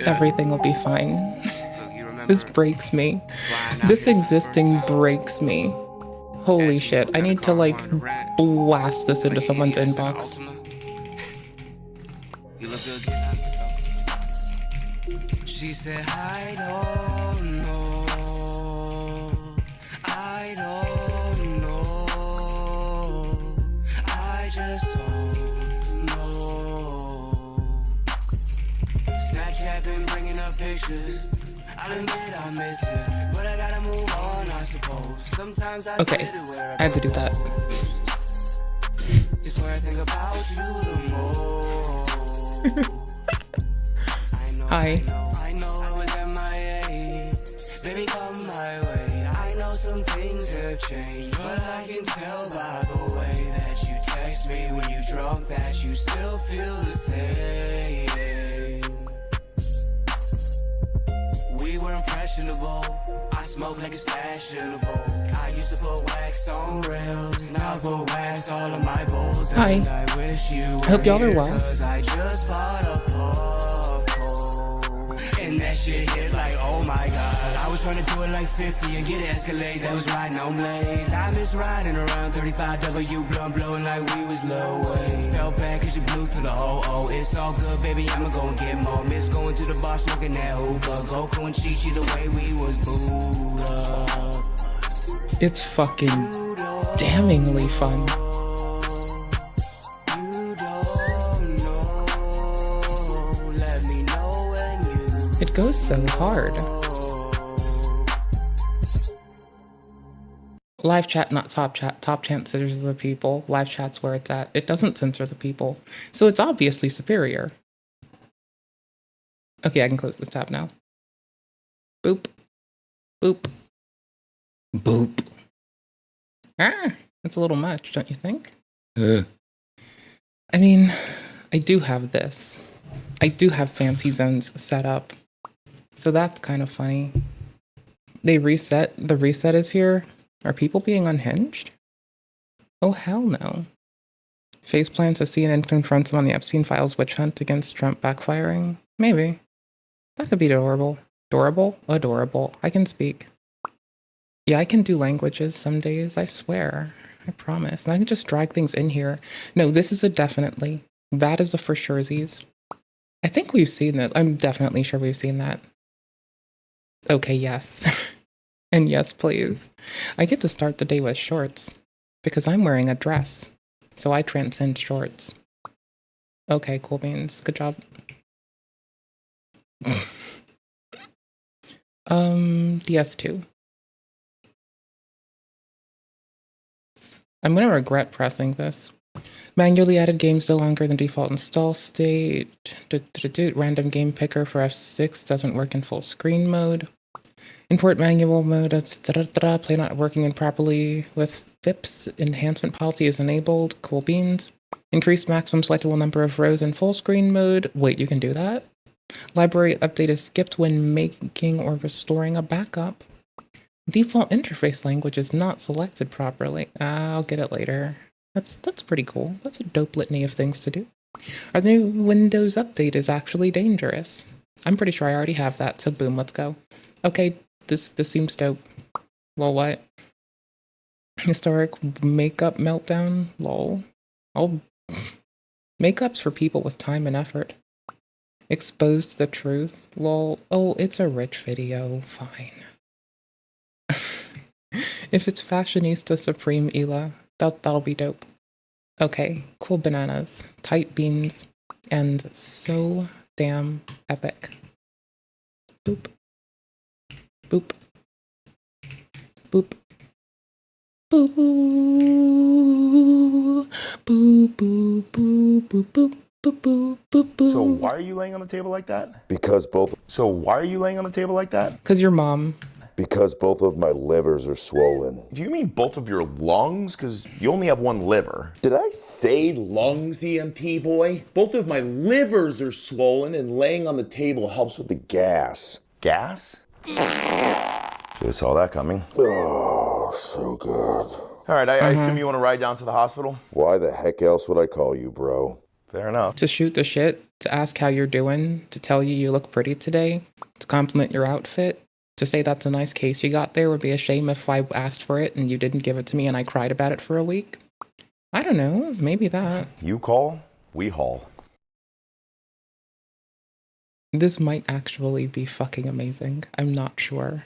Everything will be fine. This breaks me. This existing breaks me. Holy shit. I need to like blast this into someone's inbox. You look good getting out of it. She said, I don't know. I don't know. I just don't know. Snapchat been bringing up pictures. I'll admit I miss it, but I gotta move on, I suppose. Sometimes I okay, I had to do that. It's where I think about you the most. Hi. I know I was MIA. Baby, come my way. I know some things have changed, but I can tell by the way that you text me when you drunk that you still feel the same. We were impressionable. I smoke like it's fashionable. I used to put wax on rails. Now I put wax all of my bowls. Hi. And I wish you were hope y'all are well. Cause I just bought a puff pole. And that shit hit like, oh my god. I was trying to do it like 50 and get Escalade. That was riding on Blaze. I miss riding around 35W blunt blowing like we was low way. Felt bad cause you blew through the oh. It's all good, baby, I'ma go and get more. Miss going to the bar smoking that hookah. Goku and Chi-Chi the way we was booed up. It's fucking damningly fun. It goes so hard. Live chat, not top chat. Top chat censors the people. Live chat's where it's at. It doesn't censor the people. So it's obviously superior. Okay, I can close this tab now. Boop. Boop. Boop. Ah, that's a little much, don't you think? I mean, I do have this. I do have fancy zones set up. So that's kind of funny. They reset. The reset is here. Are people being unhinged? Oh, hell no. Face plans as CNN confronts him on the Epstein files witch hunt against Trump backfiring? Maybe. That could be adorable. Adorable? Adorable. I can speak. Yeah, I can do languages some days, I swear. I promise. And I can just drag things in here. No, this is a definitely. That is a for surezies. I think we've seen this. I'm definitely sure we've seen that. Okay, yes. And yes, please. I get to start the day with shorts because I'm wearing a dress. So I transcend shorts. Okay, cool beans. Good job. DS2. I'm gonna regret pressing this. Manually added games no longer than default install state. Random game picker for F6 doesn't work in full screen mode. Import manual mode. Play not working improperly with FIPS. Enhancement policy is enabled. Cool beans. Increase maximum selectable number of rows in full screen mode. Wait, you can do that? Library update is skipped when making or restoring a backup. Default interface language is not selected properly. I'll get it later. That's pretty cool. That's a dope litany of things to do. Our new Windows update is actually dangerous. I'm pretty sure I already have that, so boom, let's go. Okay, this seems dope. Lol, what? Historic makeup meltdown? Lol. Oh, makeup's for people with time and effort. Exposed the truth? Lol. Oh, it's a rich video. Fine. If it's Fashionista Supreme Ela, that'll be dope. Okay, cool bananas, tight beans, and so damn epic. Boop. Boop. Boop. Boo. Boo, boo, boo, boo, boo, boo, boo, boo, boo. So why are you laying on the table like that? Because both... So why are you laying on the table like that? Because your mom. Because both of my livers are swollen. Do you mean both of your lungs? Because you only have one liver. Did I say lungs, EMT boy? Both of my livers are swollen and laying on the table helps with the gas. Gas? Should have saw that coming. Oh, so good. All right, I assume you want to ride down to the hospital? Why the heck else would I call you, bro? Fair enough. To shoot the shit to ask how you're doing, to tell you look pretty today, to compliment your outfit, to say that's a nice case you got there would be a shame if I asked for it and you didn't give it to me and I cried about it for a week. I don't know, maybe that. You call, we haul. This might actually be fucking amazing. I'm not sure.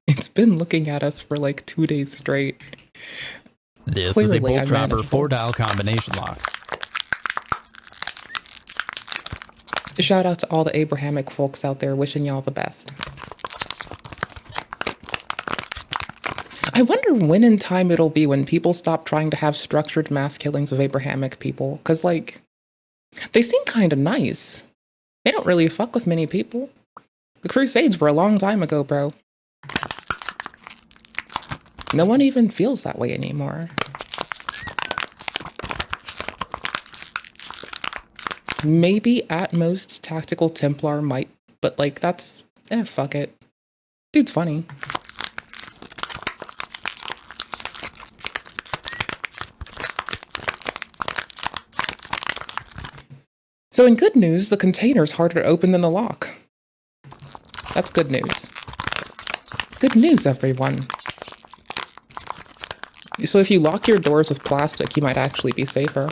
It's been looking at us for like 2 days straight. This Clearly, is a bolt I'm dropper manageable. 4-dial combination lock. Shout out to all the Abrahamic folks out there, wishing y'all the best. I wonder when in time it'll be when people stop trying to have structured mass killings of Abrahamic people. Because, like, they seem kind of nice. They don't really fuck with many people. The Crusades were a long time ago, bro. No one even feels that way anymore. Maybe at most Tactical Templar might, but like that's, fuck it. Dude's funny. So in good news, the container's harder to open than the lock. That's good news. Good news, everyone. So if you lock your doors with plastic, you might actually be safer.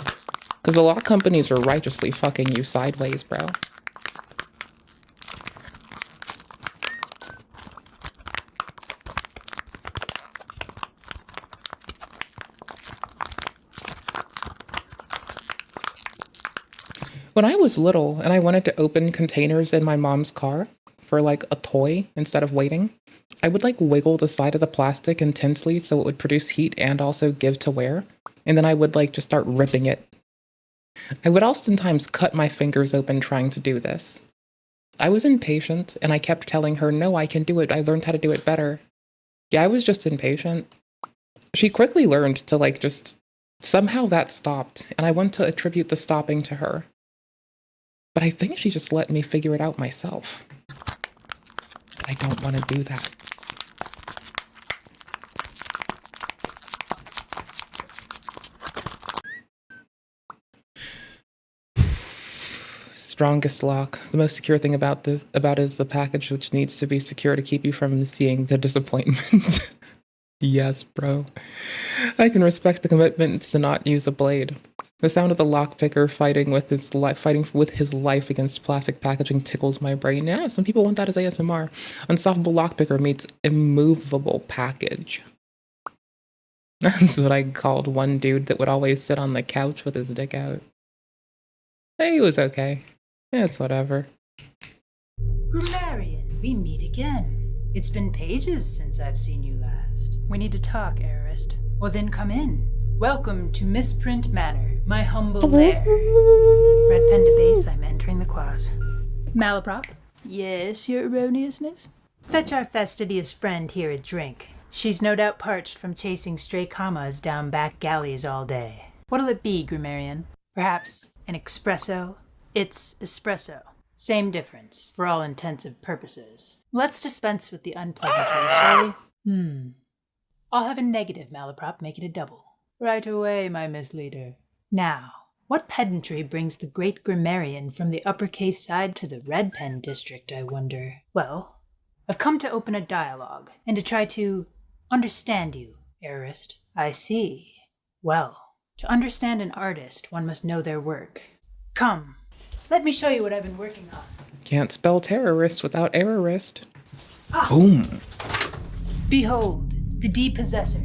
Because the lock companies are righteously fucking you sideways, bro. When I was little and I wanted to open containers in my mom's car for like a toy instead of waiting, I would like wiggle the side of the plastic intensely so it would produce heat and also give to wear. And then I would like just start ripping it. I would oftentimes cut my fingers open trying to do this. I was impatient and I kept telling her, no, I can do it. I learned how to do it better. Yeah, I was just impatient. She quickly learned to like just, somehow that stopped. And I want to attribute the stopping to her. But I think she just let me figure it out myself. But I don't want to do that. Strongest lock. The most secure thing about is the package, which needs to be secure to keep you from seeing the disappointment. Yes, bro. I can respect the commitment to not use a blade. The sound of the lockpicker fighting with his life against plastic packaging tickles my brain. Yeah, some people want that as ASMR. Unstoppable lockpicker meets immovable package. That's what I called one dude that would always sit on the couch with his dick out. He was okay. It's whatever. Grammarian, we meet again. It's been pages since I've seen you last. We need to talk, Arist. Well then come in. Welcome to Misprint Manor, my humble lair. Red pen to base, I'm entering the clause. Malaprop? Yes, your erroneousness? Fetch our fastidious friend here a drink. She's no doubt parched from chasing stray commas down back galleys all day. What'll it be, Grammarian? Perhaps an espresso? It's espresso. Same difference, for all intensive purposes. Let's dispense with the unpleasantries, shall we? I'll have a negative, Malaprop, make it a double. Right away, my misleader. Now, what pedantry brings the great grammarian from the uppercase side to the red pen district, I wonder? Well, I've come to open a dialogue, and to try to understand you, Arist. I see. Well, to understand an artist, one must know their work. Come, let me show you what I've been working on. Can't spell terrorist without errorist. Boom. Behold, the depossessor.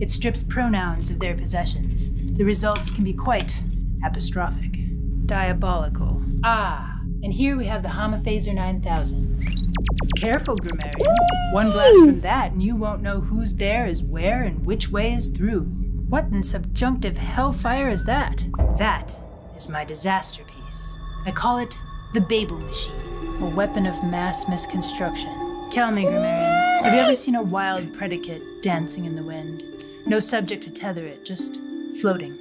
It strips pronouns of their possessions. The results can be quite apostrophic. Diabolical. And here we have the Homophaser 9000. Careful, grammarian. One blast from that and you won't know whose there is where and which way is through. What in subjunctive hellfire is that? That is my disaster piece. I call it the Babel Machine, a weapon of mass misconstruction. Tell me, grammarian, have you ever seen a wild predicate dancing in the wind? No subject to tether it, just floating.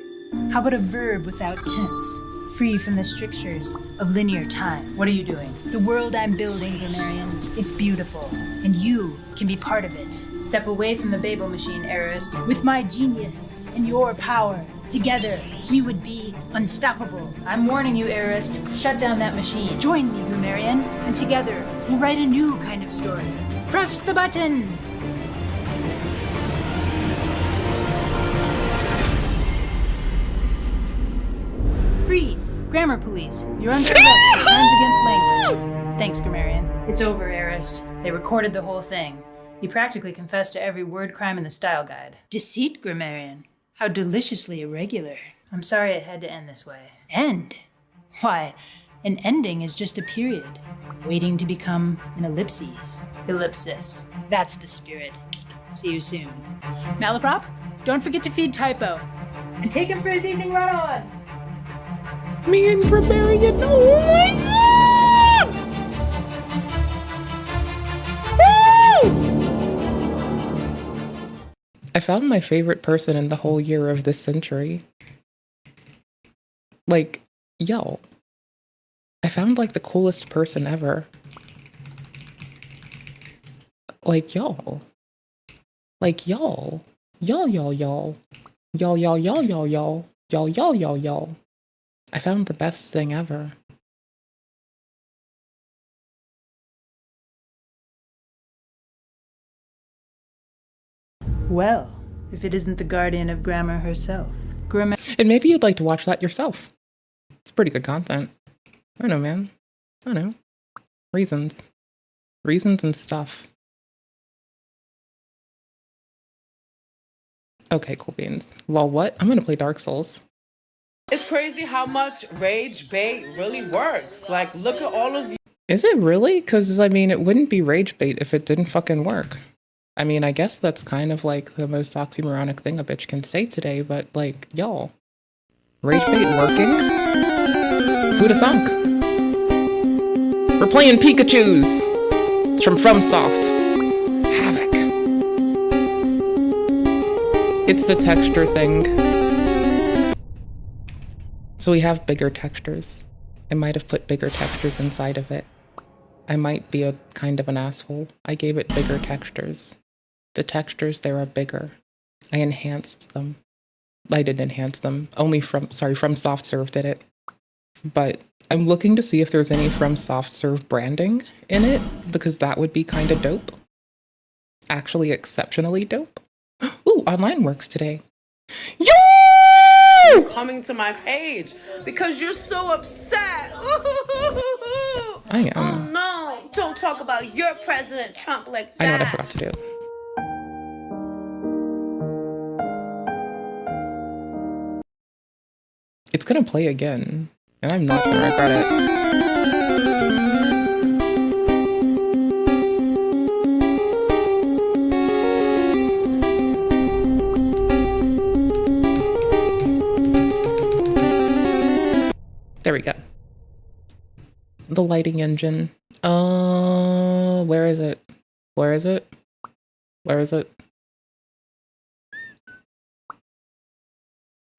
How about a verb without tense? free from the strictures of linear time. What are you doing? The world I'm building, Grammarian, it's beautiful, and you can be part of it. Step away from the Babel machine, Arist. With my genius and your power, together, we would be unstoppable. I'm warning you, Arist. Shut down that machine. Join me, Grammarian, and together, we'll write a new kind of story. Press the button! Freeze! Grammar police, you're under arrest for crimes against language. Thanks, Grammarian. It's over, Arist. They recorded the whole thing. You practically confessed to every word crime in the style guide. Deceit, Grammarian. How deliciously irregular. I'm sorry it had to end this way. End? Why, an ending is just a period, waiting to become an ellipses. Ellipsis. That's the spirit. See you soon. Malaprop, don't forget to feed Typo. And take him for his evening run-ons! Me and Grammarian. Oh my god! Woo! I found my favorite person in the whole year of this century. Like, yo. I found like the coolest person ever. Like, y'all. Like, y'all. Y'all, y'all, y'all. Y'all, y'all, y'all, y'all, y'all. Y'all, y'all, y'all, y'all. I found the best thing ever. Well, if it isn't the guardian of grammar herself. And maybe you'd like to watch that yourself. It's pretty good content. I know, man. I know. Reasons. Reasons and stuff. Okay, cool beans. Lol, what? I'm gonna play Dark Souls. It's crazy how much rage bait really works. Like, look at all of you. Is it really? Because, I mean, it wouldn't be rage bait if it didn't fucking work. I mean, I guess that's kind of like the most oxymoronic thing a bitch can say today, but, like, y'all. Rage bait working? Who'da thunk? We're playing Pikachus! It's from FromSoft. Havoc. It's the texture thing. So we have bigger textures. I might have put bigger textures inside of it. I might be a kind of an asshole. I gave it bigger textures. The textures there are bigger. I enhanced them. I didn't enhance them. Only FromSoftServe did it. But I'm looking to see if there's any FromSoftServe branding in it, because that would be kind of dope. Actually exceptionally dope. Ooh, online works today. Yo! Coming to my page because you're so upset. I am. Oh no, don't talk about your President Trump like that. I know what I forgot to do. It's gonna play again, and I'm not gonna regret it. There we go. The lighting engine. Where is it? Where is it? Where is it?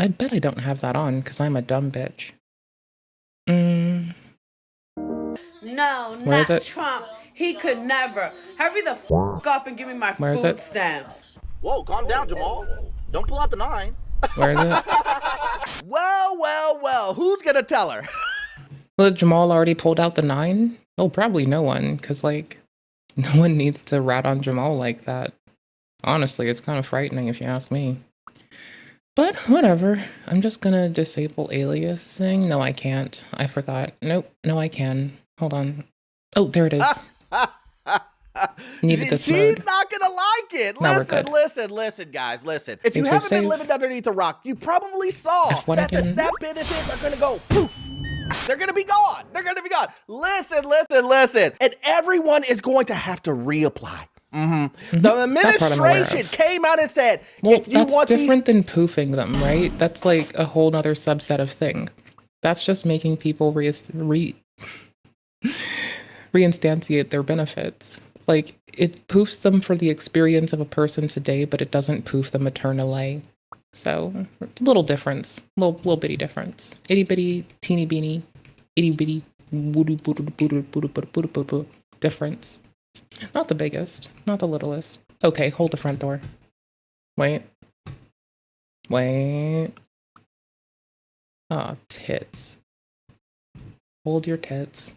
I bet I don't have that on because I'm a dumb bitch. No, Where is not it? Trump. He could never. Hurry the f up and give me my Where is food it? stamps. Whoa, calm down, Jamal. Don't pull out the 9. Where is it? Well, who's gonna tell her? Well, Jamal already pulled out the 9? Oh, probably no one, because, like, no one needs to rat on Jamal like that. Honestly, it's kind of frightening if you ask me. But, whatever. I'm just gonna disable aliasing. No, I can't. I forgot. Nope. No, I can. Hold on. Oh, there it is. Needed this She's mode. not gonna like it. Now we're good. Listen, guys, listen. If you Thanks for haven't been save. living underneath a rock, you probably saw F1 that the again. snap benefits are gonna go poof. They're gonna be gone. They're gonna be gone. Listen. And everyone is going to have to reapply. The That part I'm aware administration of. came out and said, Well, if you that's want different than poofing them, right? That's like a whole other subset of thing. That's just making people reinstantiate their benefits. Like, it poofs them for the experience of a person today, but it doesn't poof them eternally. So it's a little difference, little bitty difference. Itty bitty, teeny beeny, itty bitty, difference. Not the biggest, not the littlest. Okay, hold the front door. Wait. Ah, tits. Hold your tits.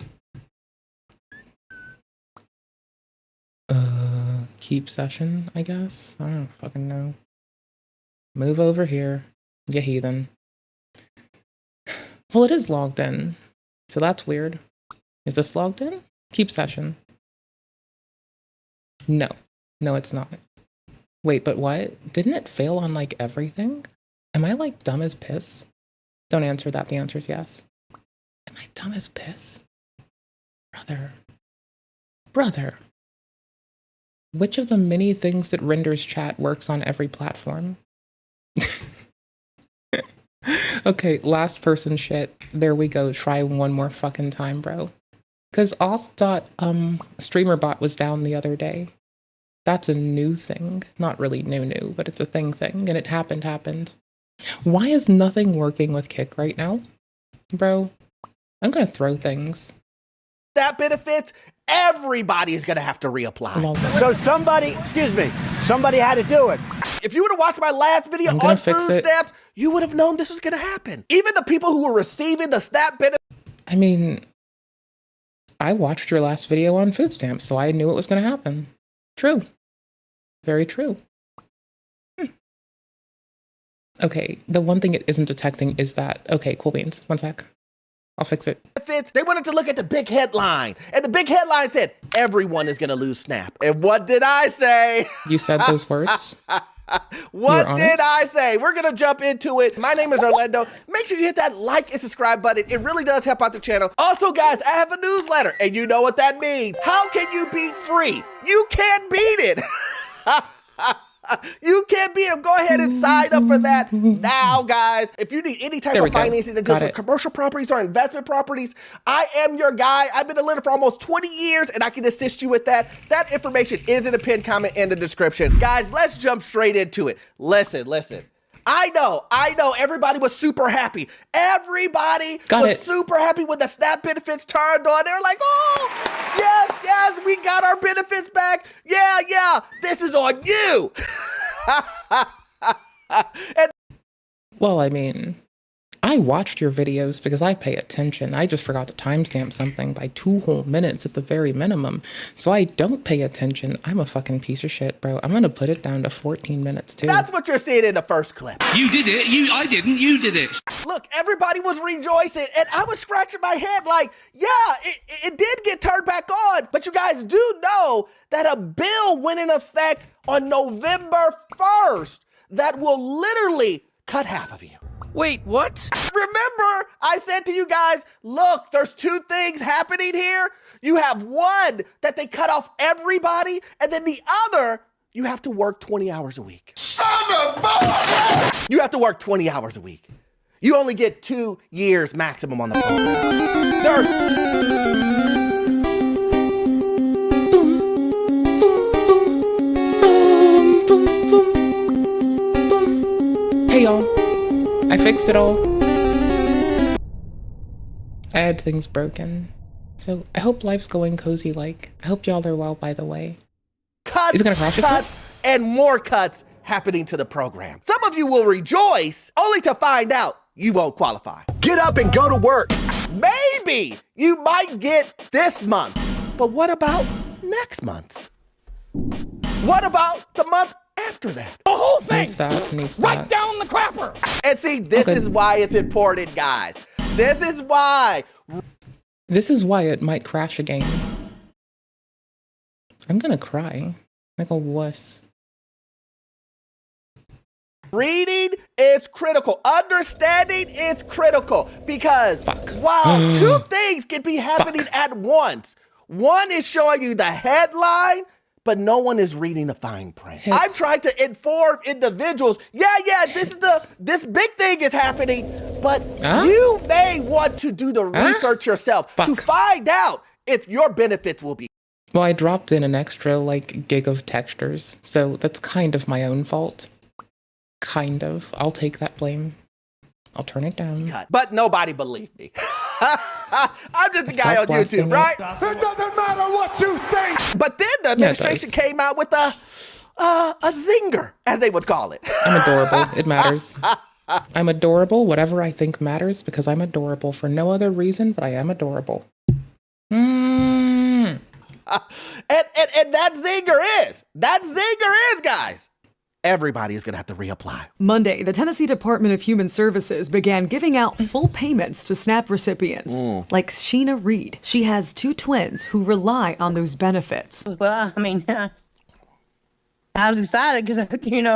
Keep session, I guess? I don't fucking know. Move over here, you heathen. Well, it is logged in, so that's weird. Is this logged in? Keep session. No, it's not. Wait, but what? Didn't it fail on, like, everything? Am I, like, dumb as piss? Don't answer that, the answer is yes. Am I dumb as piss? Brother. Which of the many things that renders chat works on every platform? Okay, last person shit. There we go. Try one more fucking time, bro. Because streamerbot was down the other day. That's a new thing. Not really new, but it's a thing. And it happened. Why is nothing working with Kick right now? Bro, I'm gonna throw things. That benefits, everybody is going to have to reapply. So somebody had to do it. If you would have watched my last video on food stamps, you would have known this was going to happen. Even the people who were receiving the SNAP benefit. I mean, I watched your last video on food stamps, so I knew it was going to happen. True. Very true. Okay, the one thing it isn't detecting is that... Okay, cool beans. One sec. I'll fix it. They wanted to look at the big headline, and the big headline said, everyone is going to lose SNAP. And what did I say? You said those words? What did I say? We're going to jump into it. My name is Orlando. Make sure you hit that like and subscribe button. It really does help out the channel. Also, guys, I have a newsletter, and you know what that means. How can you beat free? You can't beat it. You can't beat them. Go ahead and sign up for that now, guys. If you need any type of financing that goes with commercial properties or investment properties, I am your guy. I've been a lender for almost 20 years, and I can assist you with that. That information is in the pinned comment in the description. Guys, let's jump straight into it. Listen. I know, everybody was super happy. Everybody was super happy when the SNAP benefits turned on. They were like, oh, yes, we got our benefits back. Yeah, this is on you. Well, I mean, I watched your videos because I pay attention. I just forgot to timestamp something by 2 whole minutes at the very minimum. So I don't pay attention. I'm a fucking piece of shit, bro. I'm gonna put it down to 14 minutes too. That's what you're seeing in the first clip. You did it. I didn't. You did it. Look, everybody was rejoicing, and I was scratching my head like, yeah, it did get turned back on. But you guys do know that a bill went in effect on November 1st that will literally cut half of you. Wait, what? Remember, I said to you guys, look, there's 2 things happening here. You have one that they cut off everybody, and then the other, you have to work 20 hours a week. Son of a... You have to work 20 hours a week. You only get 2 years maximum on the program. Hey, y'all. I fixed it all. I had things broken. So I hope life's going cozy like. I hope y'all are well, by the way. Cuts, and more cuts happening to the program. Some of you will rejoice only to find out you won't qualify. Get up and go to work. Maybe you might get this month, but what about next month? What about the month after that? The whole thing. Right down the crapper. And see, this is why it's important, guys. This is why it might crash again. I'm gonna cry like a wuss. Reading is critical. Understanding is critical because while 2 things can be happening at once, one is showing you the headline, but no one is reading the fine print. I've tried to inform individuals, this big thing is happening, but you may want to do the research yourself to find out if your benefits will be. Well, I dropped in an extra, gig of textures, so that's kind of my own fault. Kind of. I'll take that blame. I'll turn it down. But nobody believed me. I'm just a guy on YouTube, right? It doesn't matter what you think. But then the administration came out with a zinger, as they would call it. I'm adorable. It matters. I'm adorable. Whatever I think matters because I'm adorable for no other reason, but I am adorable. And that zinger is, guys. Everybody is going to have to reapply. Monday, the Tennessee Department of Human Services began giving out full payments to SNAP recipients, like Sheena Reed. She has 2 twins who rely on those benefits. Well, I mean, I was excited because, I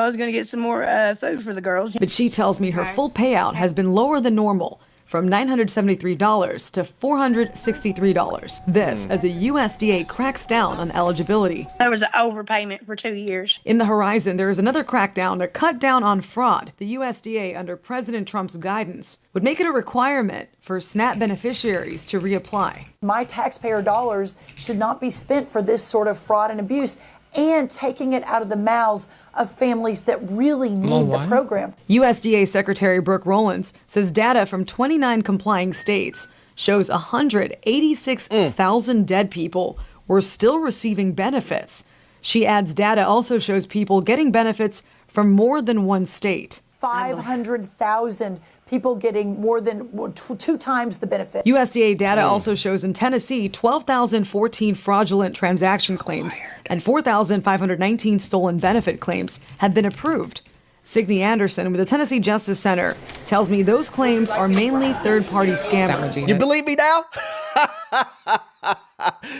was going to get some more food for the girls. But she tells me her full payout has been lower than normal, from $973 to $463. This as a USDA cracks down on eligibility. There was an overpayment for 2 years. In the horizon, there is another crackdown to cut down on fraud. The USDA, under President Trump's guidance, would make it a requirement for SNAP beneficiaries to reapply. My taxpayer dollars should not be spent for this sort of fraud and abuse, and taking it out of the mouths of families that really need the program. USDA Secretary Brooke Rollins says data from 29 complying states shows 186,000 dead people were still receiving benefits. She adds data also shows people getting benefits from more than one state. 500,000 people getting more than 2 times the benefit. USDA data also shows in Tennessee 12,014 fraudulent transaction claims and 4,519 stolen benefit claims have been approved. Signe Anderson with the Tennessee Justice Center tells me those claims are mainly third-party scammers. You believe me now?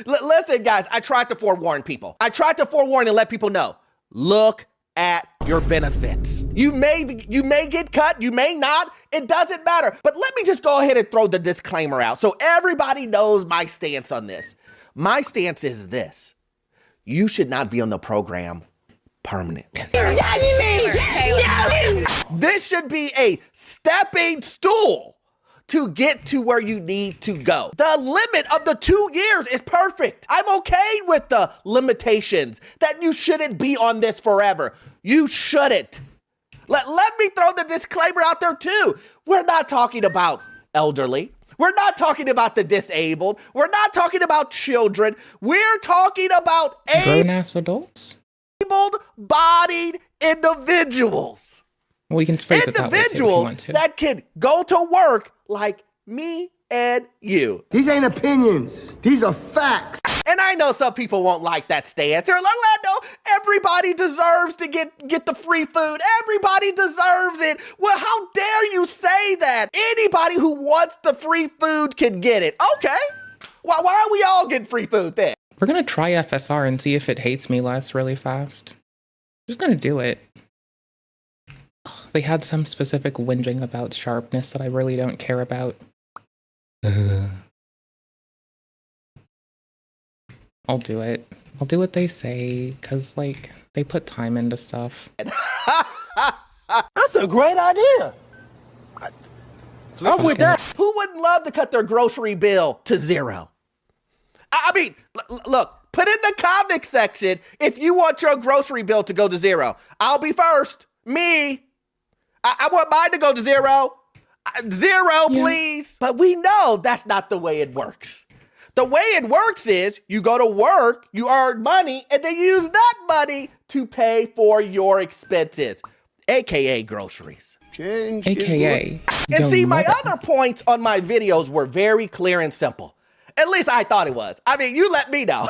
Listen, guys, I tried to forewarn people. I tried to forewarn and let people know. Look at your benefits. You may get cut, you may not, it doesn't matter. But let me just go ahead and throw the disclaimer out so everybody knows my stance on this. My stance is this. You should not be on the program permanently. This should be a stepping stool to get to where you need to go. The limit of the 2 years is perfect. I'm okay with the limitations that you shouldn't be on this forever. You shouldn't. Let me throw the disclaimer out there too. We're not talking about elderly. We're not talking about the disabled. We're not talking about children. We're talking about grown-ass adults? Able-bodied individuals. We can phrase it that way too, if you want to. That can go to work like me and you. These ain't opinions. These are facts. And I know some people won't like that stance. They're like, Orlando, everybody deserves to get the free food. Everybody deserves it. Well, how dare you say that? Anybody who wants the free food can get it. Okay. Why are we all getting free food then? We're going to try FSR and see if it hates me less really fast. Just going to do it. They had some specific whinging about sharpness that I really don't care about. I'll do it. I'll do what they say, because, like, they put time into stuff. That's a great idea. I'm with that. Who wouldn't love to cut their grocery bill to 0? I mean, look, put in the comment section if you want your grocery bill to go to 0. I'll be first. Me. I want mine to go to 0. 0, please. But we know that's not the way it works. The way it works is you go to work, you earn money, and then you use that money to pay for your expenses, aka groceries. AKA. And see, my other points on my videos were very clear and simple. At least I thought it was. I mean, you let me know.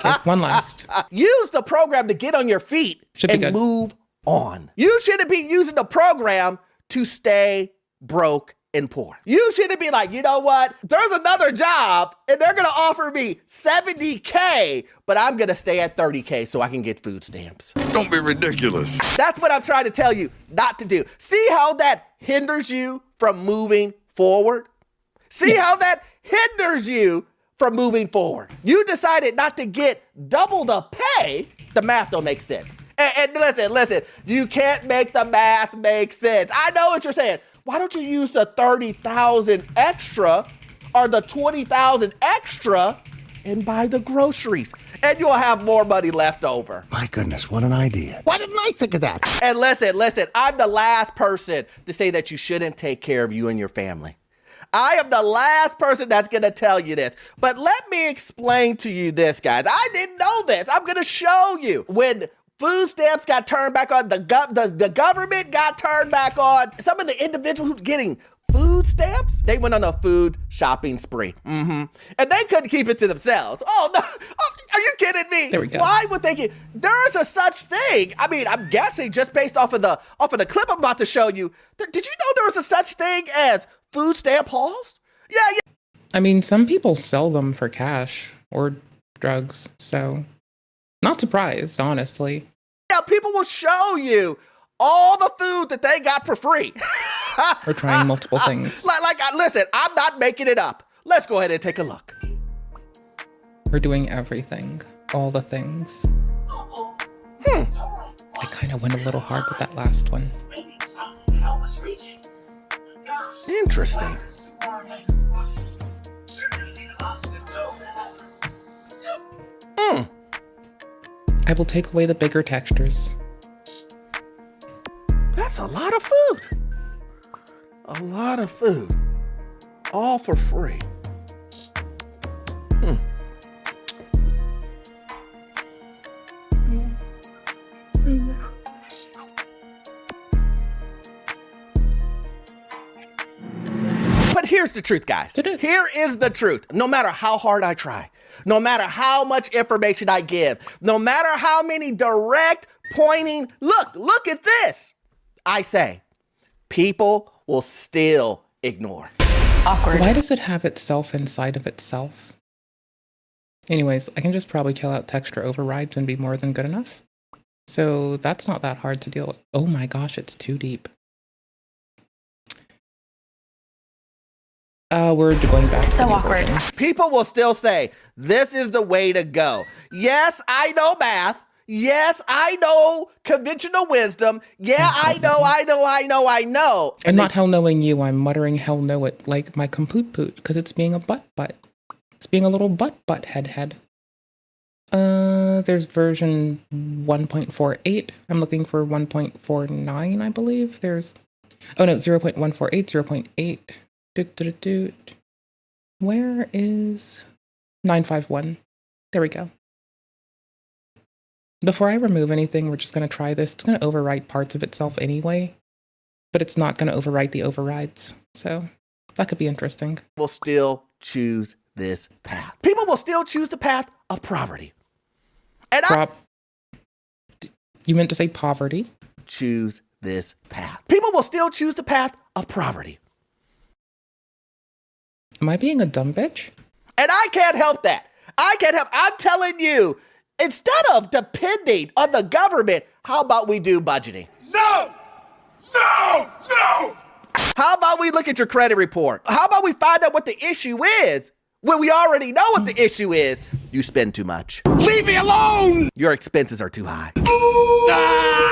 Okay, one last. Use the program to get on your feet and move on. You shouldn't be using the program to stay broke and poor. You shouldn't be like, you know what? There's another job and they're going to offer me $70K, but I'm going to stay at $30K so I can get food stamps. Don't be ridiculous. That's what I'm trying to tell you not to do. See how that hinders you from moving forward? See how that hinders you from moving forward? You decided not to get double the pay. The math don't make sense. And listen, you can't make the math make sense. I know what you're saying. Why don't you use the 30,000 extra or the 20,000 extra and buy the groceries? and you'll have more money left over. My goodness, what an idea. Why didn't I think of that? And listen, I'm the last person to say that you shouldn't take care of you and your family. I am the last person that's going to tell you this. But let me explain to you this, guys. I didn't know this. I'm going to show you. When food stamps got turned back on, the government got turned back on, some of the individuals who's getting food stamps, they went on a food shopping spree. And they couldn't keep it to themselves. Oh, no. Oh, are you kidding me? There we go. Why would they get... There is a such thing. I mean, I'm guessing just based off of the clip I'm about to show you. Did you know there was a such thing as food stamp hauls? Yeah. I mean, some people sell them for cash or drugs, so not surprised, honestly. Yeah, people will show you all the food that they got for free. We're trying multiple things. Listen, I'm not making it up. Let's go ahead and take a look. We're doing everything, all the things. I kind of went a little hard with that last one. Interesting. I will take away the bigger textures. That's a lot of food. A lot of food. All for free. But here's the truth, guys. Here is the truth. No matter how hard I try, no matter how much information I give, no matter how many direct pointing, look at this, I say, people will still ignore. Awkward. Why does it have itself inside of itself? Anyways, I can just probably kill out texture overrides and be more than good enough. So that's not that hard to deal with. Oh my gosh, it's too deep. We're going back. So awkward. People will still say, this is the way to go. Yes, I know math. Yes, I know conventional wisdom. Yeah, I know. I'm not hell knowing you. I'm muttering hell know it like my compoot poot because it's being a butt. It's being a little butt head. There's version 1.48. I'm looking for 1.49, I believe. There's, oh no, 0.148, 0.8. Where is 951? There we go. Before I remove anything, we're just going to try this. It's going to overwrite parts of itself anyway, but it's not going to overwrite the overrides. So that could be interesting. Will still choose this path. People will still choose the path of poverty. And you meant to say poverty? Choose this path. People will still choose the path of poverty. Am I being a dumb bitch? And I can't help that. I'm telling you, instead of depending on the government, how about we do budgeting? No! How about we look at your credit report? How about we find out what the issue is when we already know what the issue is? You spend too much. Leave me alone! Your expenses are too high.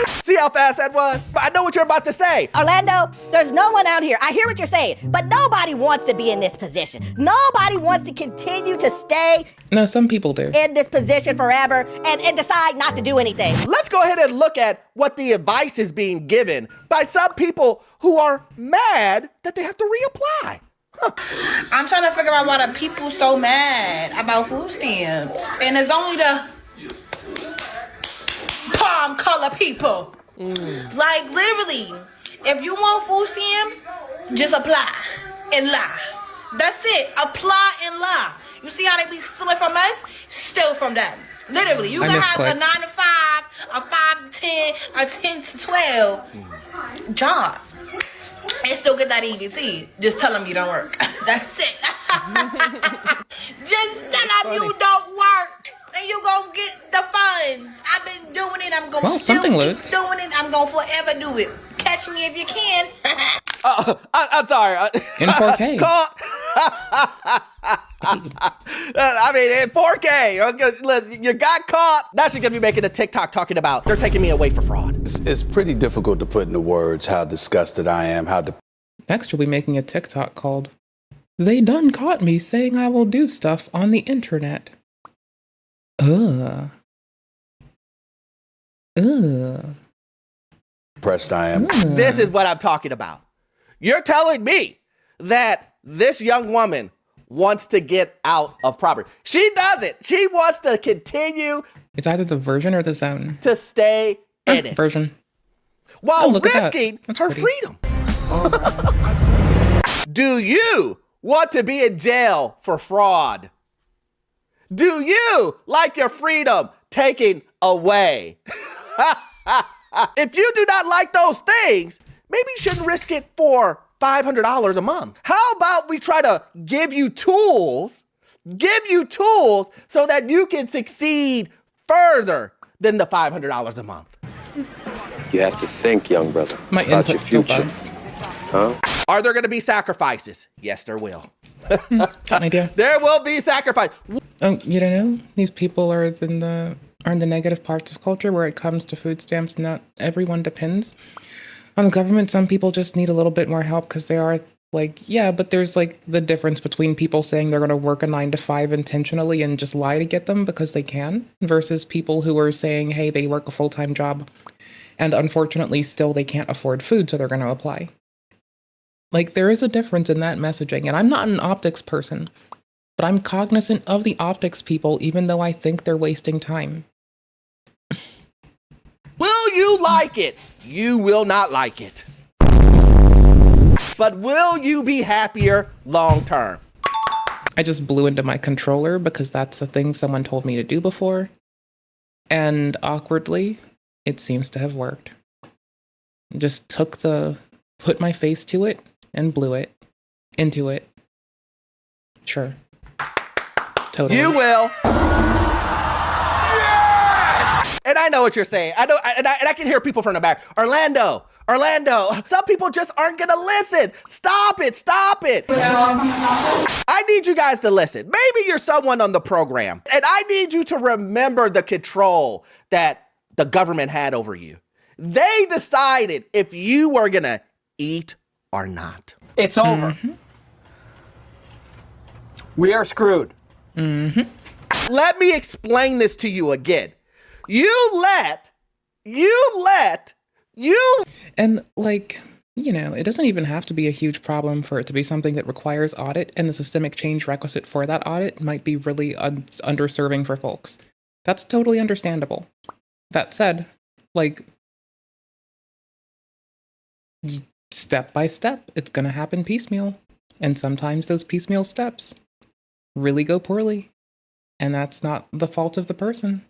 See how fast that was? I know what you're about to say. Orlando, there's no one out here. I hear what you're saying, but nobody wants to be in this position. Nobody wants to continue to stay. No, some people do. In this position forever and decide not to do anything. Let's go ahead and look at what the advice is being given by some people who are mad that they have to reapply. I'm trying to figure out why the people so mad about food stamps. And it's only the palm color people. Like literally, if you want food stamps, just apply and lie. That's it. Apply and lie. You see how they be stealing from us? Steal from them. Literally, you can have a 9 to 5, a 5 to 10, a 10 to 12 job. And still get that EBT. Just tell them you don't work. That's it. Just tell them you don't work. And you gonna get the funds. I've been doing it. I'm gonna still keep doing it. I'm gonna forever do it. Catch me if you can. I'm sorry. In 4K. I mean, in 4K. You got caught. Now she's gonna be making a TikTok talking about they're taking me away for fraud. It's pretty difficult to put into words how disgusted I am. Next, you'll be making a TikTok called "They done caught me saying I will do stuff on the internet." Ugh. Ugh. Impressed I am. This is what I'm talking about. You're telling me that this young woman wants to get out of property. She doesn't. She wants to continue. It's either the version or the zone. To stay in it. Version. While risking her freedom. Do you want to be in jail for fraud? Do you like your freedom taken away? If you do not like those things, maybe you shouldn't risk it for $500 a month. How about we try to give you tools so that you can succeed further than the $500 a month? You have to think, young brother, about your future. Huh? Are there going to be sacrifices? Yes, there will. Got an idea. There will be sacrifice. Oh, you don't know? These people are in the negative parts of culture where it comes to food stamps. Not everyone depends on the government. Some people just need a little bit more help because they are like, yeah, but there's like the difference between people saying they're going to work a 9 to 5 intentionally and just lie to get them because they can, versus people who are saying, hey, they work a full-time job and unfortunately still they can't afford food, so they're going to apply. Like, there is a difference in that messaging, and I'm not an optics person, but I'm cognizant of the optics people, even though I think they're wasting time. Will you like it? You will not like it. But will you be happier long term? I just blew into my controller because that's the thing someone told me to do before. And awkwardly, it seems to have worked. Just put my face to it and blew it into it. Sure. Totally. You will. Yes! And I know what you're saying. I know, and I can hear people from the back. Orlando. Some people just aren't gonna listen. Stop it. I need you guys to listen. Maybe you're someone on the program, and I need you to remember the control that the government had over you. They decided if you were gonna eat or not. It's over. Mm-hmm. We are screwed. Mm-hmm. Let me explain this to you again. And like, you know, it doesn't even have to be a huge problem for it to be something that requires audit, and the systemic change requisite for that audit might be really underserving for folks. That's totally understandable. That said, like, step by step, it's going to happen piecemeal. And sometimes those piecemeal steps really go poorly. And that's not the fault of the person.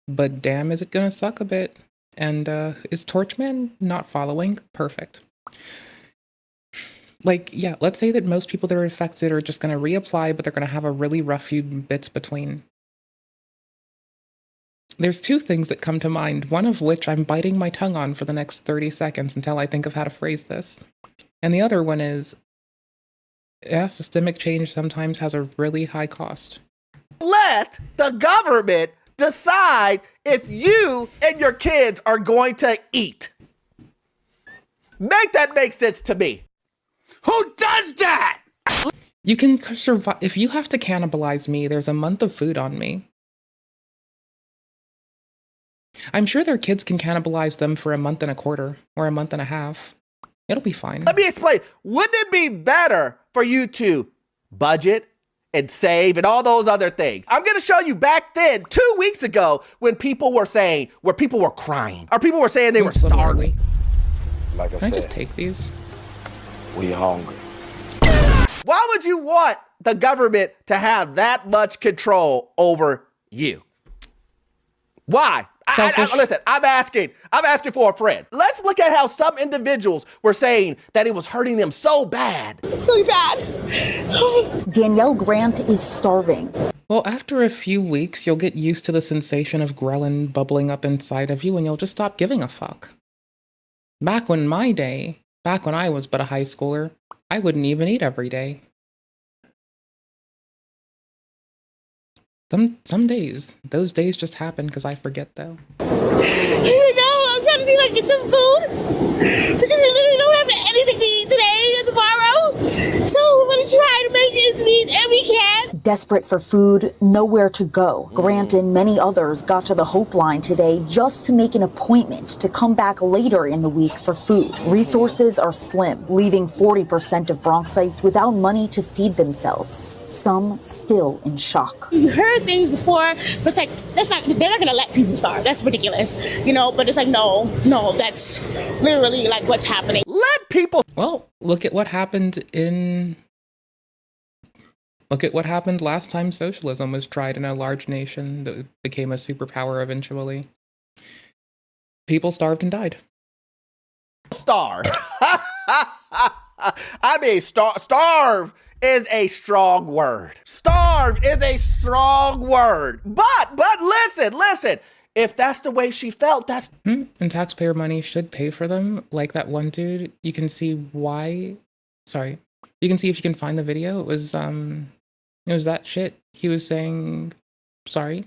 But damn, is it going to suck a bit. And is Torchman not following? Perfect. Like, yeah, let's say that most people that are affected are just going to reapply, but they're going to have a really rough few bits between. There's two things that come to mind, one of which I'm biting my tongue on for the next 30 seconds until I think of how to phrase this. And the other one is, yeah, systemic change sometimes has a really high cost. Let the government decide if you and your kids are going to eat. Make that make sense to me. Who does that? You can survive. If you have to cannibalize me, there's a month of food on me. I'm sure their kids can cannibalize them for a month and a quarter or a month and a half. It'll be fine. Let me explain. Wouldn't it be better for you to budget and save and all those other things? I'm going to show you back then, 2 weeks ago, when people were saying, where people were crying, or people were saying they were starving. Like I Can I said, just take these? we hungry. Why would you want the government to have that much control over you? Why? Listen, I'm asking for a friend. Let's look at how some individuals were saying that it was hurting them so bad. It's really bad. Danielle Grant is starving. Well, after a few weeks, you'll get used to the sensation of ghrelin bubbling up inside of you, and you'll just stop giving a fuck. Back when I was but a high schooler, I wouldn't even eat every day. Some days, those days just happen because I forget, though. I'm trying to see if I can get some food because we literally don't have anything to eat today or tomorrow. So we're going to try to make ends meet, and we can. Desperate for food, nowhere to go, Grant and many others got to the Hope Line today just to make an appointment to come back later in the week for food. Resources are slim, leaving 40% of Bronxites without money to feed themselves. Some still in shock. You heard things before, but it's like, they're not gonna let people starve. That's ridiculous, but it's like, no, that's literally like what's happening. Let people. Well, look at what happened last time socialism was tried in a large nation that became a superpower eventually. People starved and died. Starve. I mean, starve is a strong word. Starve is a strong word. But listen. If that's the way she felt, that's... And taxpayer money should pay for them. Like that one dude, you can see why... Sorry. You can see if you can find the video. It was that shit he was saying... Sorry.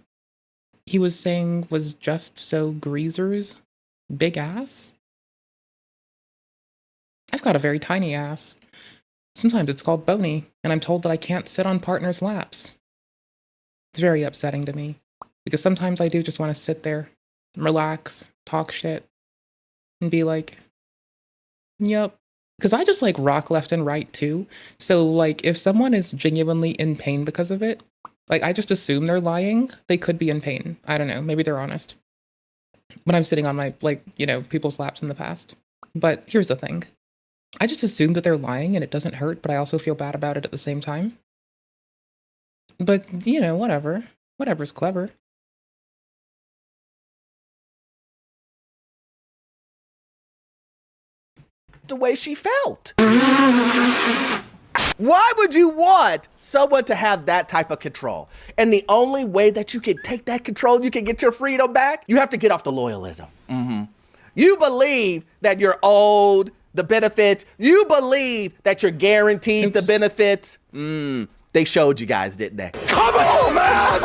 He was saying was just so greasers. Big ass. I've got a very tiny ass. Sometimes it's called bony, and I'm told that I can't sit on partners' laps. It's very upsetting to me. Because sometimes I do just want to sit there, relax, talk shit, and be like, yep. Because I just like rock left and right too. So like if someone is genuinely in pain because of it, like I just assume they're lying. They could be in pain. I don't know. Maybe they're honest. When I'm sitting on my, people's laps in the past. But here's the thing. I just assume that they're lying and it doesn't hurt, but I also feel bad about it at the same time. But, whatever. Whatever's clever. The way she felt. Why would you want someone to have that type of control? And the only way that you can take that control, you can get your freedom back, you have to get off the loyalism. You believe that you're owed the benefits. You believe that you're guaranteed the benefits. They showed you guys, didn't they? Come on, man!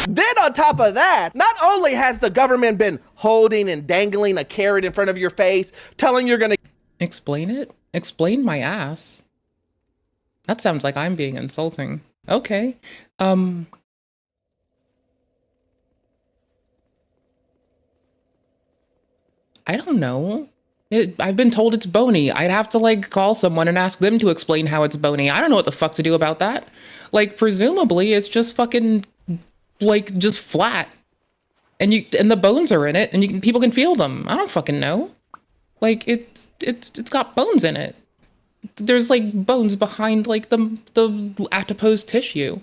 Then on top of that, not only has the government been holding and dangling a carrot in front of your face, telling you're gonna... Explain it? Explain my ass? That sounds like I'm being insulting. Okay. I don't know. I've been told it's bony. I'd have to call someone and ask them to explain how it's bony. I don't know what the fuck to do about that. Presumably it's just fucking just flat. And the bones are in it and people can feel them. I don't fucking know. It's got bones in it. There's bones behind the adipose tissue,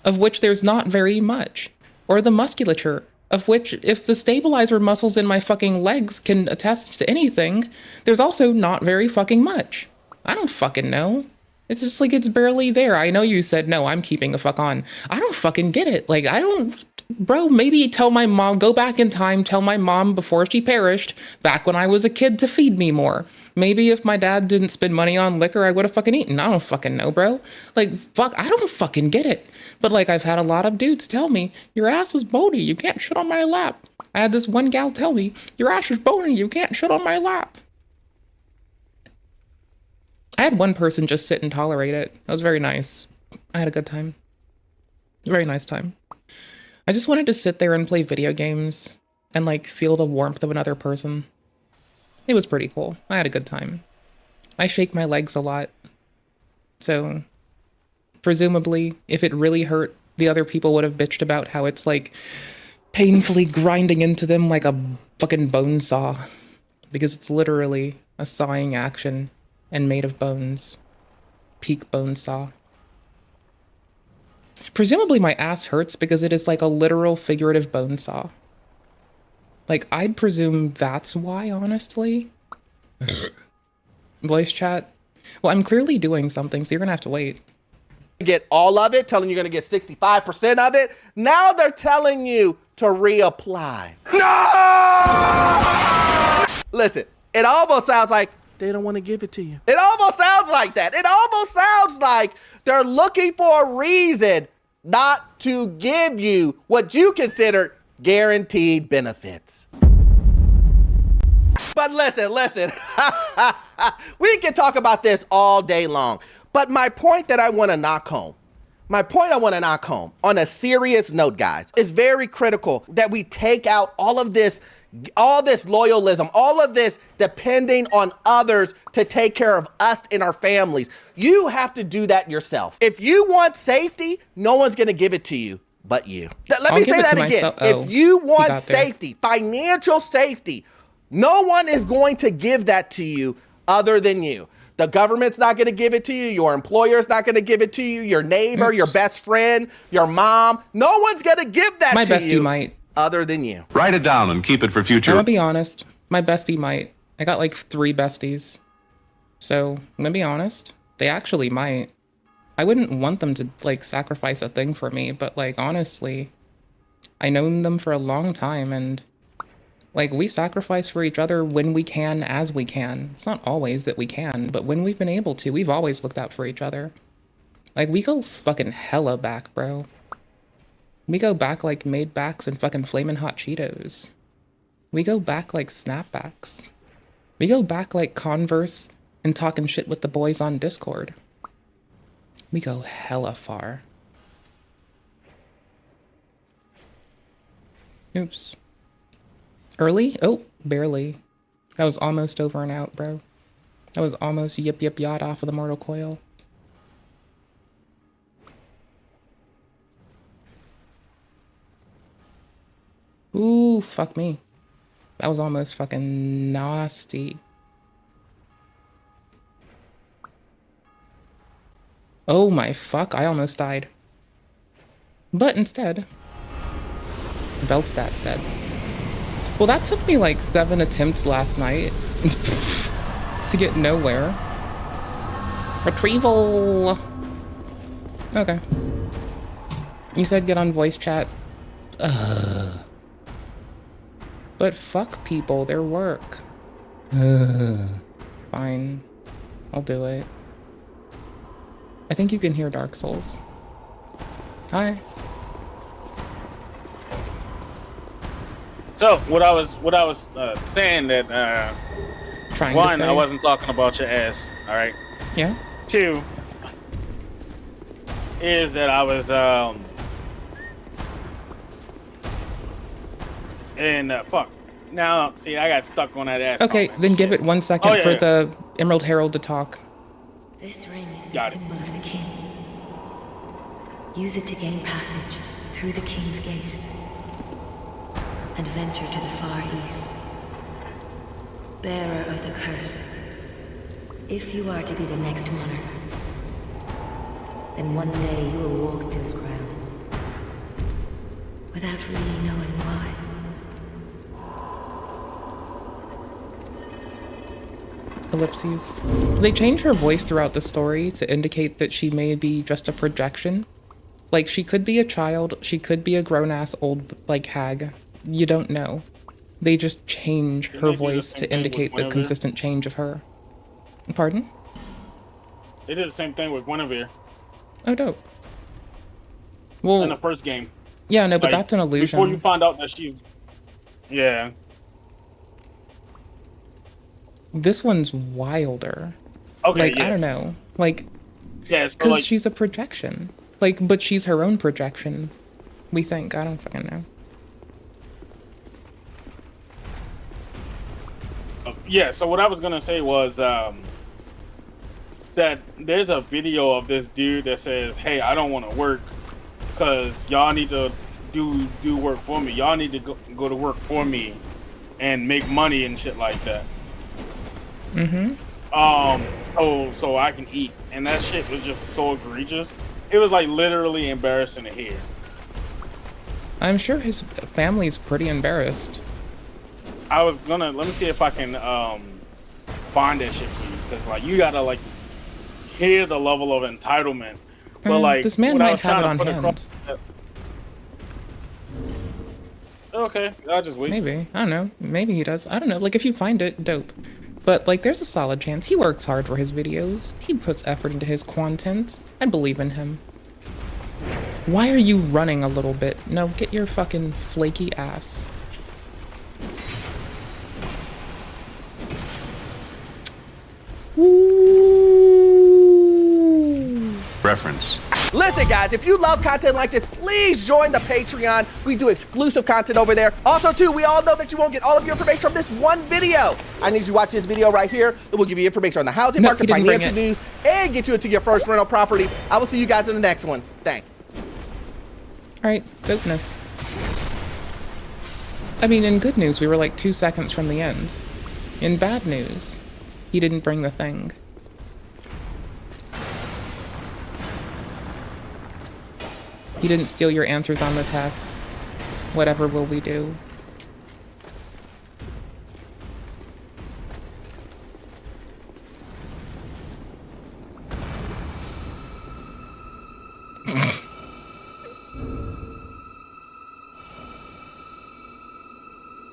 of which there's not very much, or the musculature, of which if the stabilizer muscles in my fucking legs can attest to anything, there's also not very fucking much. I don't fucking know. It's just it's barely there. I know you said no, I'm keeping the fuck on. I don't fucking get it. Bro, maybe tell my mom, go back in time, tell my mom before she perished, back when I was a kid, to feed me more. Maybe if my dad didn't spend money on liquor, I would have fucking eaten. I don't fucking know, bro. Fuck, I don't fucking get it. But I've had a lot of dudes tell me, your ass was bony, you can't shit on my lap. I had this one gal tell me, your ass is bony, you can't shit on my lap. I had one person just sit and tolerate it. That was very nice. I had a good time. Very nice time. I just wanted to sit there and play video games and feel the warmth of another person. It was pretty cool. I had a good time. I shake my legs a lot. So, presumably, if it really hurt, the other people would have bitched about how it's painfully grinding into them like a fucking bone saw. Because it's literally a sawing action and made of bones. Peak bone saw. Presumably my ass hurts because it is a literal figurative bone saw. I'd presume that's why, honestly. Voice chat. Well, I'm clearly doing something, so you're gonna have to wait. Get all of it, telling you're gonna get 65% of it. Now they're telling you to reapply. No! Listen, it almost sounds like they don't want to give it to you. It almost sounds like that. It almost sounds like they're looking for a reason not to give you what you consider guaranteed benefits. But listen. We can talk about this all day long. But my point that I want to knock home, My point I want to knock home on a serious note, guys, it's very critical that we take out all this loyalism, all of this depending on others to take care of us and our families. You have to do that yourself. If you want safety, no one's going to give it to you but you. Let me say that again. If you want safety, financial safety, no one is going to give that to you other than you. The government's not going to give it to you. Your employer's not going to give it to you. Your neighbor, your best friend, your mom. No one's going to give that to you. My bestie might. Other than you. Write it down and keep it for future. I'm gonna be honest. My bestie might. I got like 3 besties. So, I'm gonna be honest. They actually might. I wouldn't want them to, like, sacrifice a thing for me, but, like, honestly, I known them for a long time, and, like, we sacrifice for each other when we can, as we can. It's not always that we can, but when we've been able to, we've always looked out for each other. Like, we go fucking hella back, bro. We go back like made backs and fucking flamin' hot Cheetos. We go back like snapbacks. We go back like Converse and talking shit with the boys on Discord. We go hella far. Oops. Early? Oh, barely. That was almost over and out, bro. That was almost yip yip yacht off of the mortal coil. Ooh, fuck me. That was almost fucking nasty. Oh my fuck, I almost died. But instead, Beltstat's dead. Well, that took me like 7 attempts last night to get nowhere. Retrieval! Okay. You said get on voice chat. But fuck people, their work. Fine. I'll do it. I think you can hear Dark Souls. Hi. So what I was saying that one, I wasn't talking about your ass. All right. Yeah. 2 is that I was and fuck. Now see, I got stuck on that ass. Okay, then give it 1 second for the Emerald Herald to talk. This ring is the symbol of the king. Use it to gain passage through the king's gate and venture to the far east. Bearer of the curse, if you are to be the next monarch, then one day you will walk those grounds without really knowing why. Ellipses. They change her voice throughout the story to indicate that she may be just a projection. Like, she could be a child, she could be a grown-ass old, like, hag. You don't know. They just change her voice to indicate the consistent change of her. Pardon? They did the same thing with Guinevere. Oh, dope. Well, in the first game. Yeah, no, but that's an illusion. Before you find out that she's... Yeah. This one's wilder. Okay, like, I don't know. Like, yeah, so because like, she's a projection. Like, but she's her own projection. We think. I don't fucking know. Yeah, so what I was gonna say was that there's a video of this dude that says, "Hey, I don't want to work because y'all need to do work for me. Y'all need to go to work for me and make money and shit like that." Mm-hmm. So I can eat, and that shit was just so egregious. It was like literally embarrassing to hear. I'm sure his family's pretty embarrassed. I was gonna let me see if I can find that shit for you, because like you gotta like hear the level of entitlement. But like this man might have it on hand. Okay, I'll just wait. Maybe. I don't know. Maybe he does. I don't know. Like, if you find it, dope. But, like, there's a solid chance. He works hard for his videos. He puts effort into his content. I believe in him. Why are you running a little bit? No, get your fucking flaky ass. Reference. Listen, guys, if you love content like this, please join the Patreon. We do exclusive content over there. Also, too, we all know that you won't get all of your information from this one video. I need you to watch this video right here. It will give you information on the housing market, financial news, and get you into your first rental property. I will see you guys in the next one. Thanks. All right, business. I mean, in good news, we were like 2 seconds from the end. In bad news, he didn't bring the thing. He didn't steal your answers on the test. Whatever will we do?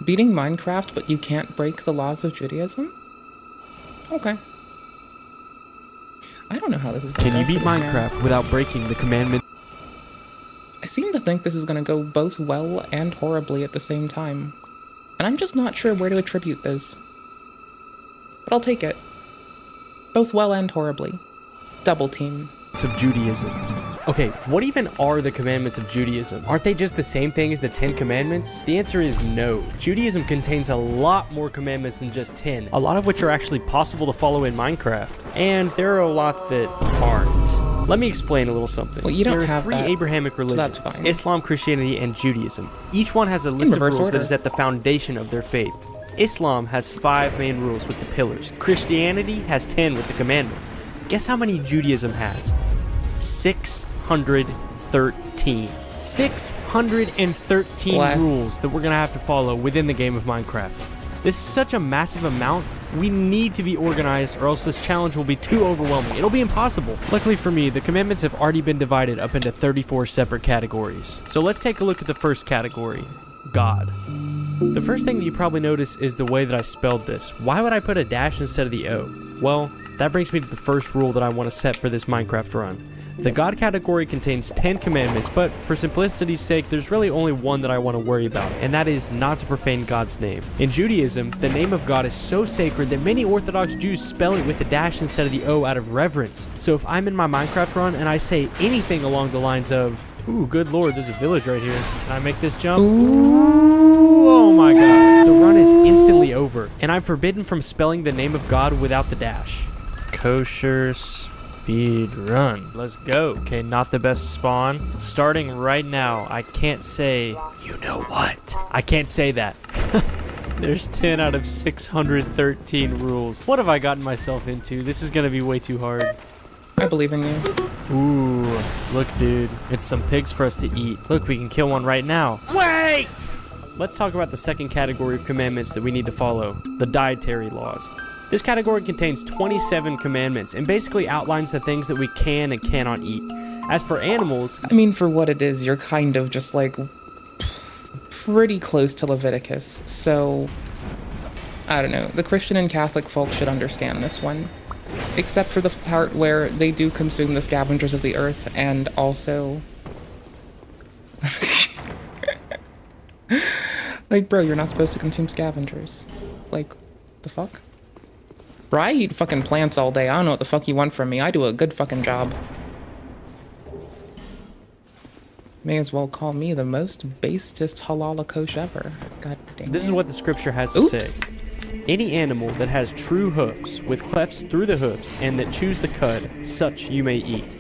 Beating Minecraft, but you can't break the laws of Judaism? Okay. I don't know how this is going to go. Can you beat Minecraft without breaking the commandment? I seem to think this is going to go both well and horribly at the same time. And I'm just not sure where to attribute those. But I'll take it. Both well and horribly. Double team. Of Judaism. Okay, what even are the commandments of Judaism? Aren't they just the same thing as the 10 commandments? The answer is no. Judaism contains a lot more commandments than just 10, a lot of which are actually possible to follow in Minecraft. And there are a lot that aren't. Let me explain a little something. Well, you don't there are have three that, Abrahamic religions, so that's fine. Islam, Christianity, and Judaism. Each one has a list of rules that is at the foundation of their faith. Islam has 5 main rules with the pillars. Christianity has 10 with the commandments. Guess how many Judaism has? 613. 613 rules that we're gonna have to follow within the game of Minecraft. This is such a massive amount. We need to be organized, or else this challenge will be too overwhelming. It'll be impossible. Luckily for me, the commandments have already been divided up into 34 separate categories. So let's take a look at the first category, God. The first thing that you probably notice is the way that I spelled this. Why would I put a dash instead of the O? Well, that brings me to the first rule that I want to set for this Minecraft run. The God category contains 10 commandments, but for simplicity's sake, there's really only one that I want to worry about, and that is not to profane God's name. In Judaism, the name of God is so sacred that many Orthodox Jews spell it with the dash instead of the O out of reverence. So if I'm in my Minecraft run and I say anything along the lines of, ooh, good lord, there's a village right here. Can I make this jump? Ooh, oh my god. The run is instantly over, and I'm forbidden from spelling the name of God without the dash. Kosher speed run. Let's go. Okay, not the best spawn. Starting right now, I can't say, you know what? I can't say that. There's 10 out of 613 rules. What have I gotten myself into? This is gonna be way too hard. I believe in you. Ooh, look dude, it's some pigs for us to eat. Look, we can kill one right now. Wait! Let's talk about the second category of commandments that we need to follow, the dietary laws. This category contains 27 commandments and basically outlines the things that we can and cannot eat. As for animals... I mean, for what it is, you're kind of just like pretty close to Leviticus, so I don't know. The Christian and Catholic folk should understand this one. Except for the part where they do consume the scavengers of the earth and also... like, bro, you're not supposed to consume scavengers. Like, the fuck? Bro, I eat fucking plants all day. I don't know what the fuck you want from me. I do a good fucking job. May as well call me the most basest halal-a-kosh ever. God damn. This is what the scripture has to say. Any animal that has true hoofs, with clefts through the hoofs, and that chews the cud, such you may eat.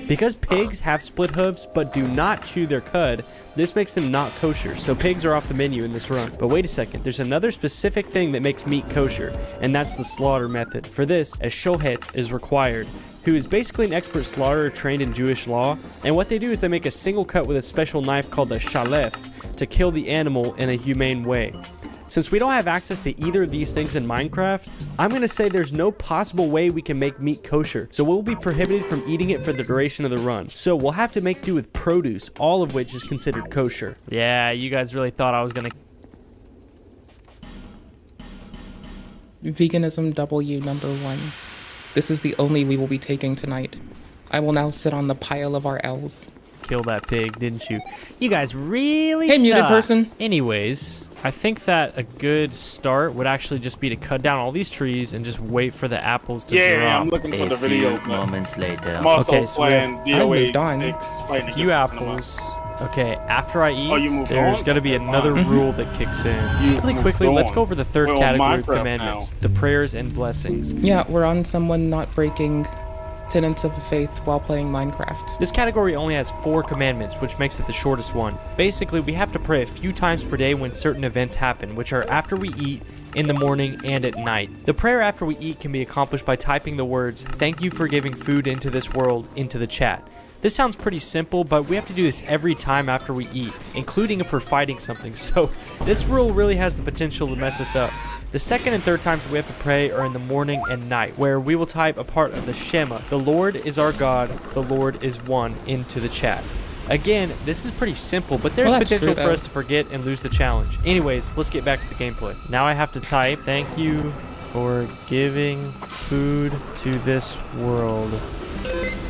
Because pigs have split hooves but do not chew their cud, this makes them not kosher, so pigs are off the menu in this run. But wait a second, there's another specific thing that makes meat kosher, and that's the slaughter method. For this, a shohet is required, who is basically an expert slaughterer trained in Jewish law, and what they do is they make a single cut with a special knife called a shalef to kill the animal in a humane way. Since we don't have access to either of these things in Minecraft, I'm going to say there's no possible way we can make meat kosher, so we'll be prohibited from eating it for the duration of the run. So we'll have to make do with produce, all of which is considered kosher. Yeah, you guys really thought I was going to... Veganism W #1. This is the only we will be taking tonight. I will now sit on the pile of our L's. kill that pig, didn't you? You guys really Hey, muted thought. person. Anyways, I think that a good start would actually just be to cut down all these trees and just wait for the apples to drop. Yeah, I'm looking for the video. Moments later. I'm also Okay, so we playing have- DOA 6. A few apples. Okay, after I eat, you moved there's on? got to be another rule that kicks in. Really moved quickly, let's on. go over the third We're on category of Minecraft commandments, now. the prayers and blessings. Yeah, we're on someone not breaking tenets of the faith while playing Minecraft. This category only has 4 commandments, which makes it the shortest one. Basically, we have to pray a few times per day when certain events happen, which are after we eat, in the morning, and at night. The prayer after we eat can be accomplished by typing the words, "Thank you for giving food into this world," into the chat. This sounds pretty simple, but we have to do this every time after we eat, including if we're fighting something, so this rule really has the potential to mess us up. The second and third times we have to pray are in the morning and night, where we will type a part of the Shema, "The Lord is our God, the Lord is one," into the chat. Again, this is pretty simple, but there's Well, that's potential true, for though. us to forget and lose the challenge. Anyways, let's get back to the gameplay. Now I have to type, "Thank you for giving food to this world."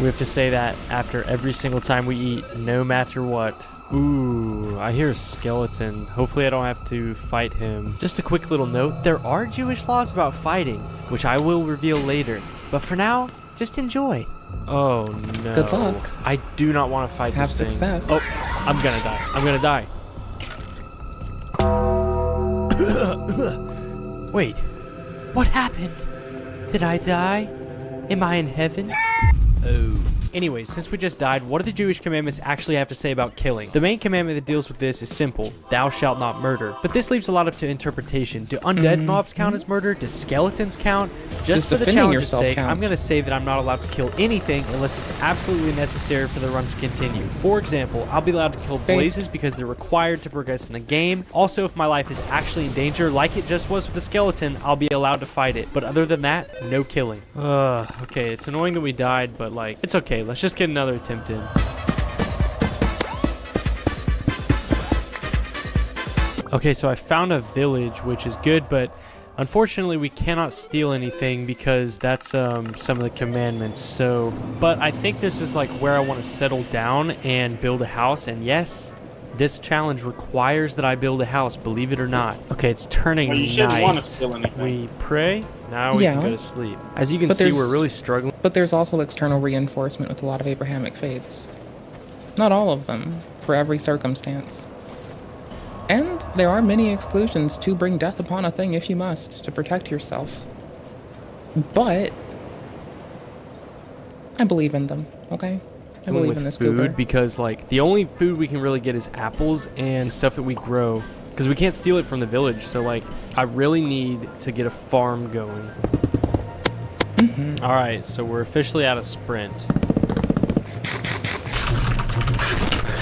We have to say that after every single time we eat, no matter what. Ooh, I hear a skeleton. Hopefully I don't have to fight him. Just a quick little note, there are Jewish laws about fighting, which I will reveal later. But for now, just enjoy. Oh no. Good luck. I do not want to fight Have this thing. success. Oh, I'm gonna die. I'm gonna die. Wait, what happened? Did I die? Am I in heaven? Oh. Anyways, since we just died, what do the Jewish commandments actually have to say about killing? The main commandment that deals with this is simple: thou shalt not murder. But this leaves a lot up to interpretation. Do undead mobs count as murder? Do skeletons count? Just for the defending challenge's yourself sake, count. I'm going to say that I'm not allowed to kill anything unless it's absolutely necessary for the run to continue. For example, I'll be allowed to kill blazes because they're required to progress in the game. Also, if my life is actually in danger, like it just was with the skeleton, I'll be allowed to fight it. But other than that, no killing. Okay, it's annoying that we died, but like, it's okay. Let's just get another attempt in. Okay, so I found a village, which is good, but unfortunately we cannot steal anything because that's some of the commandments. So, but I think this is like where I want to settle down and build a house. And yes, this challenge requires that I build a house, believe it or not. Okay, it's turning Well, you shouldn't night. want to steal anything. We pray. Now we Yeah. can go to sleep. As you can But see, there's- we're really struggling. But there's also external reinforcement with a lot of Abrahamic faiths. Not all of them, for every circumstance. And there are many exclusions to bring death upon a thing if you must, to protect yourself. But I believe in them, okay? I believe with in this food goober. because like the only food we can really get is apples and stuff that we grow because we can't steal it from the village. So like I really need to get a farm going. All right, so we're officially out of sprint.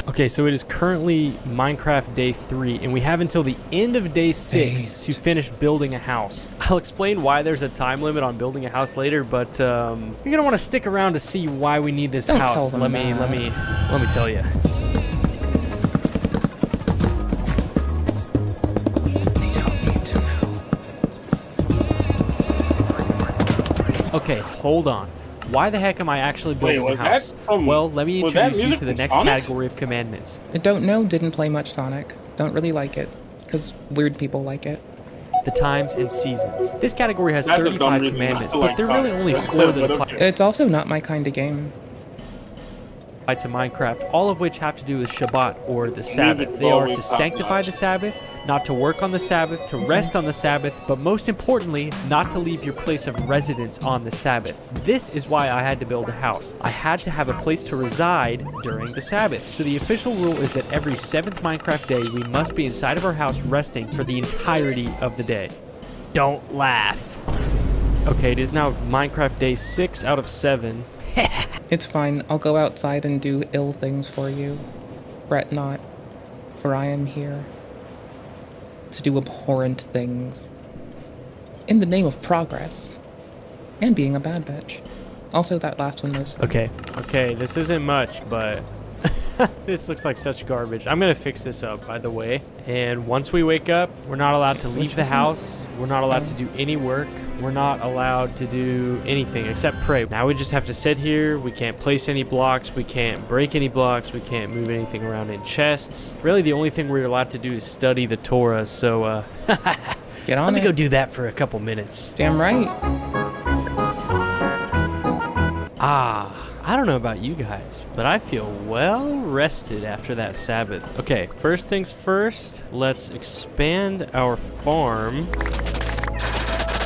Okay, so it is currently Minecraft day 3, and we have until the end of day 6 to finish building a house. I'll explain why there's a time limit on building a house later, but you're gonna want to stick around to see why we need this Don't house. tell Let them me that. tell you. Okay, hold on. Why the heck am I actually building was a house? that from- Well, let me was that introduce you music to the from next Sonic? category of commandments. I don't know, didn't play much Sonic. Don't really like it, because weird people like it. The times and seasons. This category has That's a dumb 35 reason not commandments, to but like there are really Sonic. only 4 that But apply okay. It's also not my kind of game. to Minecraft, all of which have to do with Shabbat, or the Sabbath. They are to sanctify the Sabbath, not to work on the Sabbath, to rest on the Sabbath, but most importantly, not to leave your place of residence on the Sabbath. This is why I had to build a house. I had to have a place to reside during the Sabbath. So the official rule is that every 7th Minecraft day, we must be inside of our house resting for the entirety of the day. Don't laugh. Okay, it is now Minecraft day 6 out of 7. It's fine. I'll go outside and do ill things for you. Fret not, for I am here to do abhorrent things in the name of progress and being a bad bitch. Also, that last one was... Okay, this isn't much, but This looks like such garbage. I'm gonna fix this up, by the way. And once we wake up, we're not allowed to leave the house. We're not allowed to do any work. We're not allowed to do anything except pray. Now we just have to sit here. We can't place any blocks. We can't break any blocks. We can't move anything around in chests. Really, the only thing we're allowed to do is study the Torah. So, get on Let me it. go do that for a couple minutes. Damn right. I don't know about you guys, but I feel well rested after that Sabbath. Okay, first things first, let's expand our farm.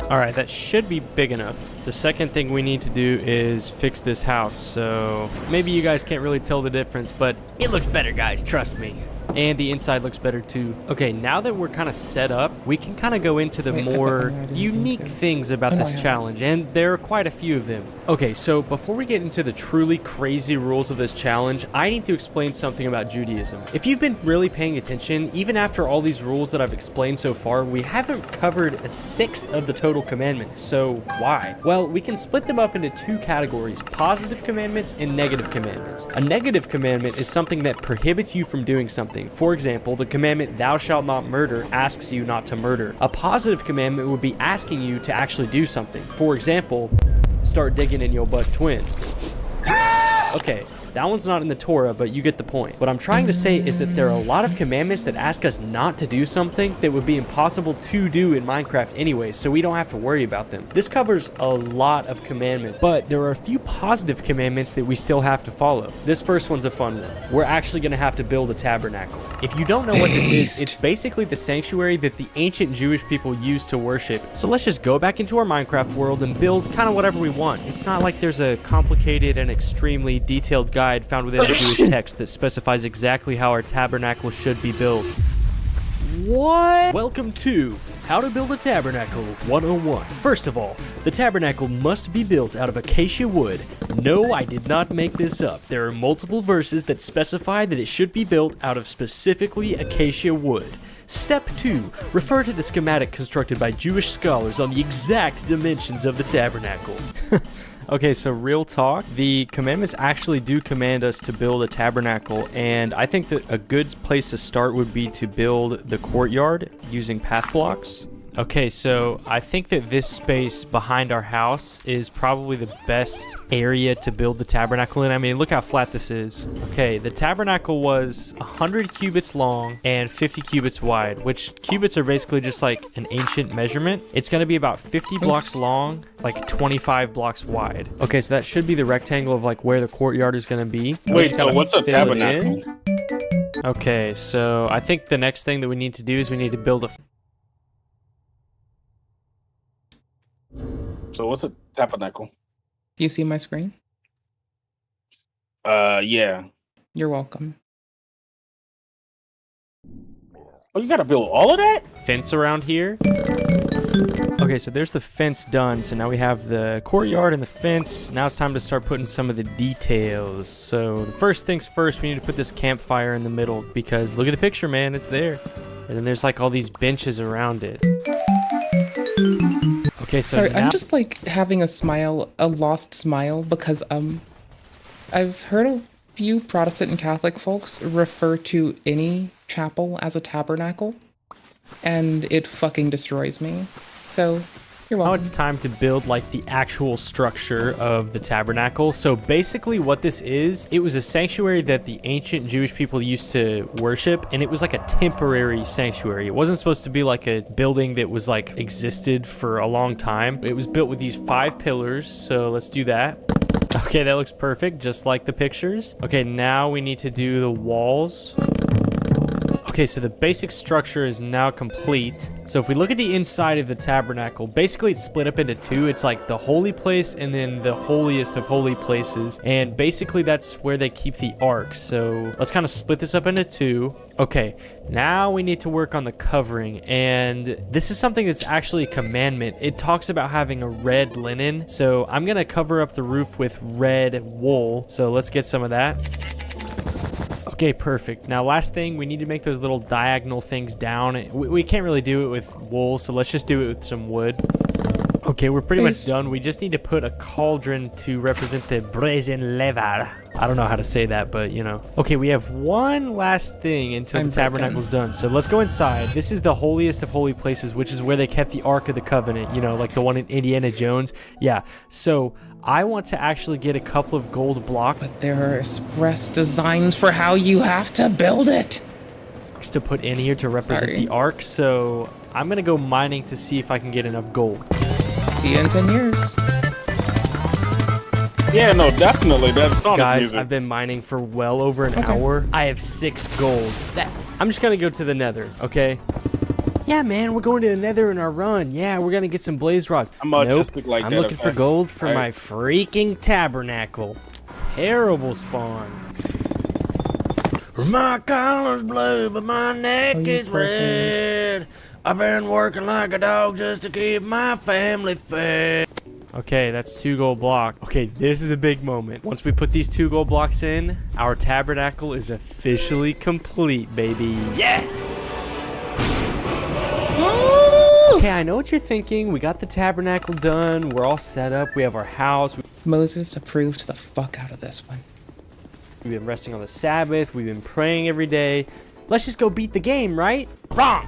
All right, that should be big enough. The second thing we need to do is fix this house. So maybe you guys can't really tell the difference, but it looks better, guys, trust me. And the inside looks better too. Okay, now that we're kind of set up, we can kind of go into the more unique things about this challenge, and there are quite a few of them. Okay, so before we get into the truly crazy rules of this challenge, I need to explain something about Judaism. If you've been really paying attention, even after all these rules that I've explained so far, we haven't covered a sixth of the total commandments. So why? Well, we can split them up into two categories: positive commandments and negative commandments. A negative commandment is something that prohibits you from doing something. For example, the commandment "thou shalt not murder" asks you not to murder. A positive commandment would be asking you to actually do something. For example, start digging in your butt twin. Okay, that one's not in the Torah, but you get the point. What I'm trying to say is that there are a lot of commandments that ask us not to do something that would be impossible to do in Minecraft anyway, so we don't have to worry about them. This covers a lot of commandments, but there are a few positive commandments that we still have to follow. This first one's a fun one. We're actually going to have to build a tabernacle. If you don't know what this is, it's basically the sanctuary that the ancient Jewish people used to worship. So let's just go back into our Minecraft world and build kind of whatever we want. It's not like there's a complicated and extremely detailed guide found within the Jewish text that specifies exactly how our tabernacle should be built. What? Welcome to How to Build a Tabernacle 101. First of all, the tabernacle must be built out of acacia wood. No, I did not make this up. There are multiple verses that specify that it should be built out of specifically acacia wood. Step 2. Refer to the schematic constructed by Jewish scholars on the exact dimensions of the tabernacle. Okay, so real talk, the commandments actually do command us to build a tabernacle, and I think that a good place to start would be to build the courtyard using path blocks. Okay, so I think that this space behind our house is probably the best area to build the tabernacle in. I mean, look how flat this is. Okay, the tabernacle was 100 cubits long and 50 cubits wide, which cubits are basically just like an ancient measurement. It's going to be about 50 blocks long, like 25 blocks wide. Okay, so that should be the rectangle of like where the courtyard is going to be. Wait, so what's a tabernacle? Okay, so I think the next thing that we need to do is we need to build a... So what's a tabernacle? Do you see my screen? Yeah. You're welcome. Oh, you gotta build all of that? Fence around here. Okay, so there's the fence done. So now we have the courtyard and the fence. Now it's time to start putting some of the details. So the first things first, we need to put this campfire in the middle because look at the picture, man, it's there. And then there's like all these benches around it. Okay, so sorry, now... I'm just like having a lost smile because I've heard a few Protestant and Catholic folks refer to any chapel as a tabernacle, and it fucking destroys me. So you're welcome. Now it's time to build like the actual structure of the tabernacle. So basically what this is, it was a sanctuary that the ancient Jewish people used to worship, and it was like a temporary sanctuary. It wasn't supposed to be like a building that was like existed for a long time. It was built with these 5 pillars, so let's do that. Okay, that looks perfect, just like the pictures. Okay, now we need to do the walls. Okay, so the basic structure is now complete. So if we look at the inside of the tabernacle, basically it's split up into 2. It's like the holy place and then the holiest of holy places. And basically that's where they keep the ark. So let's kind of split this up into 2. Okay, now we need to work on the covering. And this is something that's actually a commandment. It talks about having a red linen. So I'm going to cover up the roof with red wool. So let's get some of that. Okay, perfect. Now, last thing, we need to make those little diagonal things down. We can't really do it with wool, so let's just do it with some wood. Okay, we're pretty much done. We just need to put a cauldron to represent the brazen lever. I don't know how to say that, but you know. Okay, we have one last thing until the tabernacle's done. So let's go inside. This is the holiest of holy places, which is where they kept the Ark of the Covenant, you know, like the one in Indiana Jones. Yeah, so I want to actually get a couple of gold blocks. But there are express designs for how you have to build it. To put in here to represent the Ark, so I'm gonna go mining to see if I can get enough gold. See you in 10 years. Yeah, no, definitely. That's Sonic Guys, music. I've been mining for well over an hour. I have 6 gold. I'm just gonna go to the nether, okay? Yeah, man, we're going to the nether in our run. Yeah, we're gonna get some blaze rods. I'm autistic like I'm that, looking for gold for my freaking tabernacle. Terrible spawn. My collar's blue, but my neck is red. I've been working like a dog just to keep my family fed. Okay, that's 2 gold blocks. Okay, this is a big moment. Once we put these 2 gold blocks in, our tabernacle is officially complete, baby. Yes! Okay, I know what you're thinking. We got the tabernacle done. We're all set up. We have our house. Moses approved the fuck out of this one. We've been resting on the Sabbath. We've been praying every day. Let's just go beat the game, right? Wrong!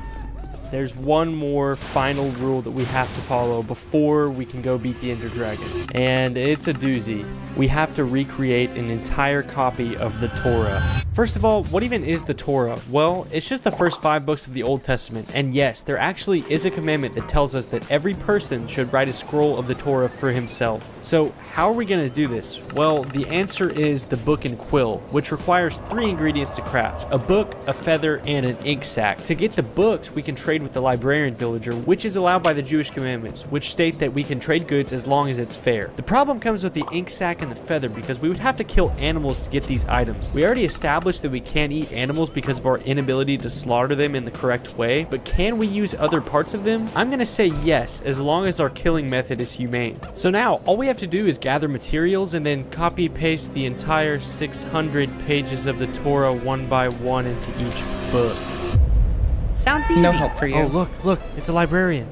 There's one more final rule that we have to follow before we can go beat the Ender Dragon. And it's a doozy. We have to recreate an entire copy of the Torah. First of all, what even is the Torah? Well, it's just the first 5 books of the Old Testament. And yes, there actually is a commandment that tells us that every person should write a scroll of the Torah for himself. So how are we going to do this? Well, the answer is the book and quill, which requires 3 ingredients to craft: a book, a feather, and an ink sac. To get the books, we can trade with the librarian villager, which is allowed by the Jewish commandments, which state that we can trade goods as long as it's fair. The problem comes with the ink sac and the feather, because we would have to kill animals to get these items. We already established that we can't eat animals because of our inability to slaughter them in the correct way, but can we use other parts of them? I'm gonna say yes, as long as our killing method is humane. So now, all we have to do is gather materials and then copy paste the entire 600 pages of the Torah one by one into each book. Sounds easy. No help for you. Oh, look, it's a librarian.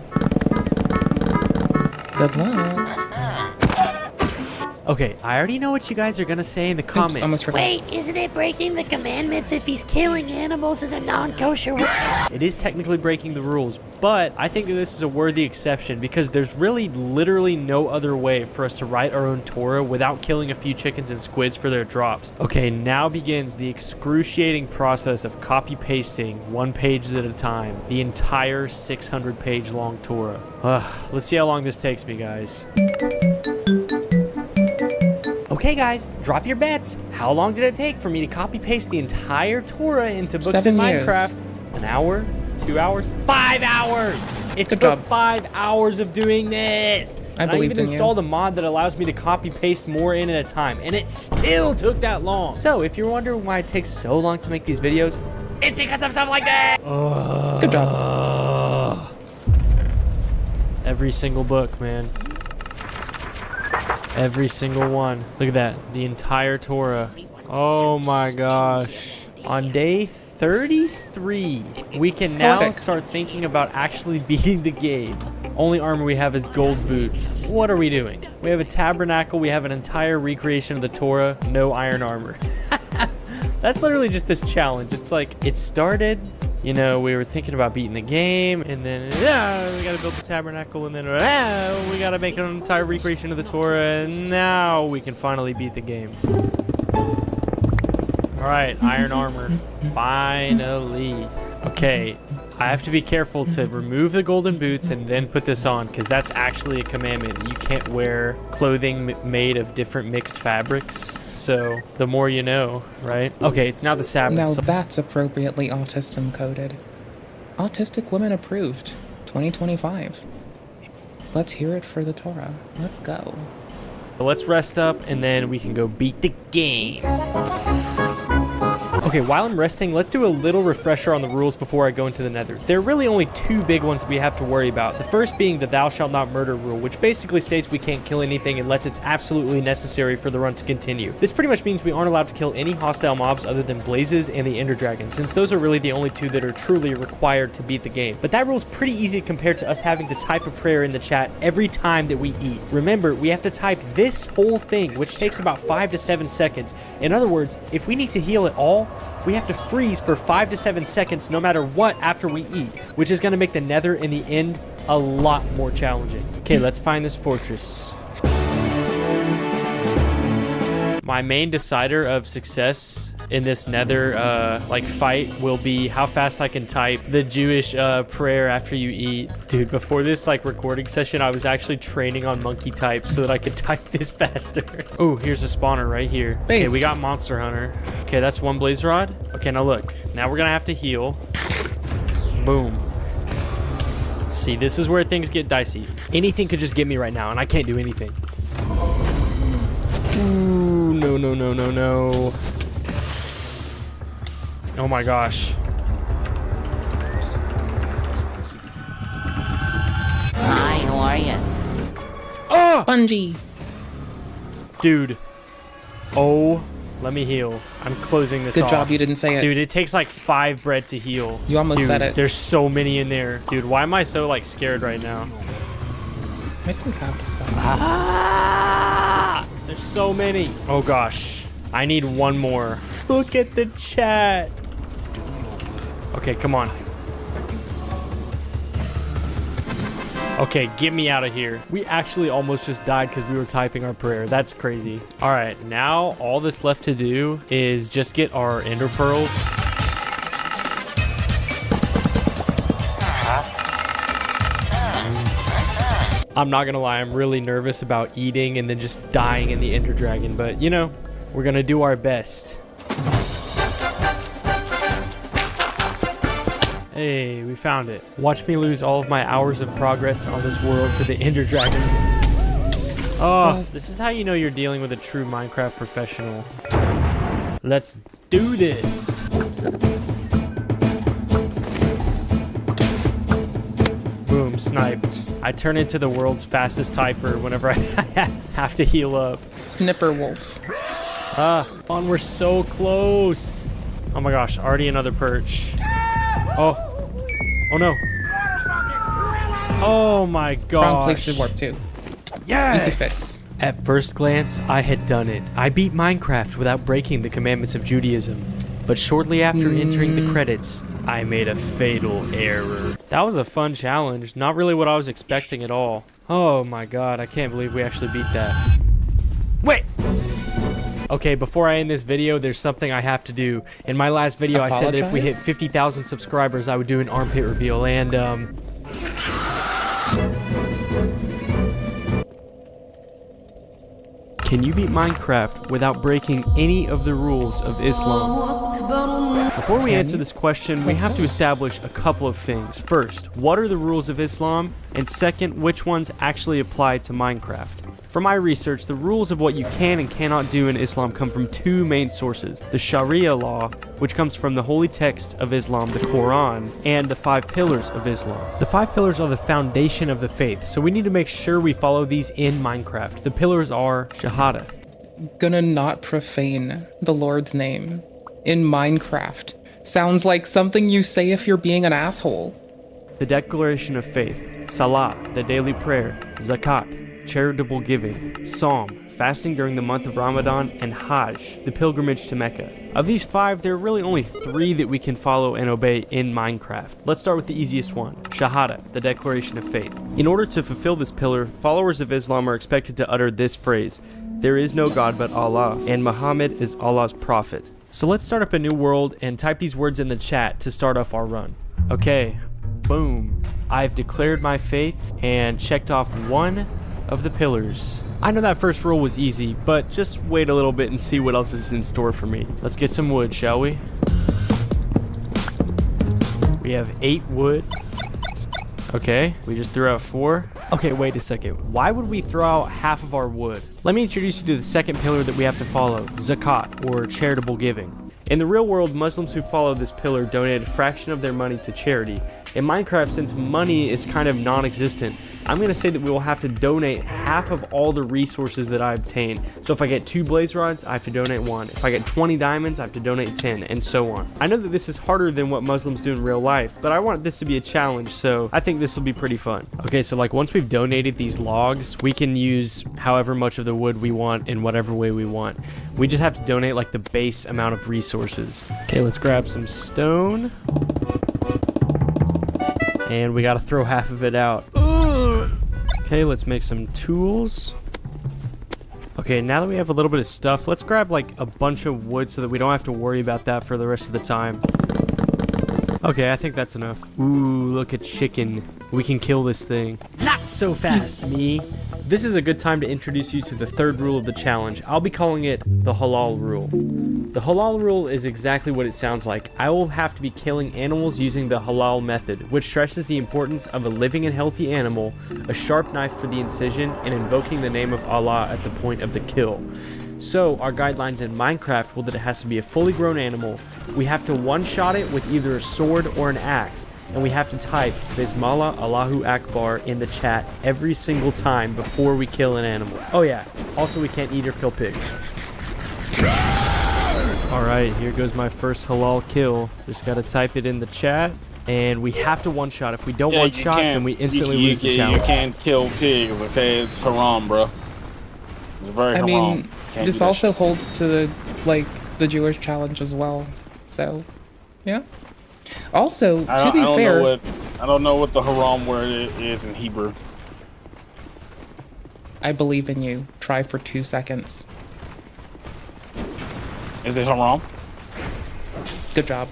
Good luck. Okay, I already know what you guys are gonna say in the comments. Wait, isn't it breaking the commandments if he's killing animals in a non-kosher way? It is technically breaking the rules, but I think that this is a worthy exception because there's really literally no other way for us to write our own Torah without killing a few chickens and squids for their drops. Okay, now begins the excruciating process of copy-pasting 1 page at a time, the entire 600-page long Torah. Let's see how long this takes me, guys. Okay, guys, drop your bets. How long did it take for me to copy-paste the entire Torah into books 7 in years. Minecraft? 1 hour? 2 hours? 5 hours! It took 5 hours of doing this! I believed even in you. installed a mod that allows me to copy-paste more in at a time, and it still took that long. So, if you're wondering why it takes so long to make these videos, it's because of stuff like that! Good job. Every single book, man. Every single one. Look at that. The entire Torah. Oh my gosh. On day 33, we can now start thinking about actually beating the game. Only armor we have is gold boots. What are we doing? We have a tabernacle. We have an entire recreation of the Torah. No iron armor. That's literally just this challenge. It's like, it started, you know, we were thinking about beating the game, and then, we gotta build the tabernacle, and then, we gotta make an entire recreation of the Torah, and now we can finally beat the game. Alright, iron armor. Finally. Okay, I have to be careful to remove the golden boots and then put this on, because that's actually a commandment. You can't wear clothing made of different mixed fabrics, so the more you know, right? Okay, it's now the Sabbath. Now that's appropriately autism coded. Autistic women approved. 2025. Let's hear it for the Torah. Let's go. Let's rest up and then we can go beat the game. Okay, while I'm resting, let's do a little refresher on the rules before I go into the nether. There are really only two big ones we have to worry about. The first being the thou shalt not murder rule, which basically states we can't kill anything unless it's absolutely necessary for the run to continue. This pretty much means we aren't allowed to kill any hostile mobs other than blazes and the ender dragon, since those are really the only two that are truly required to beat the game. But that rule is pretty easy compared to us having to type a prayer in the chat every time that we eat. Remember, we have to type this whole thing, which takes about 5 to 7 seconds. In other words, if we need to heal at all, we have to freeze for 5 to 7 seconds no matter what after we eat, which is going to make the nether in the end a lot more challenging. Okay, let's find this fortress. My main decider of success in this nether fight will be how fast I can type the Jewish prayer after you eat. Dude, before this recording session, I was actually training on monkey type so that I could type this faster. Oh, here's a spawner right here. Okay, we got monster hunter. Okay, that's one blaze rod. Okay, now look, now we're gonna have to heal. Boom. See, this is where things get dicey. Anything could just get me right now, and I can't do anything. Ooh, no, no, no, no, no. Oh my gosh. Hi, how are you? Oh! Bungie. Dude. Oh, let me heal. I'm closing this off. Good job you didn't say it. Dude, it takes like 5 bread to heal. You almost said it. There's so many in there. Dude, why am I so scared right now? I think I have to stop. Ah! There's so many. Oh gosh. I need one more. Look at the chat. Okay, come on. Okay, get me out of here. We actually almost just died because we were typing our prayer. That's crazy. All right, now all that's left to do is just get our ender pearls. I'm not gonna lie, I'm really nervous about eating and then just dying in the ender dragon, but you know, we're gonna do our best. Hey, we found it. Watch me lose all of my hours of progress on this world to the ender dragon. Oh, this is how you know you're dealing with a true Minecraft professional. Let's do this. Boom, sniped. I turn into the world's fastest typer whenever I have to heal up. Snipper wolf. On, we're so close. Oh my gosh, already another perch. Oh. Oh no. Oh my gosh. Wrong place to warp to. Yes! Easy fix. At first glance, I had done it. I beat Minecraft without breaking the commandments of Judaism. But shortly after entering the credits, I made a fatal error. That was a fun challenge. Not really what I was expecting at all. Oh my god, I can't believe we actually beat that. Wait! Okay, before I end this video, there's something I have to do. In my last video, I said that if we hit 50,000 subscribers, I would do an armpit reveal, and can you beat Minecraft without breaking any of the rules of Islam? Before we answer this question, we have to establish a couple of things. First, what are the rules of Islam? And second, which ones actually apply to Minecraft? From my research, the rules of what you can and cannot do in Islam come from two main sources: the Sharia law, which comes from the holy text of Islam, the Quran, and the 5 pillars of Islam. The 5 pillars are the foundation of the faith, so we need to make sure we follow these in Minecraft. The pillars are Shahada. Gonna not profane the Lord's name in Minecraft. Sounds like something you say if you're being an asshole. The declaration of faith, Salah, the daily prayer, Zakat, charitable giving, Psalm, fasting during the month of Ramadan, and Hajj, the pilgrimage to Mecca. Of these 5, there are really only 3 that we can follow and obey in Minecraft. Let's start with the easiest one, Shahada, the declaration of faith. In order to fulfill this pillar, followers of Islam are expected to utter this phrase: there is no God but Allah, and Muhammad is Allah's prophet. So let's start up a new world and type these words in the chat to start off our run. Okay, boom. I've declared my faith and checked off 1 of the pillars. I know that first rule was easy, but just wait a little bit and see what else is in store for me. Let's get some wood, shall we? We have 8 wood. Okay, we just threw out 4. Okay, wait a second. Why would we throw out half of our wood? Let me introduce you to the second pillar that we have to follow, Zakat, or charitable giving. In the real world, Muslims who follow this pillar donate a fraction of their money to charity. In Minecraft, since money is kind of non-existent, I'm going to say that we will have to donate half of all the resources that I obtain. So if I get 2 blaze rods, I have to donate 1. If I get 20 diamonds, I have to donate 10, and so on. I know that this is harder than what Muslims do in real life, but I want this to be a challenge, so I think this will be pretty fun. Okay, so like once we've donated these logs, we can use however much of the wood we want in whatever way we want. We just have to donate like the base amount of resources. Okay, let's grab some stone. And we gotta throw half of it out. Okay, let's make some tools. Okay, now that we have a little bit of stuff, let's grab like a bunch of wood so that we don't have to worry about that for the rest of the time. Okay, I think that's enough. Ooh, look at chicken. We can kill this thing. Not so fast, me. This is a good time to introduce you to the third rule of the challenge. I'll be calling it the halal rule. The halal rule is exactly what it sounds like. I will have to be killing animals using the halal method, which stresses the importance of a living and healthy animal, a sharp knife for the incision, and invoking the name of Allah at the point of the kill. So, our guidelines in Minecraft will that it has to be a fully grown animal. We have to one-shot it with either a sword or an axe. And we have to type Bismillah Allahu Akbar in the chat every single time before we kill an animal. Oh yeah, also we can't eat or kill pigs. Alright, here goes my first halal kill. Just gotta type it in the chat. And we have to one-shot. If we don't one-shot, then we instantly lose the challenge. You can't kill pigs, okay? It's haram, bro. It's very haram. I mean, this also holds to the Jewish challenge as well. So, yeah. Also, to be fair, I don't know what the haram word is in Hebrew. I believe in you. Try for 2 seconds. Is it haram? Good job.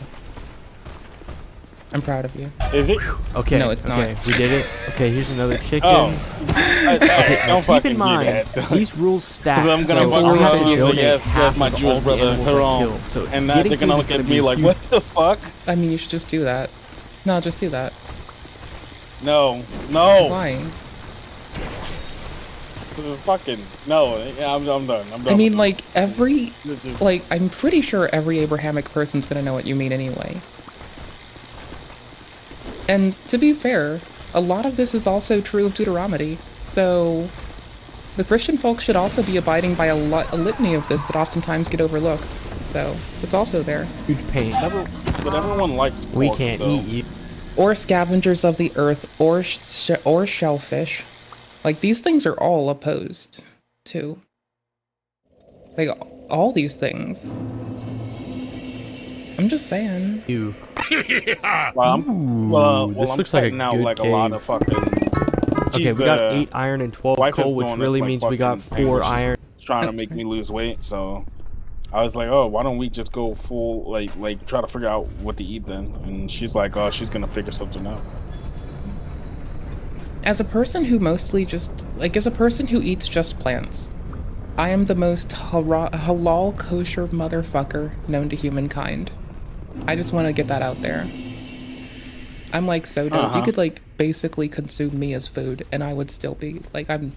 I'm proud of you. Is it? Okay. No, it's not. Okay, we did it. Okay, here's another chicken. Okay, don't keep in mind, these rules stack. I'm gonna yes, my Jewish brother, haram. So and now they're gonna look at me like, what the fuck? I mean, you should just do that. No, just do that. No. Why? Fucking no. Yeah, I'm done. I'm done. I mean, like I'm pretty sure every Abrahamic person's gonna know what you mean anyway. And to be fair, a lot of this is also true of Deuteronomy, so the Christian folks should also be abiding by a litany of this that oftentimes get overlooked. So it's also there. Huge pain. But everyone likes pork, we can't though. eat. Or scavengers of the earth, or shellfish. Like, these things are all opposed to. Like, all these things. I'm just saying. You. This looks like a good a lot of fucking. Okay, we got 8 iron and 12 coal, which really means we got 4 iron. Trying to make me lose weight, so I was like, oh, why don't we just go full, like try to figure out what to eat then? And she's like, oh, she's gonna figure something out. As a person who as a person who eats just plants, I am the most halal kosher motherfucker known to humankind. I just want to get that out there. I'm like so dope. You could like basically consume me as food, and I would still be like, I'm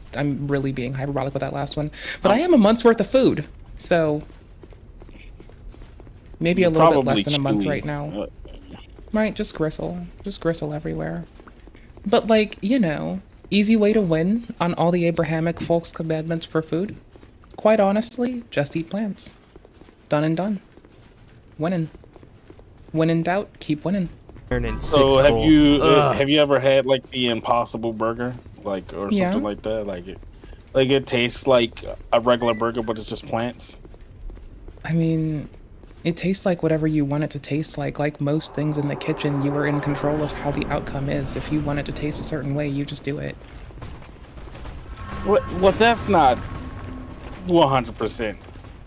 really being hyperbolic with that last one, but I am a month's worth of food, so maybe a little bit less than a month right now. Right, just gristle everywhere. But like, you know, easy way to win on all the Abrahamic folks' commandments for food. Quite honestly, just eat plants. Done and done. Winning. When in doubt, keep winning. So have you ever had like the Impossible Burger, like or something like that? Like it tastes like a regular burger, but it's just plants. I mean, it tastes like whatever you want it to taste like. Like most things in the kitchen, you are in control of how the outcome is. If you want it to taste a certain way, you just do it. Well, that's not 100%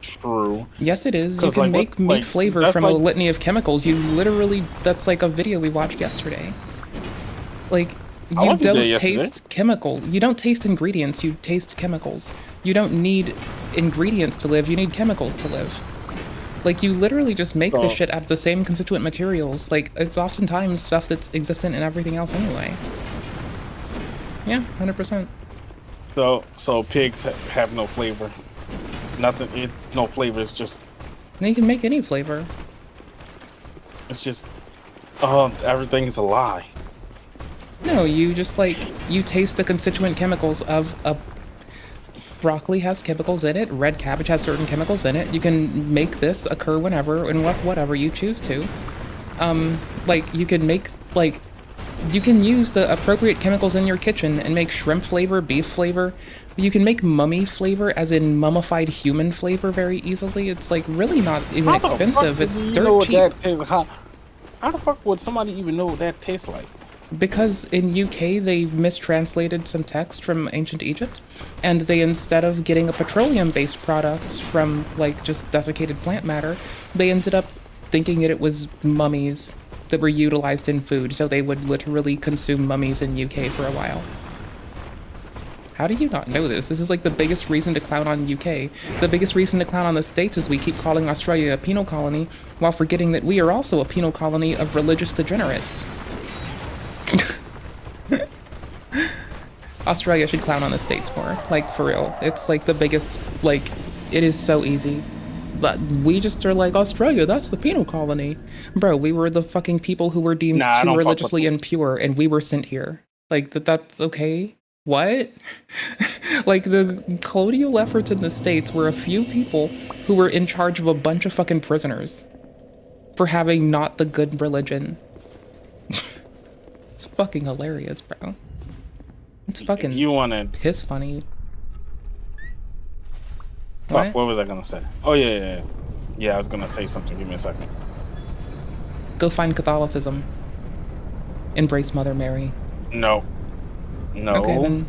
true. Yes, it is. You can make meat flavor from a litany of chemicals. You literally, that's like a video we watched yesterday. Like, you don't taste chemical. You don't taste ingredients, you taste chemicals. You don't need ingredients to live, you need chemicals to live. Like, you literally just make this shit out of the same constituent materials. Like, it's oftentimes stuff that's existent in everything else anyway. Yeah, 100%. So pigs have no flavor. Nothing. It's no flavor. It's just Now you can make any flavor. It's just, everything's a lie. No, you just like, you taste the constituent chemicals of a broccoli has chemicals in it, red cabbage has certain chemicals in it. You can make this occur whenever and with whatever you choose to. Like you can make, like, you can use the appropriate chemicals in your kitchen and make shrimp flavor, beef flavor. You can make mummy flavor, as in mummified human flavor, very easily. It's like really not even expensive. It's dirt cheap. How the fuck would somebody even know what that tastes like? Because in UK they mistranslated some text from ancient Egypt, and they, instead of getting a petroleum-based product from like just desiccated plant matter, they ended up thinking that it was mummies that were utilized in food, so they would literally consume mummies in UK for a while. How do you not know this? This is like the biggest reason to clown on UK. The biggest reason to clown on the States is we keep calling Australia a penal colony while forgetting that we are also a penal colony of religious degenerates. Australia should clown on the States more, like for real. It's like the biggest, like, it is so easy. But we just are like, Australia, that's the penal colony. Bro, we were the fucking people who were deemed too religiously impure, and we were sent here. Like, that's okay? What? Like, the colonial efforts in the States were a few people who were in charge of a bunch of fucking prisoners for having not the good religion. It's fucking hilarious, bro. It's fucking piss funny. What was I gonna say? Oh yeah. Yeah, I was gonna say something. Give me a second. Go find Catholicism. Embrace Mother Mary. No. Okay, then.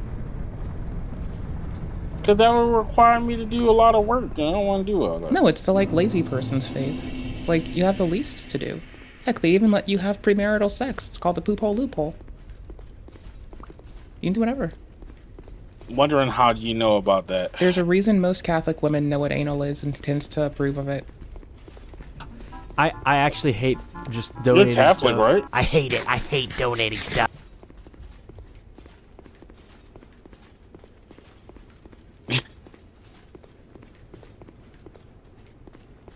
Because that would require me to do a lot of work, and I don't want to do all that. No, it's the like lazy person's phase. Like, you have the least to do. Heck, they even let you have premarital sex. It's called the poop hole loophole. You can do whatever. Wondering how do you know about that? There's a reason most Catholic women know what anal is and tends to approve of it. I actually hate just donating You're Catholic, stuff. right? I hate it. I hate donating stuff.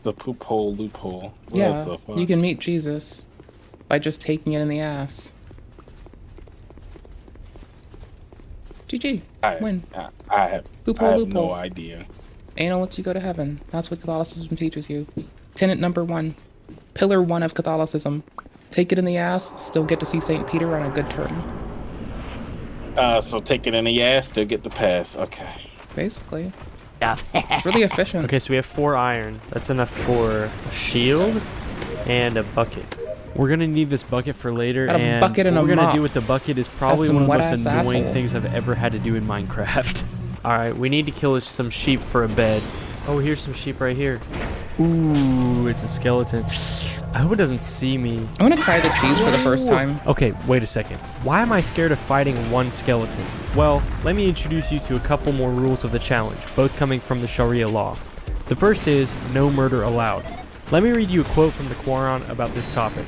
The poop hole loophole. What Yeah, the fuck? you can meet Jesus by just taking it in the ass. GG. Win. I have Loophole. no idea. Anal lets you go to heaven. That's what Catholicism teaches you. Tenet number 1. Pillar 1 of Catholicism. Take it in the ass, still get to see St. Peter on a good term. So take it in the ass, still get the pass. Okay. Basically. It's really efficient. Okay, so we have 4 iron. That's enough for a shield and a bucket. We're gonna need this bucket for later, Got a and bucket and what a we're gonna mop. do with the bucket is probably That's one some of the most wet-ass annoying asshole. things I've ever had to do in Minecraft. Alright, we need to kill some sheep for a bed. Oh, here's some sheep right here. Ooh, it's a skeleton. I hope it doesn't see me. I want to try the cheese for the first time. Okay, wait a second. Why am I scared of fighting one skeleton? Well, let me introduce you to a couple more rules of the challenge, both coming from the Sharia law. The first is, no murder allowed. Let me read you a quote from the Quran about this topic.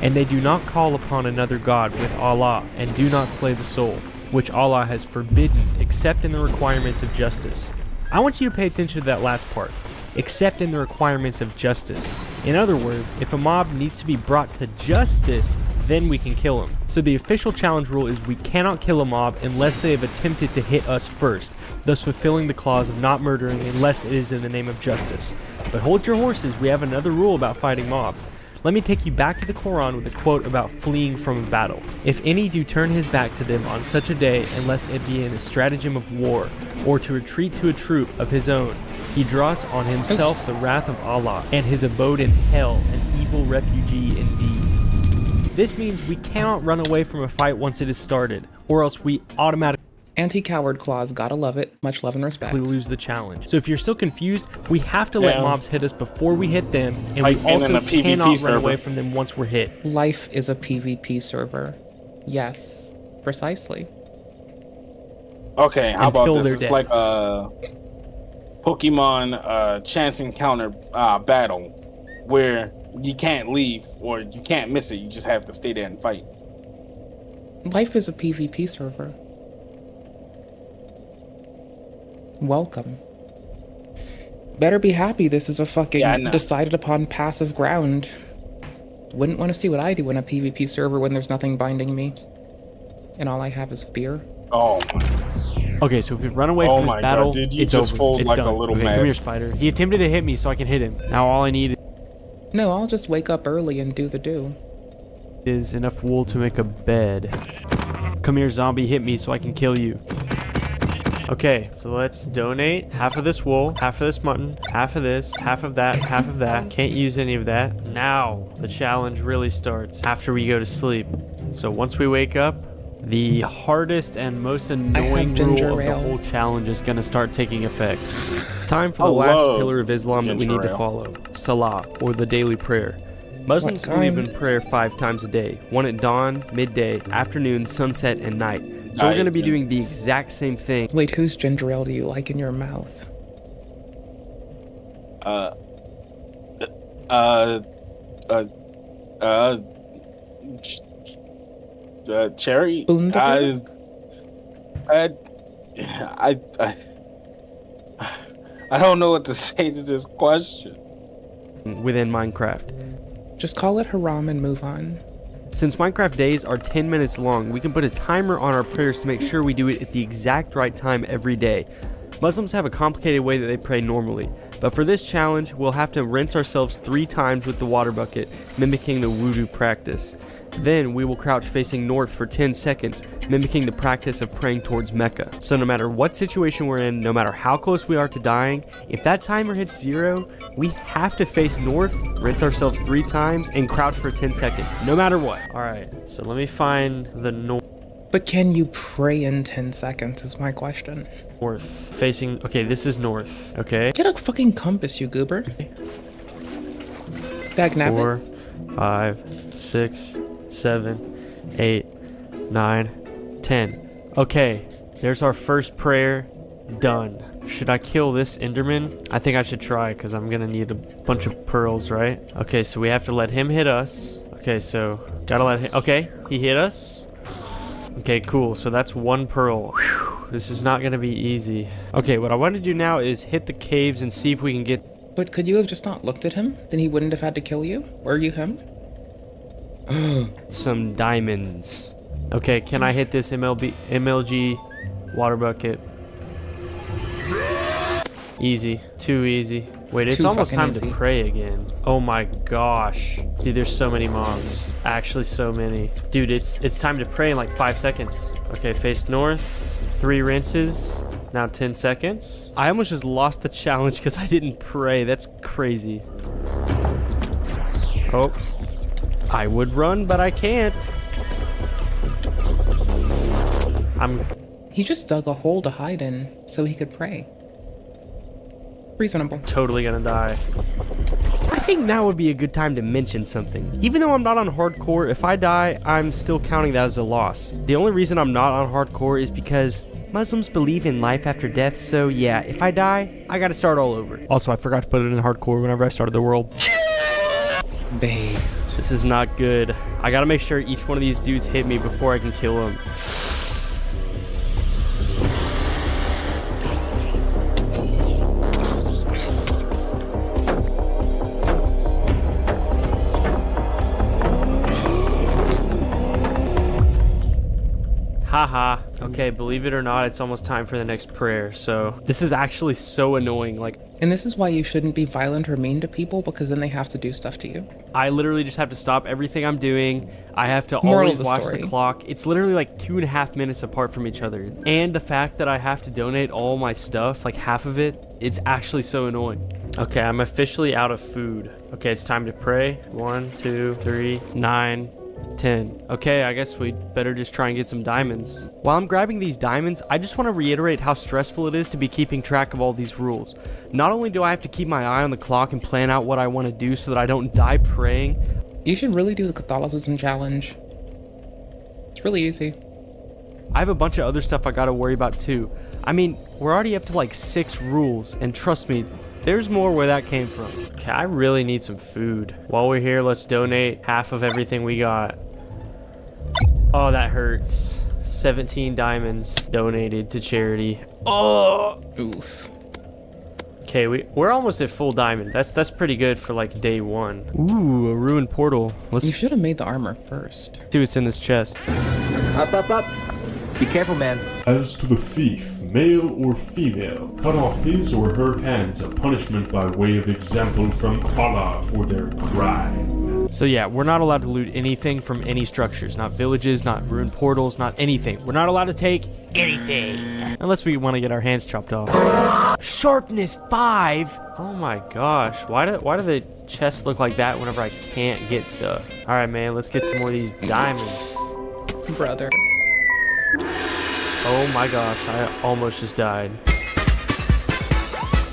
And they do not call upon another God with Allah, and do not slay the soul, which Allah has forbidden, except in the requirements of justice. I want you to pay attention to that last part. Except in the requirements of justice. In other words, if a mob needs to be brought to justice, then we can kill him. So the official challenge rule is we cannot kill a mob unless they have attempted to hit us first, thus fulfilling the clause of not murdering unless it is in the name of justice. But hold your horses, we have another rule about fighting mobs. Let me take you back to the Quran with a quote about fleeing from a battle. If any do turn his back to them on such a day, unless it be in a stratagem of war, or to retreat to a troop of his own, he draws on himself the wrath of Allah, and his abode in hell, an evil refugee indeed. This means we cannot run away from a fight once it is started, or else we automatically Anti-coward clause, gotta love it. Much love and respect. lose the challenge. So if you're still confused, we have to let mobs hit us before we hit them, and Like we in also a PvP cannot run server. away from them once we're hit. Life is a PvP server. Yes, precisely. Okay, how Until about they're this? It's dead. like a Pokemon chance encounter battle where you can't leave or you can't miss it. You just have to stay there and fight. Life is a PvP server. Welcome. Better be happy this is a fucking Yeah, I know. decided upon passive ground. Wouldn't want to see what I do in a PvP server when there's nothing binding me. And all I have is fear. Oh my. Okay, so if we run away Oh from this my battle, God, dude, you it's just over. fold It's like done. a little okay, man. come here, Spider. He attempted to hit me so I can hit him. Now all I need No, I'll just wake up early and do the do. is enough wool to make a bed. Come here, zombie, hit me so I can kill you. Okay, so let's donate half of this wool, half of this mutton, half of this, half of that, half of that. Can't use any of that. Now the challenge really starts after we go to sleep. So once we wake up, the hardest and most annoying rule of the whole challenge is going to start taking effect. It's time for the last pillar of Islam that we need to follow, Salah, or the daily prayer. Muslims believe in prayer 5 times a day, one at dawn, midday, afternoon, sunset, and night. So we're going to be doing the exact same thing. Wait, whose ginger ale do you like in your mouth? Cherry. I don't know what to say to this question. Within Minecraft. Just call it haram and move on. Since Minecraft days are 10 minutes long, we can put a timer on our prayers to make sure we do it at the exact right time every day. Muslims have a complicated way that they pray normally, but for this challenge, we'll have to rinse ourselves 3 times with the water bucket, mimicking the wudu practice. Then we will crouch facing north for 10 seconds, mimicking the practice of praying towards Mecca. So no matter what situation we're in, no matter how close we are to dying, if that timer hits 0, we have to face north, rinse ourselves 3 times, and crouch for 10 seconds, no matter what. Alright, so let me find the north. But can you pray in 10 seconds is my question. North. Facing, okay, this is north, okay? Get a fucking compass, you goober. Dagnabbit. 4, 5, 6, 7, 8, 9, 10. Okay, there's our first prayer done. Should I kill this Enderman? I think I should try because I'm gonna need a bunch of pearls, right? Okay, so we have to let him hit us. Okay, so gotta let him. Okay, he hit us. Okay, cool. So that's 1 pearl. Whew, this is not gonna be easy. Okay, what I want to do now is hit the caves and see if we can get. But could you have just not looked at him? Then he wouldn't have had to kill you? Were you him? Some diamonds. Okay, can I hit this MLG water bucket? Easy. Too easy. Wait, it's almost time to pray again. Oh my gosh. Dude, there's so many mobs. Actually, so many. Dude, it's time to pray in like 5 seconds. Okay, face north. 3 rinses. Now 10 seconds. I almost just lost the challenge because I didn't pray. That's crazy. Oh. I would run, but I can't. He just dug a hole to hide in so he could pray. Reasonable. Totally gonna die. I think now would be a good time to mention something. Even though I'm not on hardcore, if I die, I'm still counting that as a loss. The only reason I'm not on hardcore is because Muslims believe in life after death, so yeah, if I die, I gotta start all over. Also, I forgot to put it in hardcore whenever I started the world. Based. This is not good. I gotta make sure each one of these dudes hit me before I can kill them. Haha. Okay, believe it or not, it's almost time for the next prayer. So this is actually so annoying. And this is why you shouldn't be violent or mean to people, because then they have to do stuff to you. I literally just have to stop everything I'm doing. I have to always watch the clock. It's literally like 2.5 minutes apart from each other. And the fact that I have to donate all my stuff, like half of it, it's actually so annoying. Okay, I'm officially out of food. Okay, it's time to pray. 1, 2, 3, 9, 10. Okay, I guess we better just try and get some diamonds. While I'm grabbing these diamonds, I just want to reiterate how stressful it is to be keeping track of all these rules. Not only do I have to keep my eye on the clock and plan out what I want to do so that I don't die praying. You should really do the Catholicism challenge. It's really easy. I have a bunch of other stuff I gotta worry about too. I mean, we're already up to like 6 rules, and trust me, there's more where that came from. Okay, I really need some food. While we're here, let's donate half of everything we got. Oh, that hurts. 17 diamonds donated to charity. Oh! Oof. Okay, we're almost at full diamond. That's pretty good for like day 1. Ooh, a ruined portal. You should have made the armor first. See what's in this chest. Up. Be careful, man. As to the thief, male or female, cut off his or her hands, a punishment by way of example from Allah for their crime. So yeah, we're not allowed to loot anything from any structures. Not villages, not ruined portals, not anything. We're not allowed to take anything. Unless we want to get our hands chopped off. Sharpness 5? Oh my gosh. Why do the chests look like that whenever I can't get stuff? Alright, man, let's get some more of these diamonds. Brother. Oh my gosh, I almost just died.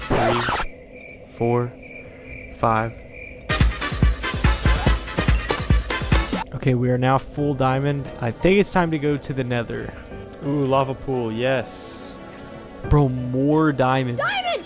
3, 4, 5. Okay, we are now full diamond. I think it's time to go to the nether. Ooh, lava pool, yes. Bro, more diamonds.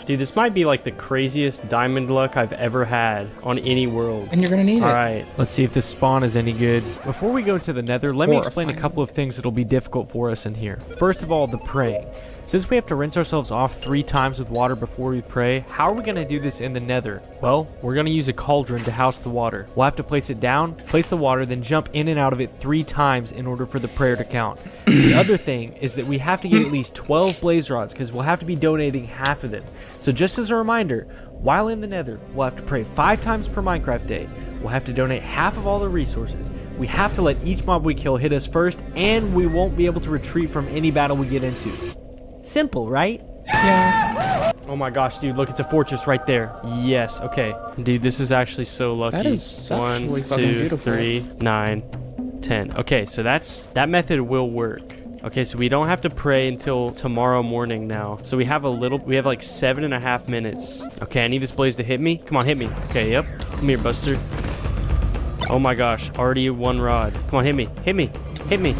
Dude, this might be like the craziest diamond luck I've ever had on any world. And you're gonna need it. Alright, let's see if this spawn is any good. Before we go to the nether, let me explain a couple of things that'll be difficult for us in here. First of all, the praying. Since we have to rinse ourselves off 3 times with water before we pray, how are we going to do this in the nether? Well, we're going to use a cauldron to house the water. We'll have to place it down, place the water, then jump in and out of it 3 times in order for the prayer to count. The other thing is that we have to get at least 12 blaze rods because we'll have to be donating half of them. So just as a reminder, while in the nether, we'll have to pray 5 times per Minecraft day. We'll have to donate half of all the resources. We have to let each mob we kill hit us first, and we won't be able to retreat from any battle we get into. Simple, right? Yeah. Oh my gosh, dude, look, it's a fortress right there. Yes, okay. Dude, this is actually so lucky. That is 1, really 2, 3, 9, 10. Okay, so that method will work. Okay, so we don't have to pray until tomorrow morning now. So we have like 7.5 minutes. Okay, I need this blaze to hit me. Come on, hit me. Okay, yep. Come here, Buster. Oh my gosh, already 1 rod. Come on, hit me, hit me, hit me.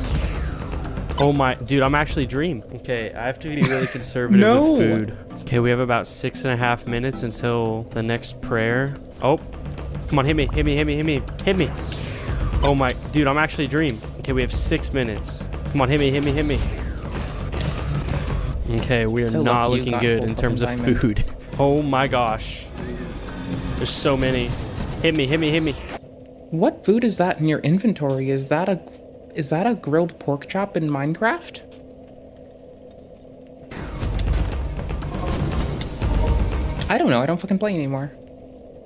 Oh my, dude, I'm actually Dream. Okay, I have to be really conservative with food. Okay, we have about 6.5 minutes until the next prayer. Oh, come on, hit me, hit me, hit me, hit me, hit me. Oh my, dude, I'm actually Dream. Okay, we have 6 minutes. Come on, hit me, hit me, hit me. Okay, we are So not lucky you looking got good full in terms of fucking diamond. food. Oh my gosh. There's so many. Hit me, hit me, hit me. What food is that in your inventory? Is that a grilled pork chop in Minecraft? I don't know. I don't fucking play anymore.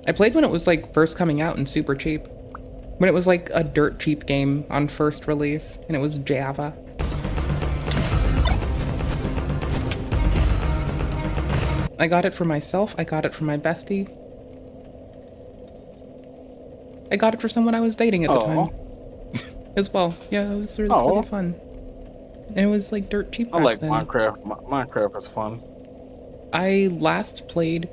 I played when it was like first coming out and super cheap. When it was like a dirt cheap game on first release and it was Java. I got it for myself. I got it for my bestie. I got it for someone I was dating at the time. As well. Yeah, it was really fun. And it was like dirt cheap back I like then. Minecraft. Minecraft is fun. I last played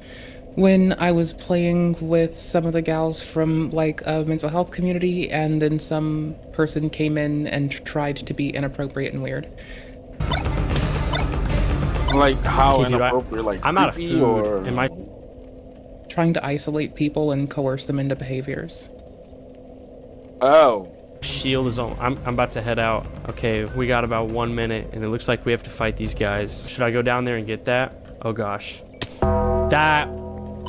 when I was playing with some of the gals from like a mental health community, and then some person came in and tried to be inappropriate and weird. Like how Okay, dude, inappropriate? Like I'm out of creepy, food. or Am I? Trying to isolate people and coerce them into behaviors. Oh. Shield is on. I'm about to head out. Okay, we got about 1 minute, and it looks like we have to fight these guys. Should I go down there and get that? Oh gosh. That.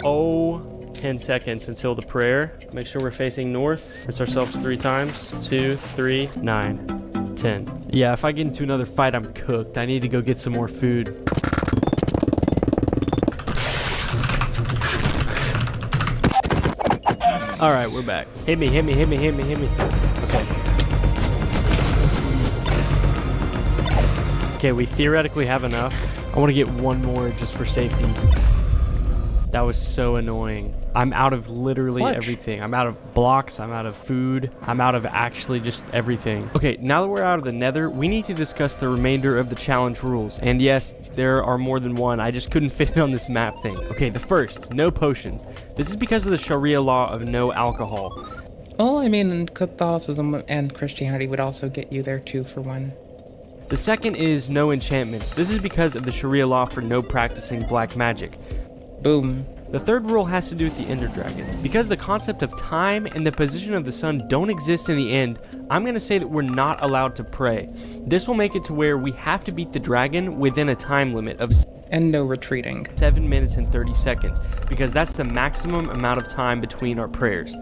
Oh, 10 seconds until the prayer. Make sure we're facing north. Rinse ourselves 3 times. 2, 3, 9, 10. Yeah, if I get into another fight, I'm cooked. I need to go get some more food. All right, we're back. Hit me, hit me, hit me, hit me, hit me. Okay. Okay, we theoretically have enough. I want to get 1 more just for safety. That was so annoying. I'm out of literally everything. I'm out of blocks. I'm out of food. I'm out of actually just everything. Okay, now that we're out of the nether, we need to discuss the remainder of the challenge rules. And yes, there are more than 1. I just couldn't fit it on this map thing. Okay, the first, no potions. This is because of the Sharia law of no alcohol. Well, I mean, Catholicism and Christianity would also get you there too for 1. The second is no enchantments. This is because of the Sharia law for no practicing black magic. Boom. The third rule has to do with the Ender Dragon. Because the concept of time and the position of the sun don't exist in the end, I'm going to say that we're not allowed to pray. This will make it to where we have to beat the dragon within a time limit of... And no retreating. 7 minutes and 30 seconds, because that's the maximum amount of time between our prayers.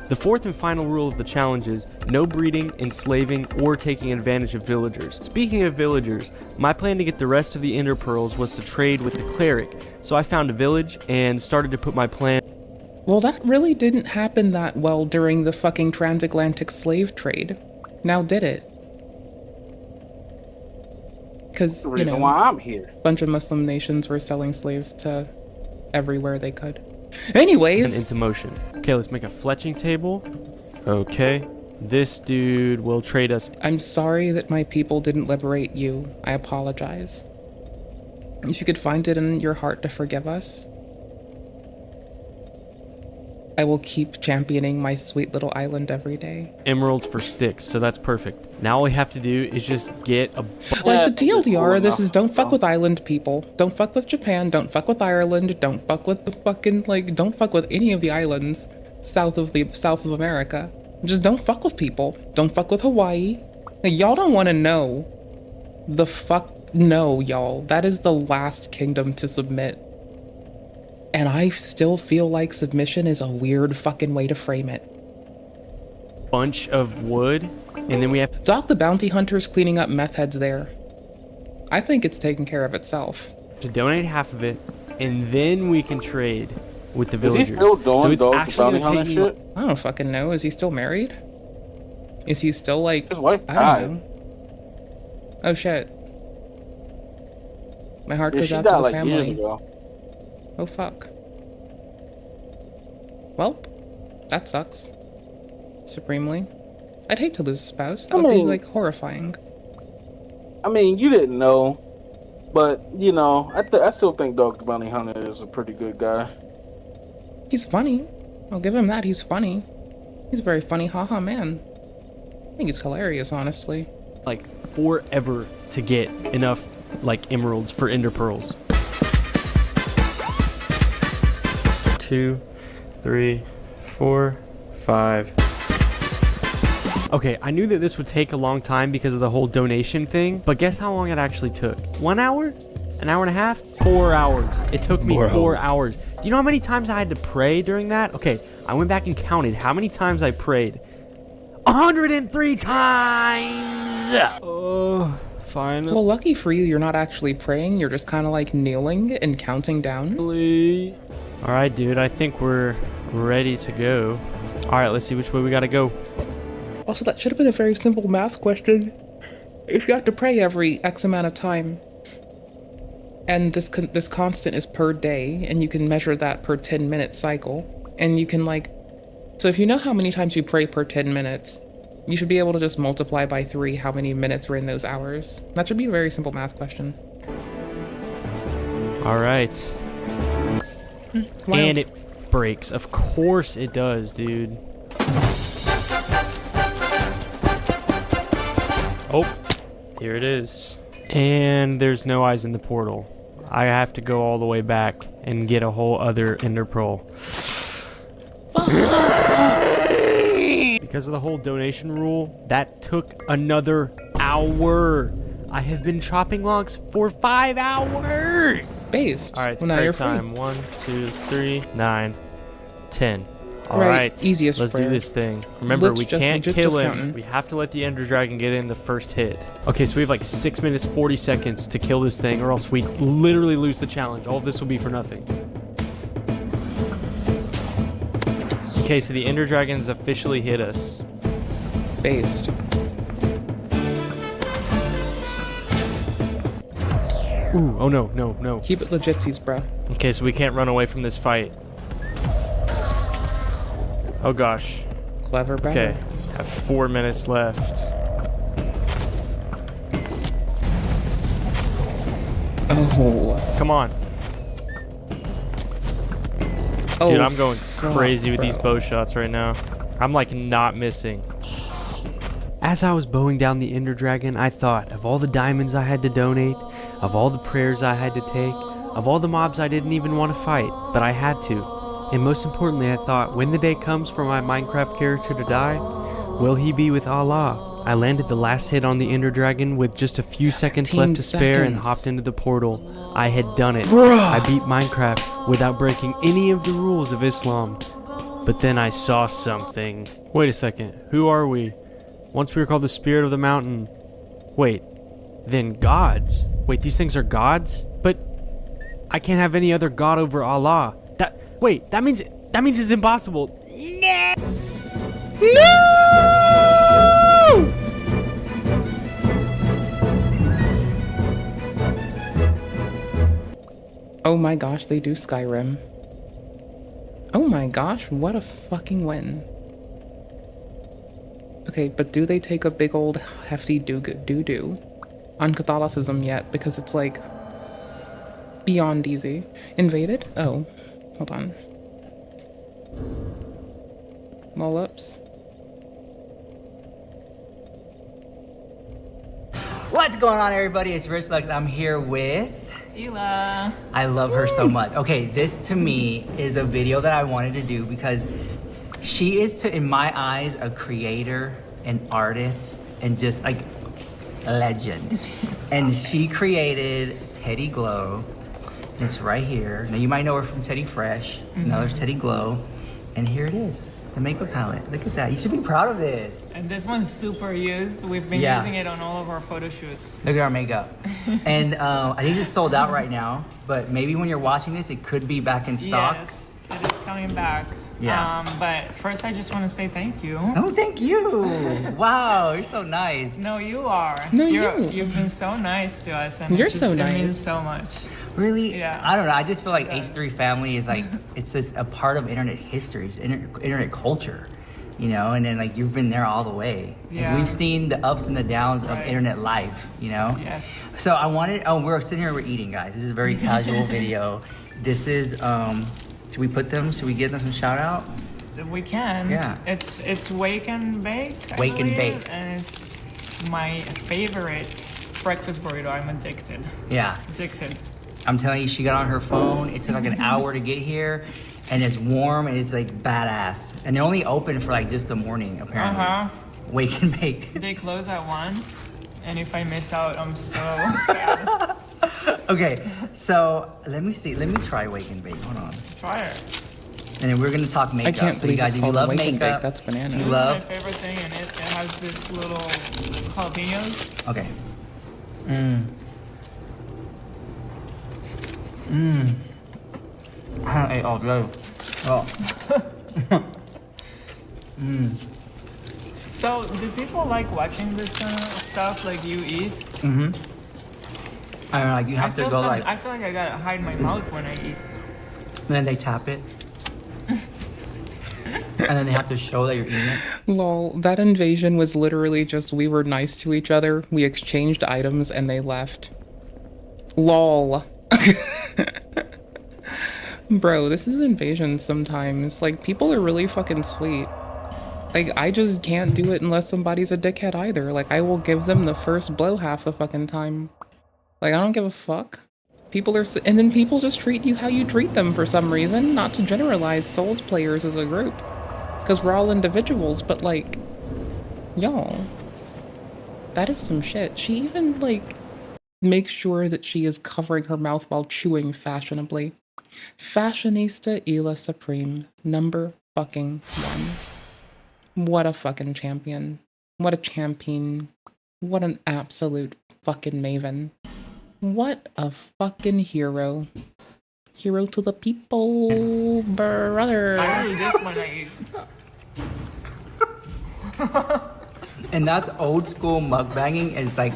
The fourth and final rule of the challenge is no breeding, enslaving, or taking advantage of villagers. Speaking of villagers, my plan to get the rest of the ender pearls was to trade with the cleric, so I found a village and started to put my plan. Well, that really didn't happen that well during the fucking transatlantic slave trade. Now did it? Because, the reason why I'm here. A bunch of Muslim nations were selling slaves to everywhere they could. Anyways. And into motion. Okay, let's make a fletching table. Okay. This dude will trade us. I'm sorry that my people didn't liberate you. I apologize. If you could find it in your heart to forgive us, I will keep championing my sweet little island every day. Emeralds for sticks, so that's perfect. Now all we have to do is just get a... Like, the TLDR of this is don't fuck with island people. Don't fuck with Japan. Don't fuck with Ireland. Don't fuck with the fucking, like, don't fuck with any of the islands south of America. Just don't fuck with people. Don't fuck with Hawaii. Like, y'all don't want to know. The fuck no, y'all. That is the last kingdom to submit. And I still feel like submission is a weird fucking way to frame it. Bunch of wood, and then we have... Doc the bounty hunter's cleaning up meth heads there. I think it's taking care of itself. To donate half of it, and then we can trade with the villagers. Is he still doing the bounty hunter shit? I don't fucking know. Is he still married? Is he still like... His wife died. I don't know. Oh shit. My heart goes out to the family. Years ago. Oh fuck. Well, that sucks. Supremely. I'd hate to lose a spouse. That would be like horrifying. I mean, you didn't know, but you know, I still think Dog the Bounty Hunter is a pretty good guy. He's funny. I'll give him that. He's funny. He's a very funny haha man. I think he's hilarious, honestly. Like forever to get enough like emeralds for ender pearls. 2, 3, 4, 5. Okay, I knew that this would take a long time because of the whole donation thing, but guess how long it actually took? 1 hour? An hour and a half? 4 hours. It took me 4 hours. Do you know how many times I had to pray during that? Okay, I went back and counted how many times I prayed. 103 times! Oh, finally. Well, lucky for you, you're not actually praying. You're just kind of like kneeling and counting down. All right, dude, I think we're ready to go. All right, let's see which way we gotta go. Also, that should have been a very simple math question. If you have to pray every X amount of time, and this constant is per day, and you can measure that per 10-minute cycle, and you can like, so if you know how many times you pray per 10 minutes, you should be able to just multiply by 3 how many minutes were in those hours. That should be a very simple math question. All right. Wow. And it breaks. Of course it does, dude. Oh, here it is. And there's no eyes in the portal. I have to go all the way back and get a whole other ender pearl. Because of the whole donation rule, that took another hour. I have been chopping logs for 5 hours. Based. All right, it's well, prayer time. 1, 2, 3, 9, 10. All right, right, easiest let's prayer. do this thing. Remember, we can't kill him. Counting. We have to let the Ender Dragon get in the first hit. Okay, so we have like 6 minutes, 40 seconds to kill this thing, or else we literally lose the challenge. All of this will be for nothing. Okay, so the Ender Dragon's officially hit us. Based. Ooh, oh no, no, no. Keep it legitsies, bro. Okay, so we can't run away from this fight. Oh gosh. Clever, bro. Okay, I have 4 minutes left. Oh. Come on. Oh, dude, I'm going crazy with bro. these bow shots right now. I'm like not missing. As I was bowing down the Ender Dragon, I thought of all the diamonds I had to donate, of all the prayers I had to take, of all the mobs I didn't even want to fight, but I had to. And most importantly, I thought, when the day comes for my Minecraft character to die, will he be with Allah? I landed the last hit on the Ender Dragon with just a few seconds left to spare and hopped into the portal. I had done it. Bruh. I beat Minecraft without breaking any of the rules of Islam. But then I saw something. Wait a second. Who are we? Once we were called the Spirit of the Mountain. Wait. Then gods. Wait, these things are gods? But I can't have any other god over Allah. That means it's impossible. No! Oh my gosh, they do Skyrim. Oh my gosh, what a fucking win. Okay, but do they take a big old hefty doo-doo on Catholicism yet? Because it's like beyond easy. Invaded? Oh, hold on. Lollips. What's going on, everybody? It's Rich Lux. I'm here with Ela. I love her so much. Okay, this to me is a video that I wanted to do because she is, in my eyes, a creator, an artist, and just like a legend. And she created Teddy Glow. It's right here. Now you might know her from Teddy Fresh. Now there's Teddy Glow. And here it is, the makeup palette. Look at that. You should be proud of this. And this one's super used. We've been using it on all of our photo shoots. Look at our makeup. And I think it's sold out right now, but maybe when you're watching this, it could be back in stock. Yes, it is coming back. Yeah. But first, I just want to say thank you. Oh, thank you. Wow, you're so nice. No, you are. No, You've been so nice to us. And You're so nice. It means so much. Really? Yeah. I don't know. I just feel like H3 family is like, it's just a part of internet history, internet culture, you know? And then like, you've been there all the way. Yeah. Like, we've seen the ups and the downs of internet life, you know? Yes. So I wanted, we're sitting here, we're eating, guys. This is a very casual video. This is, should we give them some shout out? We can. Yeah. It's Wake and Bake. Wake and Bake. And it's my favorite breakfast burrito. I'm addicted. Yeah. Addicted. I'm telling you, she got on her phone. It took like an hour to get here, and it's warm and it's like badass. And they only open for like just the morning, apparently. Wake and Bake. They close at 1, and if I miss out, I'm so sad. Okay, so let me see. Let me try Wake and Bake. Hold on. Try it. And then we're gonna talk makeup. I can't so believe you guys, it's if you called love Wake and makeup, Bake. That's bananas. you This love. is my favorite thing, and it has this little jalapenos. Okay. I haven't ate all day. Oh. So, do people like watching this kind of stuff like you eat? I don't know, like you have to go like. I feel like I gotta hide my mouth when I eat. And then they tap it. And then they have to show that you're eating it. Lol, that invasion was literally just we were nice to each other, we exchanged items, and they left. Lol. Bro, this is invasion sometimes. Like, people are really fucking sweet. Like, I just can't do it unless somebody's a dickhead either. Like, I will give them the first blow half the fucking time. Like, I don't give a fuck. People are, and then people just treat you how you treat them for some reason. Not to generalize Souls players as a group, because we're all individuals, but like, y'all, that is some shit. She even like makes sure that she is covering her mouth while chewing fashionably. Fashionista Ela Supreme, number fucking 1. What a fucking champion. What a champion. What an absolute fucking maven. What a fucking hero. Hero to the people, brother. I really just when I eat. And that's old school mukbanging. It's like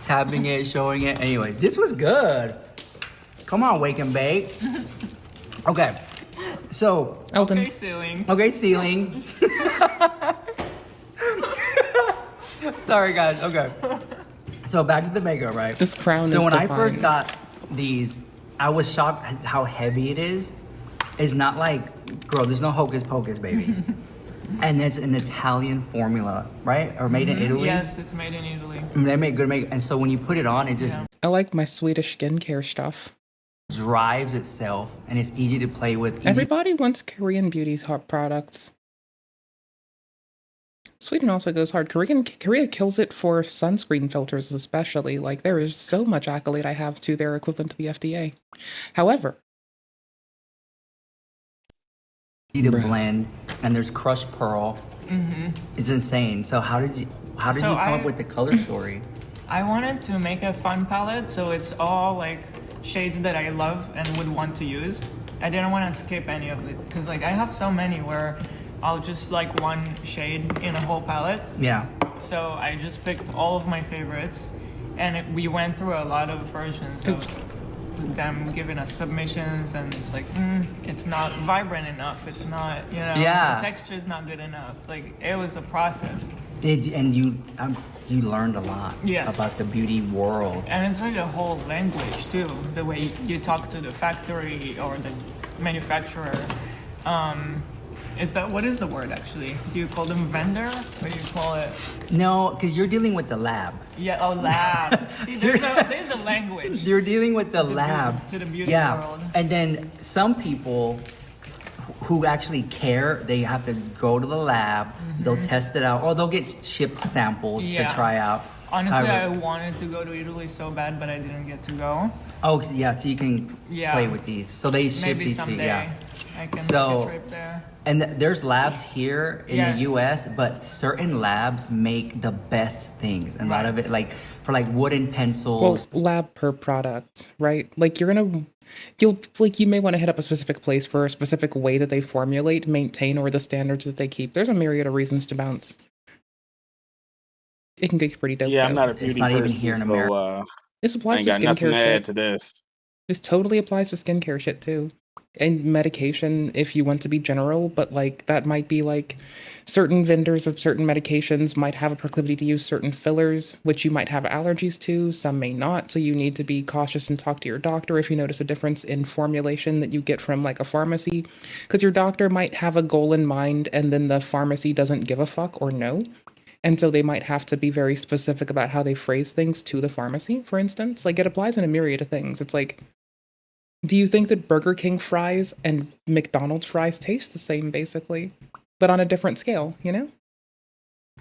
tapping it, showing it. Anyway, this was good. Come on, Wake and Bake. Okay, so. Elton. Okay, ceiling. Okay, ceiling. Sorry, guys. Okay. So back to the makeup, right? This crown So is when I divine. first got these, I was shocked at how heavy it is. It's not like, girl, there's no hocus pocus, baby. And it's an Italian formula, right? Or made in Italy? Yes, it's made in Italy. They make good makeup. And so when you put it on, it just I like my Swedish skincare stuff. drives itself and it's easy to play with. Easy. Everybody wants Korean beauty products. Sweden also goes hard. Korea kills it for sunscreen filters, especially. Like, there is so much accolade I have to their equivalent to the FDA. However, The blend, and there's crushed pearl. It's insane. So how did you come up with the color story? I wanted to make a fun palette, so it's all like shades that I love and would want to use. I didn't want to skip any of it because like I have so many where I'll just like one shade in a whole palette. Yeah. So I just picked all of my favorites, and we went through a lot of versions of them giving us submissions, and it's like it's not vibrant enough. It's not, you know, the texture is not good enough. Like it was a process. And you learned a lot about the beauty world. And it's like a whole language too. The way you talk to the factory or the manufacturer. What is the word actually? Do you call them vendor or do you call it? No, because you're dealing with the lab. Yeah, lab. See, there's a language. You're dealing with the lab. To the beauty world. And then some people who actually care, they have to go to the lab, they'll test it out, or they'll get shipped samples to try out. Honestly, I wanted to go to Italy so bad, but I didn't get to go. Oh, yeah, so you can play with these. So they ship these to you. I can make a trip there. And there's labs here in the US, but certain labs make the best things. And a lot of it, like for like wooden pencils. Well, lab per product, right? Like you may want to hit up a specific place for a specific way that they formulate, maintain, or the standards that they keep. There's a myriad of reasons to bounce. It can get pretty dope. Yeah, I'm not a beauty person, even here in America. This applies to skincare shit. add to this. This totally applies to skincare shit too. And medication, if you want to be general, but like that might be like certain vendors of certain medications might have a proclivity to use certain fillers, which you might have allergies to, some may not. So you need to be cautious and talk to your doctor if you notice a difference in formulation that you get from like a pharmacy, because your doctor might have a goal in mind and then the pharmacy doesn't give a fuck or know. And so they might have to be very specific about how they phrase things to the pharmacy, for instance. Like it applies in a myriad of things. It's like, do you think that Burger King fries and McDonald's fries taste the same, basically, but on a different scale, you know?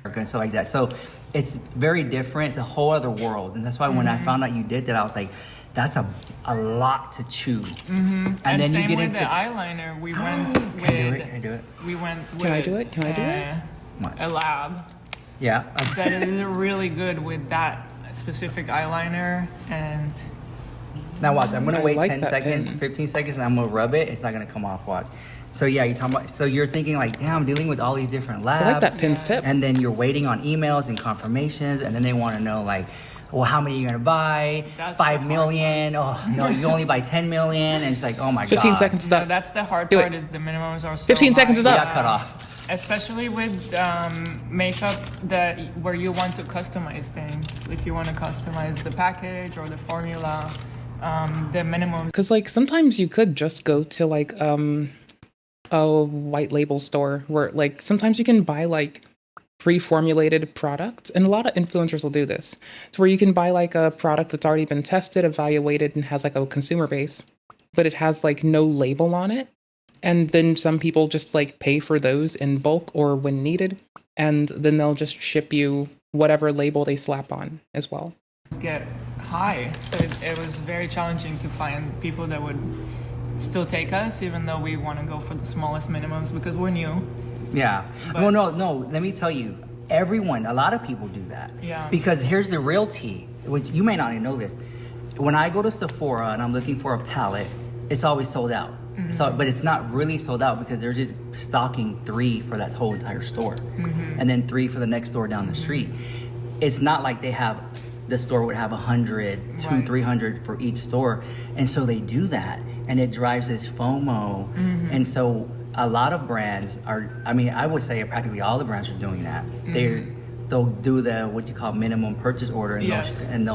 And stuff like that. So it's very different. It's a whole other world. And that's why when I found out you did that, I was like, that's a lot to chew. And then same you get with into the eyeliner. We went with. Can I do it? We went with. Can I do it? Can I do it? A lab. Yeah. That is really good with that specific eyeliner and. Now watch, I'm gonna wait 10 seconds, 15 seconds, and I'm gonna rub it. It's not gonna come off, watch. So yeah, you're talking about, so you're thinking like, damn, I'm dealing with all these different labs. I like that pin's tip. And then you're waiting on emails and confirmations, and then they wanna know like, well, how many are you gonna buy? That's 5 million? Oh, no, you only buy 10 million? And it's like, oh my 15 God. seconds is up. So that's the hard part is the minimums are so 15 seconds is up. You got cut off. Especially with makeup where you want to customize things. If you want to customize the package or the formula, the minimum. Because like sometimes you could just go to like a white label store where like sometimes you can buy like pre-formulated product, and a lot of influencers will do this. It's where you can buy like a product that's already been tested, evaluated, and has like a consumer base, but it has like no label on it. And then some people just like pay for those in bulk or when needed, and then they'll just ship you whatever label they slap on as well. Get high, so it was very challenging to find people that would still take us, even though we want to go for the smallest minimums because we're new. Yeah. Well, no. Let me tell you, a lot of people do that. Yeah. Because here's the real tea, which you may not even know this. When I go to Sephora and I'm looking for a palette, it's always sold out. So, but it's not really sold out because they're just stocking 3 for that whole entire store, and then 3 for the next store down the street. It's not like the store would have 100, 200, 300 for each store, and so they do that, and it drives this FOMO, and so a lot of brands I would say practically all the brands are doing that. They'll do the what you call minimum purchase order, and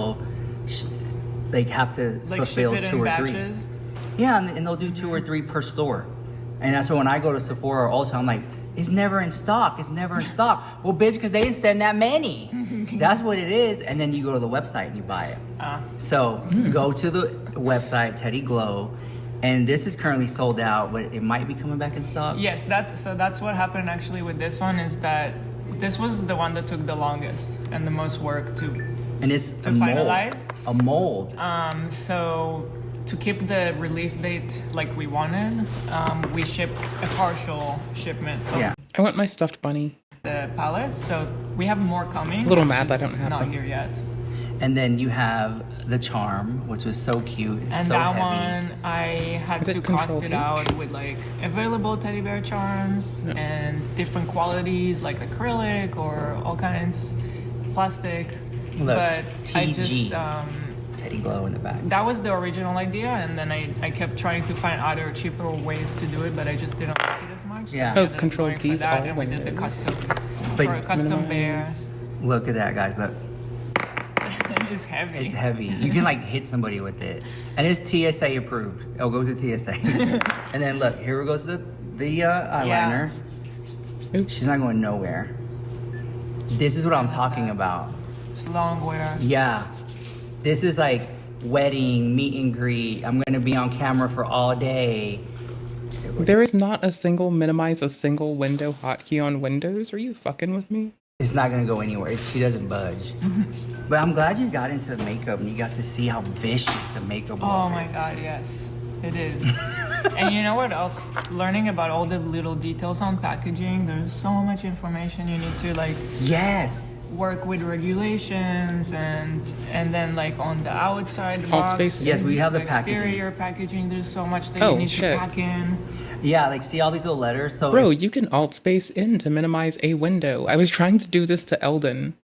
they have to like fulfill ship it 2 in or batches? 3. Yeah, and they'll do 2 or 3 per store. And that's why when I go to Sephora or Ulta, I'm like, it's never in stock. It's never in stock. Well, bitch, because they didn't send that many. That's what it is. And then you go to the website and you buy it. So go to the website, Teddy Glow. And this is currently sold out, but it might be coming back in stock. Yes, that's what happened actually with this one is that this was the one that took the longest and the most work to finalize. A mold. So to keep the release date like we wanted, we shipped a partial shipment. Yeah. I want my stuffed bunny. The palette, so we have more coming. A little mad I don't have not them. here yet. And then you have the charm, which was so cute. It's And so that heavy. one, I had to cost it out with like available teddy bear charms and different qualities like acrylic or all kinds, plastic. Look, but I TG. just Teddy glow in the back. that was the original idea, and then I kept trying to find other cheaper ways to do it, but I just didn't like it as much. Yeah. So I Oh, ended up control going for keys, that, all and we did the custom, But- custom bear. Look at that, guys. Look. It's heavy. It's heavy. You can like hit somebody with it, and it's TSA approved. It'll go to TSA. And then look, here goes the eyeliner. She's not going nowhere. This is what I'm talking about. It's long wear. Yeah, this is like wedding, meet and greet. I'm gonna be on camera for all day. There is not a single minimize a single window hotkey on Windows. Are you fucking with me? It's not gonna go anywhere. She doesn't budge. But I'm glad you got into the makeup and you got to see how vicious the makeup was. Oh my god, yes, it is. And you know what else? Learning about all the little details on packaging, there's so much information you need to like work with regulations and then like on the outside the Alt box. space. Yes, we have the exterior packaging. There's so much that Oh, you need shit. to pack in. Yeah, like see all these little letters. So Bro, you can alt space in to minimize a window. I was trying to do this to Eldon.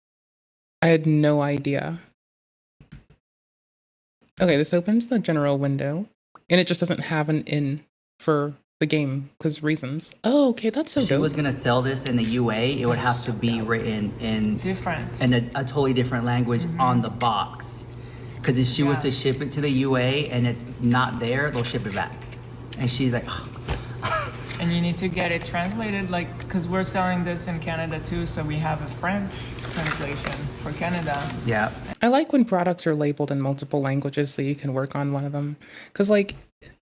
I had no idea. Okay, this opens the general window, and it just doesn't have an in for the game because reasons. Oh, okay, that's so she dope. was gonna sell this in the UA, it would have to be written in a totally different language on the box. Because if she was to ship it to the UA and it's not there, they'll ship it back. And she's like, And you need to get it translated, like, because we're selling this in Canada too, so we have a French translation for Canada. yeah. I like when products are labeled in multiple languages so you can work on one of them. Because, like,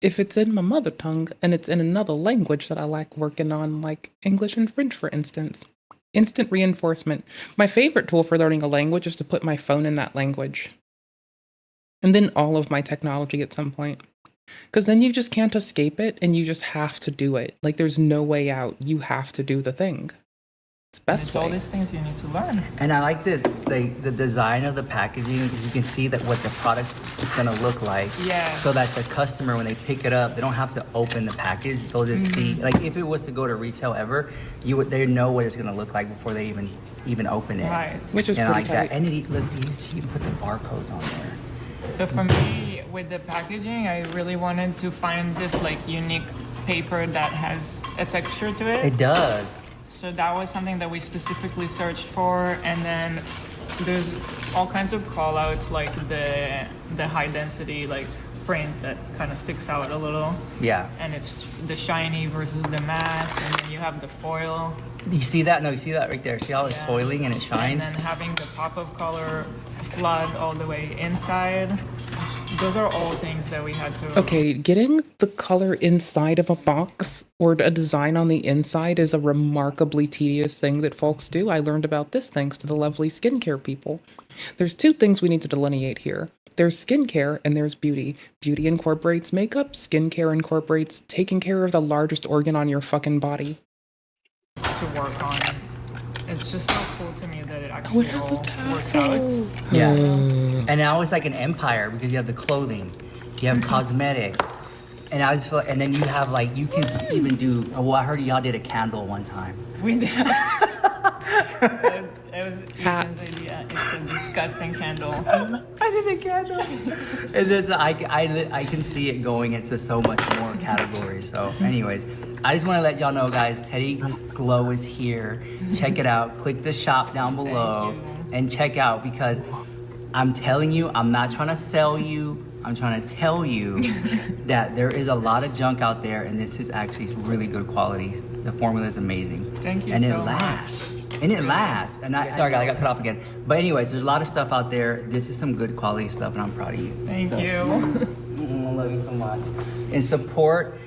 if it's in my mother tongue and it's in another language that I like working on, like English and French, for instance, instant reinforcement. My favorite tool for learning a language is to put my phone in that language. And then all of my technology at some point. Because then you just can't escape it and you just have to do it. Like, there's no way out. You have to do the thing. It's best It's way. all these things you need to learn. And I like this, like the design of the packaging. You can see that what the product is gonna look like. Yeah. So that the customer, when they pick it up, they don't have to open the package. They'll just see. Like if it was to go to retail ever, they know what it's gonna look like before they even open it. Right. Which is and pretty like tight. that. And look, you can put the barcodes on there. So for me, with the packaging, I really wanted to find this like unique paper that has a texture to it. It does. So that was something that we specifically searched for, and then there's all kinds of call outs like the high density like print that kind of sticks out a little. Yeah. And it's the shiny versus the matte, and then you have the foil. You see that? No, you see that right there. See how it's foiling and it shines? And then having the pop of color flood all the way inside. Those are all things that we had to... Okay, getting the color inside of a box or a design on the inside is a remarkably tedious thing that folks do. I learned about this thanks to the lovely skincare people. There's two things we need to delineate here. There's skincare and there's beauty. Beauty incorporates makeup, skincare incorporates taking care of the largest organ on your fucking body. to work on. It's just so cool to me that it actually all works out. Yeah. And now it's like an empire because you have the clothing, you have cosmetics, and I just feel, and then you have like, you can even do, well, I heard y'all did a candle one time. We did. It was Ethan's idea. It's a disgusting candle. I did a candle. And then I can see it going into so much more categories. So anyways, I just want to let y'all know, guys, Teddy Glow is here. Check it out. Click the shop down below and check out, because I'm telling you, I'm not trying to sell you. I'm trying to tell you that there is a lot of junk out there, and this is actually really good quality. The formula is amazing. Thank you and so it lasts. And it lasts. And sorry, guys, I got cut off again. But anyways, there's a lot of stuff out there. This is some good quality stuff, and I'm proud of you. Thank you. I love you so much. And support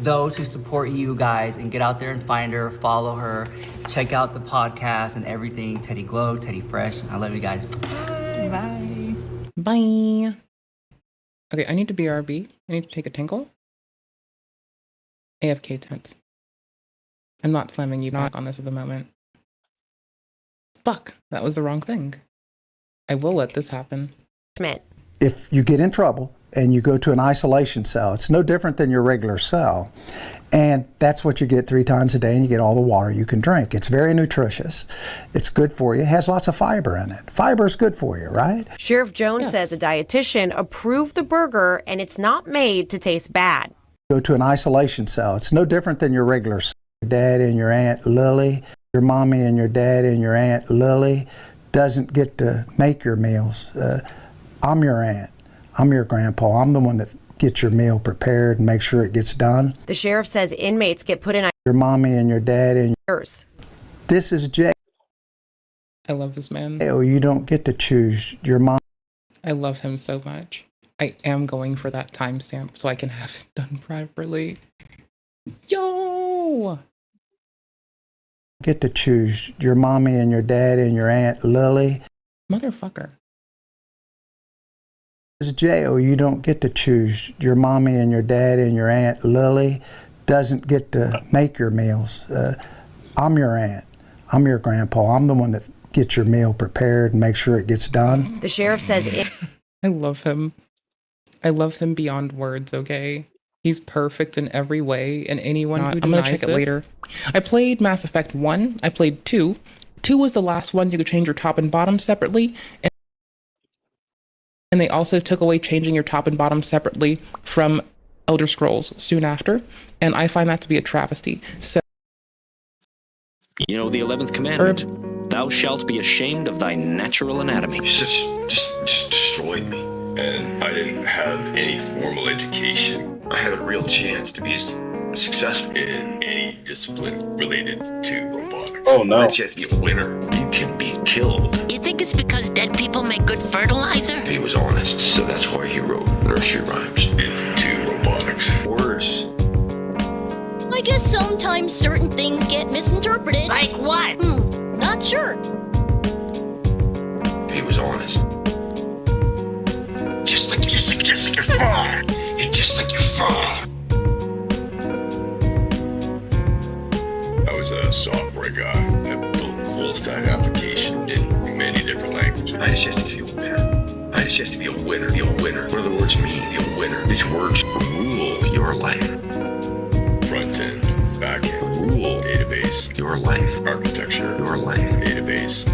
those who support you guys and get out there and find her, follow her, check out the podcast and everything. Teddy Glow, Teddy Fresh. I love you guys. Bye. Bye. Okay, I need to BRB. I need to take a tinkle. AFK tent. I'm not slamming you back on this at the moment. Fuck, that was the wrong thing. I will let this happen. If you get in trouble and you go to an isolation cell, it's no different than your regular cell. And that's what you get 3 times a day, and you get all the water you can drink. It's very nutritious. It's good for you. It has lots of fiber in it. Fiber is good for you, right? Sheriff Jones says a dietitian approved the burger and it's not made to taste bad. Go to an isolation cell. It's no different than your regular cell. Your dad and your Aunt Lily, your mommy and your dad and your Aunt Lily doesn't get to make your meals. I'm your aunt. I'm your grandpa. I'm the one that gets your meal prepared and make sure it gets done. The sheriff says inmates get put in your mommy and your dad and yours. This is jail. I love this man. You don't get to choose your mom. I love him so much. I am going for that timestamp so I can have it done properly. Yo! Get to choose your mommy and your dad and your Aunt Lily. Motherfucker. This is jail. You don't get to choose your mommy and your dad and your Aunt Lily doesn't get to make your meals. I'm your aunt. I'm your grandpa. I'm the one that gets your meal prepared and make sure it gets done. The sheriff says I love him. I love him beyond words, okay? He's perfect in every way, and anyone who denies I'm gonna check it later. I played Mass Effect 1. I played 2. 2 was the last one you could change your top and bottom separately. And they also took away changing your top and bottom separately from Elder Scrolls soon after. And I find that to be a travesty. So, you know the 11th commandment. Thou shalt be ashamed of thy natural anatomy. You just destroyed me. And I didn't have any formal education. I had a real chance to be successful in any discipline related to robotics. Oh no. You have to be a winner. You can be killed. You think it's because dead people make good fertilizer? He was honest, so that's why he wrote nursery rhymes into robotics. Words. I guess sometimes certain things get misinterpreted. Like what? Not sure. He was honest. Just like your father. You're just like your father. I was a software guy that built full stack application in many different languages. I just have to be a winner. I just have to be a winner. Be a winner. What do the words mean? Be a winner. These words rule your life. Front end, back end, rule, database, your life, architecture, your life, database.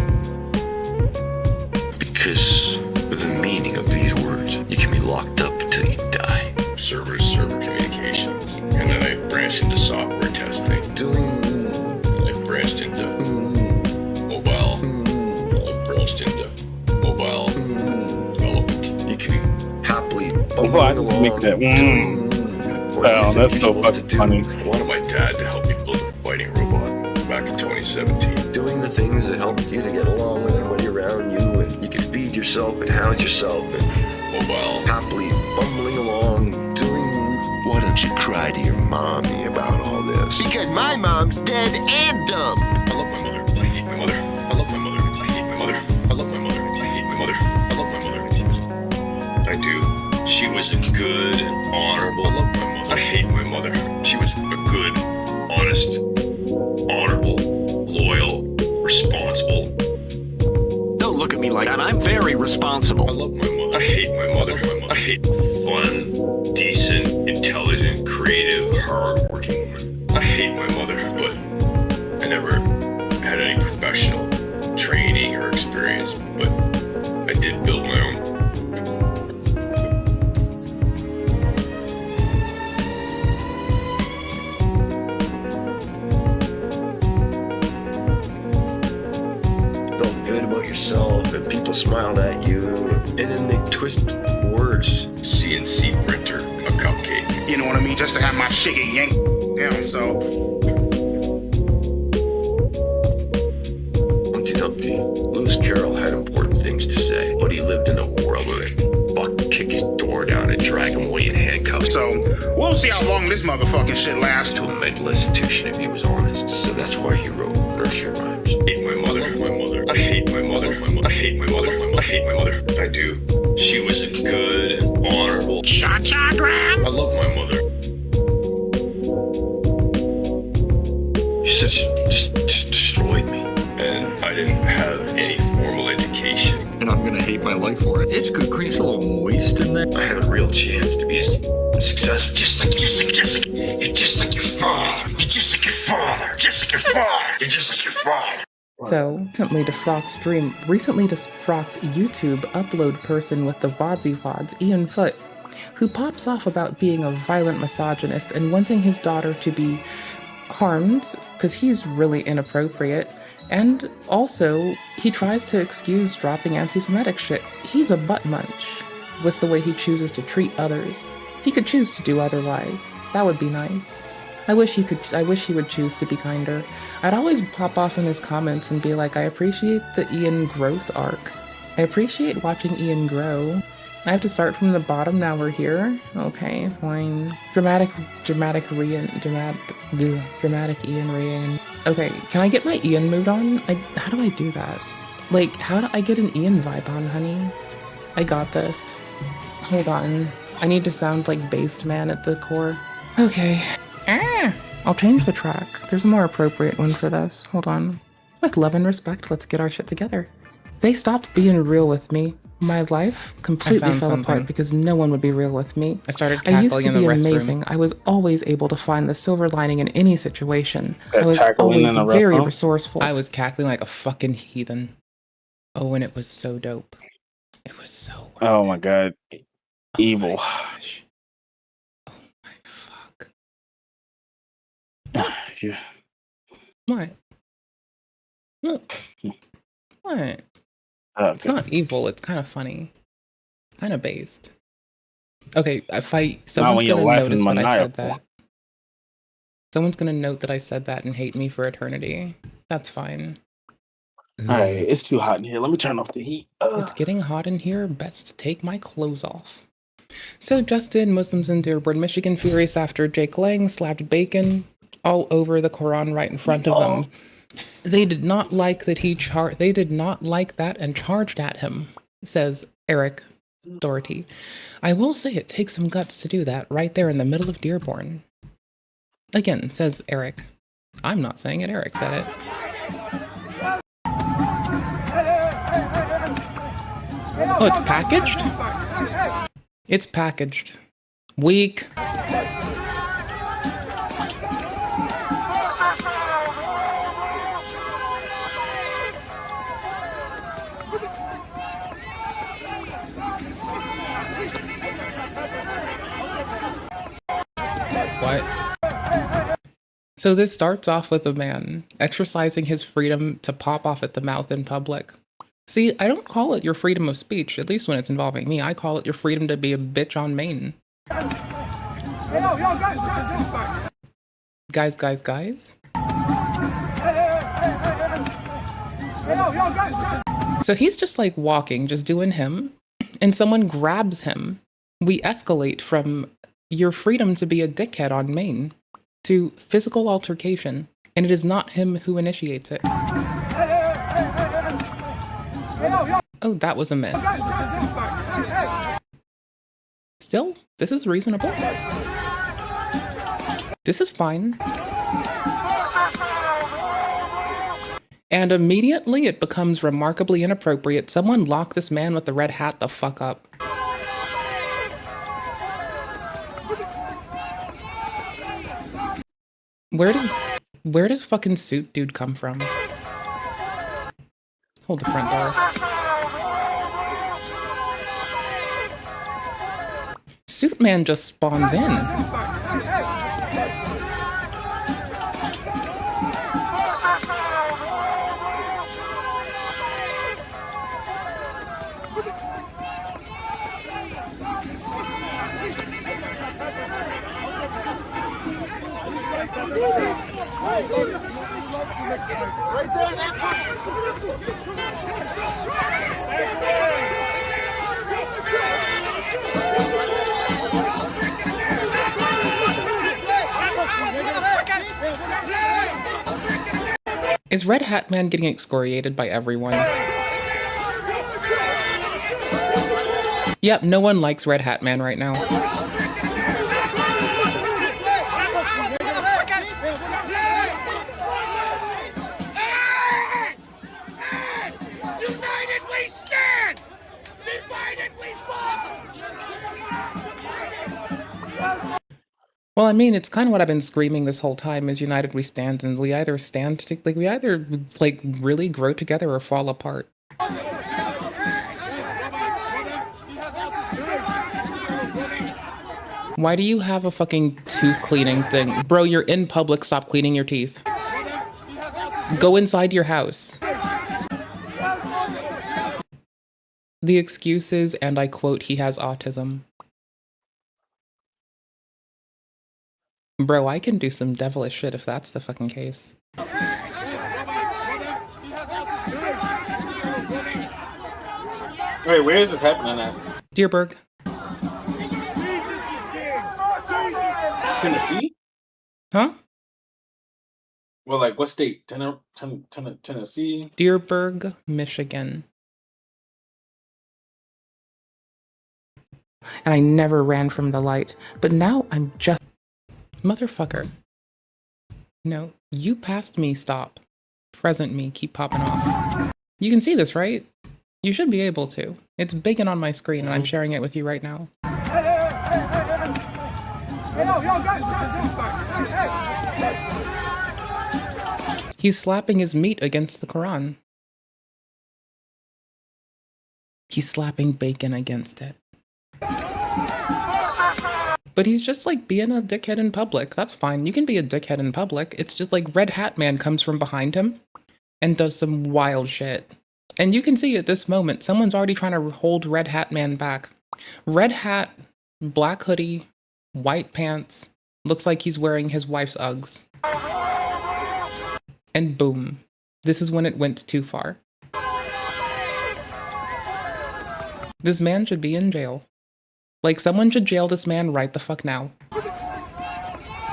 Because with the meaning of these words, you can be locked up until you die. Server communications. And then I branched into software testing. I branched into mobile. I branched into mobile development. You can be happily Oh, I just make that. Wow, that's so fucking funny. I wanted my dad to help me build a fighting robot back in 2017. Doing the things that help you to get along with everybody around you, and you can feed yourself and house yourself, and mobile, happily bumbling along, doing. Why don't you cry to your mommy about all this? Because my mom's dead and dumb. I love my mother. I hate my mother. I love my mother. I hate my mother. I love my mother. I hate my mother. I love my mother. I do. She was a good and honorable. I love my mother. I hate my mother. She was a good, honest, honorable, loyal, responsible. Don't look at me like that. I'm very responsible. I love my mother. I hate my mother. I hate fun, decent, intelligent, creative, hard-working woman. I hate my mother, but I never had any professional training or experience, but I did build my own. Felt good about yourself, and people smiled at you, and then they twist words. CNC printer, a cupcake. You know what I mean? Just to have my shit get yanked down, so. Humpty Dumpty. Lewis Carroll had important things to say, but he lived in a world where Buck kick his door down and drag him away in handcuffs. so we'll see how long this motherfucking shit lasts. To a mental institution if he was honest. So that's why he wrote nursery rhymes. I hate my mother. I hate my mother. I hate my mother. I hate my mother. I do. She was a good, honorable Cha-cha gram. I love my mother. She just destroyed me. And I didn't have any formal education. And I'm gonna hate my life for it. It's good crease, a little moist in there. I had a real chance to be successful. Just like you're just like your father. You're just like your father. Just like your father. You're just like your father. So, recently defrocked YouTube upload person with the Wodsy Vods, Ian Foote, who pops off about being a violent misogynist and wanting his daughter to be harmed because he's really inappropriate. And also, he tries to excuse dropping anti-Semitic shit. He's a butt munch with the way he chooses to treat others. He could choose to do otherwise. That would be nice. I wish he would choose to be kinder. I'd always pop off in his comments and be like, I appreciate the Ian growth arc. I appreciate watching Ian grow. I have to start from the bottom, now we're here. Okay, fine. Dramatic Ian Rian. Okay, can I get my Ian mood on? How do I do that? Like, how do I get an Ian vibe on, honey? I got this. Hold on. I need to sound like Based Man at the core. Okay. I'll change the track. There's a more appropriate one for this. Hold on. With love and respect, let's get our shit together. They stopped being real with me. My life completely fell apart because no one would be real with me. I started cackling used to in the be restroom. amazing. I was always able to find the silver lining in any situation. I was always very resourceful. I was cackling like a fucking heathen. Oh, and it was so dope. It was so well. Oh my god. Evil. Gosh. Oh my fuck. Yeah. What? Look. What? Okay. It's not evil, it's kind of funny. It's kind of based. Okay, someone's gonna notice that I said that. Someone's gonna note that I said that and hate me for eternity. That's fine. Alright, it's too hot in here. Let me turn off the heat. It's getting hot in here. Best to take my clothes off. So just in, Muslims in Dearborn, Michigan, furious after Jake Lang slapped bacon all over the Quran right in front of them. They did not like that they did not like that and charged at him, says Eric Doherty. I will say it takes some guts to do that right there in the middle of Dearborn. Again, says Eric. I'm not saying it, Eric said it. Oh, it's packaged? It's packaged. Weak. What? So this starts off with a man exercising his freedom to pop off at the mouth in public. See, I don't call it your freedom of speech, at least when it's involving me. I call it your freedom to be a bitch on Maine. Hey, yo, guys. Guys. Hey, yo, guys. So he's just like walking, just doing him, and someone grabs him. We escalate from your freedom to be a dickhead on Maine to physical altercation, and it is not him who initiates it. Oh, that was a miss. Still, this is reasonable. This is fine. And immediately it becomes remarkably inappropriate. Someone lock this man with the red hat the fuck up. Where does fucking suit dude come from? Hold the front door. Suit man just spawns in. Is Red Hat Man getting excoriated by everyone? Yep, no one likes Red Hat Man right now. United we stand! Divided we fall! Well, I mean, it's kind of what I've been screaming this whole time is united we stand, and we either stand to, like, we either, like, really grow together or fall apart. Why do you have a fucking tooth cleaning thing? Bro, you're in public, stop cleaning your teeth. Go inside your house. The excuse is, and I quote, he has autism. Bro, I can do some devilish shit if that's the fucking case. Wait, where is this happening at? Dearborg. Tennessee? Huh? Well, like, what state? Tennessee? Dearborg, Michigan. And I never ran from the light, but now I'm just... Motherfucker. No, you passed me, stop. Present me, keep popping off. You can see this, right? You should be able to. It's big and on my screen, and I'm sharing it with you right now. Hey, yo, guys. He's slapping his meat against the Quran. He's slapping bacon against it. But he's just like being a dickhead in public. That's fine. You can be a dickhead in public. It's just like Red Hat Man comes from behind him and does some wild shit. And you can see at this moment, someone's already trying to hold Red Hat Man back. Red hat, black hoodie, white pants. Looks like he's wearing his wife's Uggs. And boom. This is when it went too far. This man should be in jail. Like, someone should jail this man right the fuck now.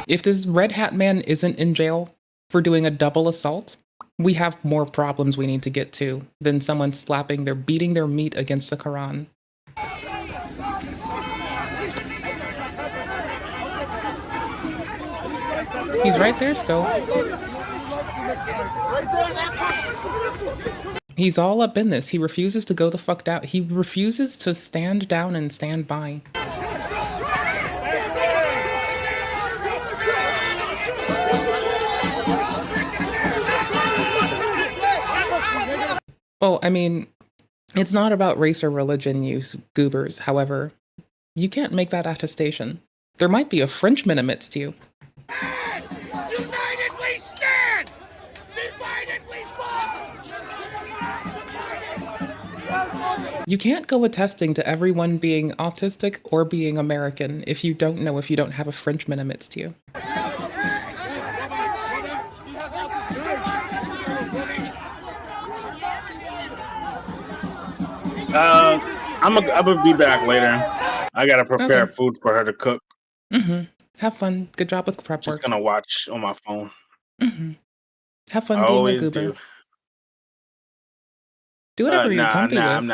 If this Red Hat Man isn't in jail for doing a double assault, we have more problems we need to get to than someone beating their meat against the Quran. He's right there still. He's all up in this. He refuses to go the fuck down. He refuses to stand down and stand by. Oh, I mean, it's not about race or religion, you goobers. However, you can't make that attestation. There might be a Frenchman amidst you. United we stand! Divided we fall! You can't go attesting to everyone being autistic or being American if you don't have a Frenchman amidst you. I'm gonna be back later. I gotta prepare food for her to cook. Have fun. Good job with prep work. Just gonna watch on my phone. Have fun I being always a goober. do. Do whatever you're comfy with. I'm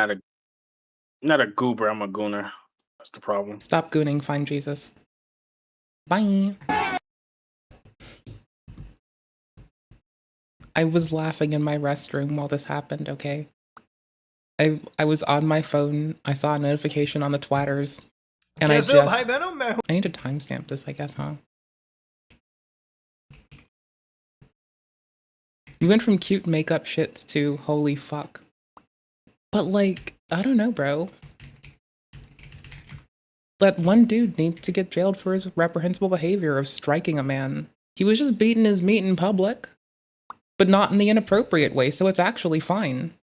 not a goober. I'm a gooner. That's the problem. Stop gooning. Find Jesus. Bye. I was laughing in my restroom while this happened, okay? I was on my phone. I saw a notification on the twatters. And I need to timestamp this, I guess, huh? We went from cute makeup shits to holy fuck. But like, I don't know, bro. That one dude needs to get jailed for his reprehensible behavior of striking a man. He was just beating his meat in public, but not in the inappropriate way, so it's actually fine.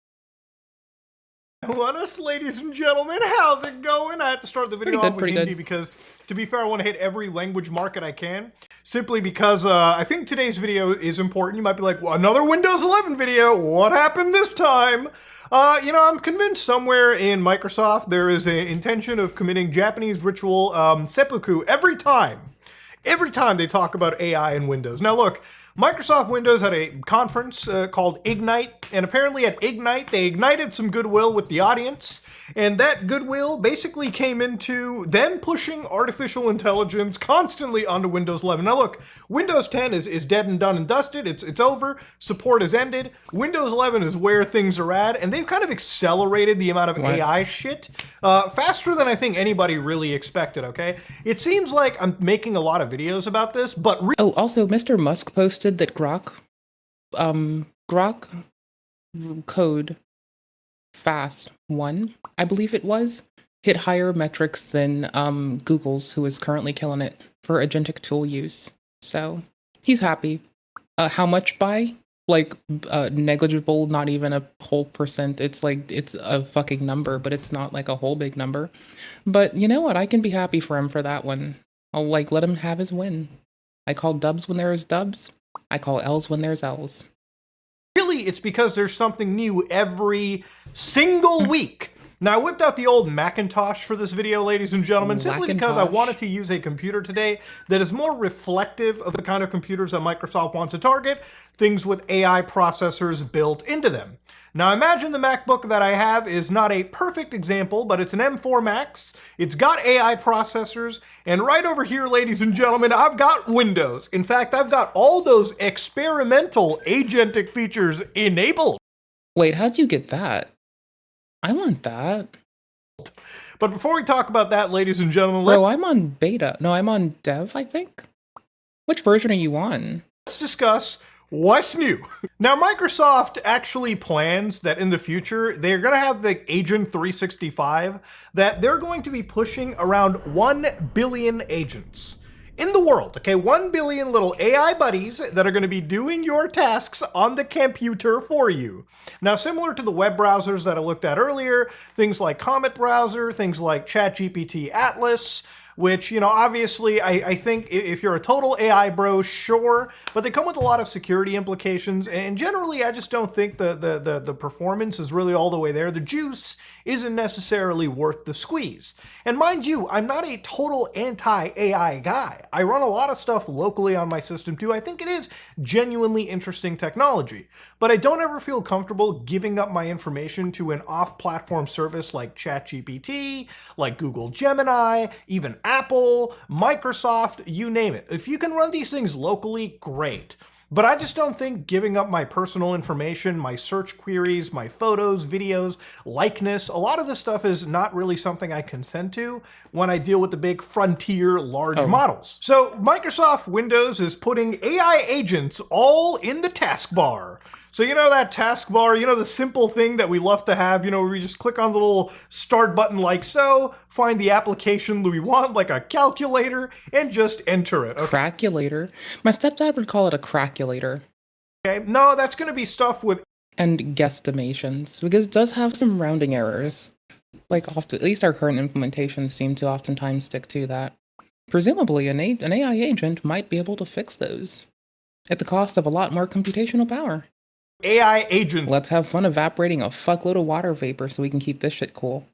What us, ladies and gentlemen, how's it going? I have to start the video off with Hindi because, to be fair, I want to hit every language market I can. Simply because I think today's video is important. You might be like, well, another Windows 11 video? What happened this time? You know, I'm convinced somewhere in Microsoft there is an intention of committing Japanese ritual seppuku every time they talk about AI in Windows. Now look, Microsoft Windows had a conference called Ignite, and apparently at Ignite, they ignited some goodwill with the audience, and that goodwill basically came into them pushing artificial intelligence constantly onto Windows 11. Now look, Windows 10 is dead and done and dusted. It's over. Support has ended. Windows 11 is where things are at, and they've kind of accelerated the amount of AI shit faster than I think anybody really expected, okay? It seems like I'm making a lot of videos about this, but... also, Mr. Musk posted that Grok code fast 1, I believe it was, hit higher metrics than Google's, who is currently killing it for agentic tool use. So he's happy. How much by? Like negligible, not even a whole percent. It's like, it's a fucking number, but it's not like a whole big number. But you know what? I can be happy for him for that one. I'll like let him have his win. I call dubs when there is dubs. I call L's when there's L's. Really, it's because there's something new every single week. Now, I whipped out the old Macintosh for this video, ladies and gentlemen, simply because I wanted to use a computer today that is more reflective of the kind of computers that Microsoft wants to target, things with AI processors built into them. Now, imagine the MacBook that I have is not a perfect example, but it's an M4 Max, it's got AI processors, and right over here, ladies and gentlemen, I've got Windows. In fact, I've got all those experimental agentic features enabled. Wait, how'd you get that? I want that. But before we talk about that, ladies and gentlemen... Bro, I'm on beta. No, I'm on dev, I think. Which version are you on? Let's discuss what's new. Now, Microsoft actually plans that in the future, they're going to have the Agent 365, that they're going to be pushing around 1 billion agents in the world, okay? 1 billion little AI buddies that are going to be doing your tasks on the computer for you. Now, similar to the web browsers that I looked at earlier, things like Comet Browser, things like ChatGPT Atlas, which, you know, obviously, I think if you're a total AI bro, sure, but they come with a lot of security implications, and generally, I just don't think the performance is really all the way there. The juice isn't necessarily worth the squeeze. And mind you, I'm not a total anti-AI guy. I run a lot of stuff locally on my system too. I think it is genuinely interesting technology, but I don't ever feel comfortable giving up my information to an off-platform service like ChatGPT, like Google Gemini, even Apple, Microsoft, you name it. If you can run these things locally, great. But I just don't think giving up my personal information, my search queries, my photos, videos, likeness, a lot of this stuff is not really something I consent to when I deal with the big frontier large models. So Microsoft Windows is putting AI agents all in the taskbar. So you know that taskbar, you know the simple thing that we love to have, you know, where we just click on the little start button like so, find the application that we want, like a calculator, and just enter it. Okay? Craculator? My stepdad would call it a craculator. Okay, no, that's going to be stuff with... And guesstimations, because it does have some rounding errors. Like, often, at least our current implementations seem to oftentimes stick to that. Presumably, an AI agent might be able to fix those, at the cost of a lot more computational power. AI agent. Let's have fun evaporating a fuckload of water vapor so we can keep this shit cool.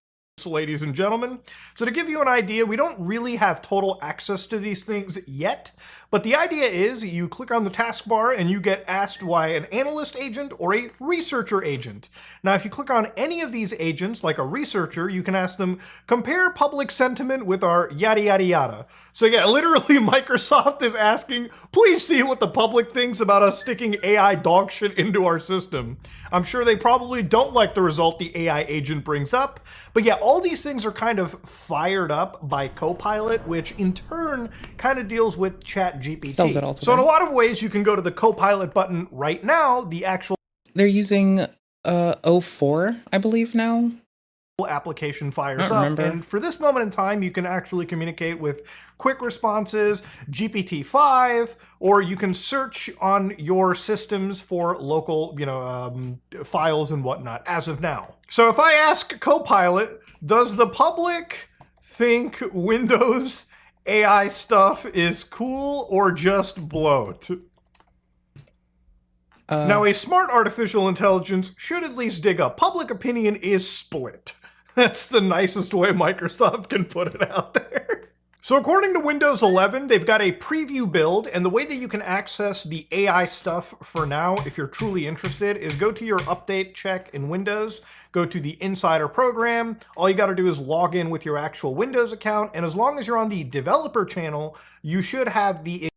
Ladies and gentlemen. So to give you an idea, we don't really have total access to these things yet, but the idea is you click on the taskbar and you get asked why an analyst agent or a researcher agent. Now, if you click on any of these agents, like a researcher, you can ask them, compare public sentiment with our yada yada yada. So yeah, literally Microsoft is asking, please see what the public thinks about us sticking AI dog shit into our system. I'm sure they probably don't like the result the AI agent brings up, but yeah, all these things are kind of fired up by Copilot, which in turn kind of deals with ChatGPT. So in a lot of ways, you can go to the Copilot button right now, the actual... They're using 04, I believe now. Application fires up, and for this moment in time you can actually communicate with quick responses, GPT-5, or you can search on your systems for local, you know, files and whatnot as of now. So if I ask Copilot, does the public think Windows AI stuff is cool or just bloat? Now, a smart artificial intelligence should at least dig up. Public opinion is split. That's the nicest way Microsoft can put it out there. So according to Windows 11, they've got a preview build, and the way that you can access the AI stuff for now, if you're truly interested, is go to your update check in Windows, go to the Insider program. All you got to do is log in with your actual Windows account, and as long as you're on the developer channel, you should have the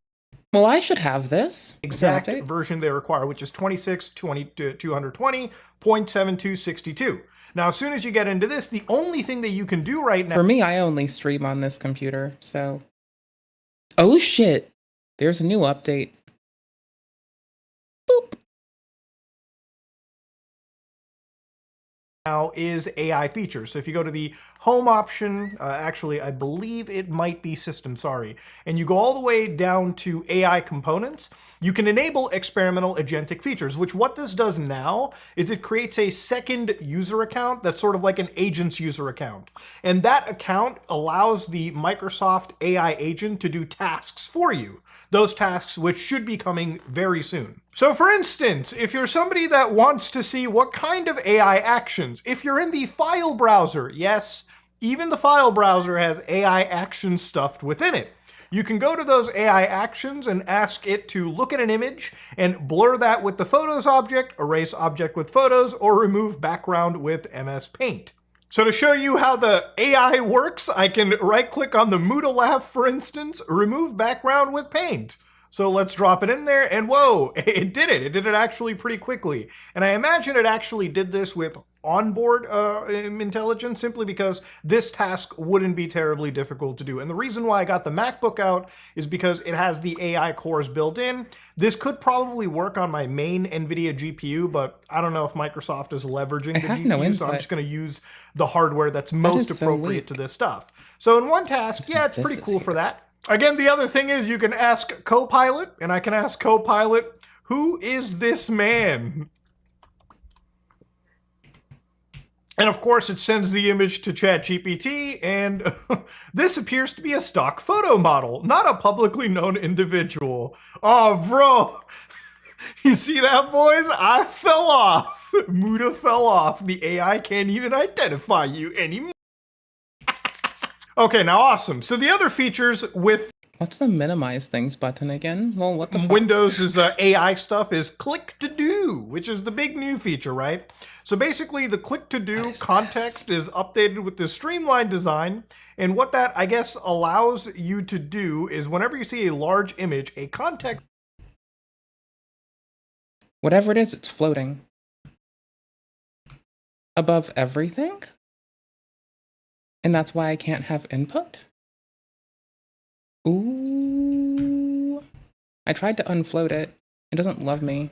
well, I should have this exact version they require, which is 26.220.7262. Now, as soon as you get into this, the only thing that you can do right now... For me, I only stream on this computer, so... Oh, shit! There's a new update. Boop! Now is AI features. So if you go to the home option, actually, I believe it might be system, sorry, and you go all the way down to AI components, you can enable experimental agentic features, which what this does now is it creates a second user account that's sort of like an agent's user account. And that account allows the Microsoft AI agent to do tasks for you. Those tasks which should be coming very soon. So for instance, if you're somebody that wants to see what kind of AI actions, if you're in the file browser, yes, even the file browser has AI actions stuffed within it. You can go to those AI actions and ask it to look at an image and blur that with the photos object, erase object with photos, or remove background with MS Paint. So to show you how the AI works, I can right-click on the Moodle, for instance, remove background with paint. So let's drop it in there, and whoa, it did it. It did it actually pretty quickly. And I imagine it actually did this with onboard intelligence, simply because this task wouldn't be terribly difficult to do. And the reason why I got the MacBook out is because it has the AI cores built in. This could probably work on my main NVIDIA GPU, but I don't know if Microsoft is leveraging the GPU, so I'm just going to use the hardware that's most appropriate to this stuff. So in one task, yeah, it's pretty cool for that. Again, the other thing is you can ask Copilot, and I can ask Copilot, who is this man? And of course, it sends the image to ChatGPT, and this appears to be a stock photo model, not a publicly known individual. Oh, bro. You see that, boys? I fell off. Muda fell off. The AI can't even identify you anymore. Okay, now awesome. So the other features with... What's the minimize things button again? Well, what the fuck? Windows' AI stuff is click to do, which is the big new feature, right? So basically the click to do context is updated with this streamlined design. And what that, I guess, allows you to do is whenever you see a large image, a context... Whatever it is, it's floating. Above everything? And that's why I can't have input? Ooh. I tried to unfloat it. It doesn't love me.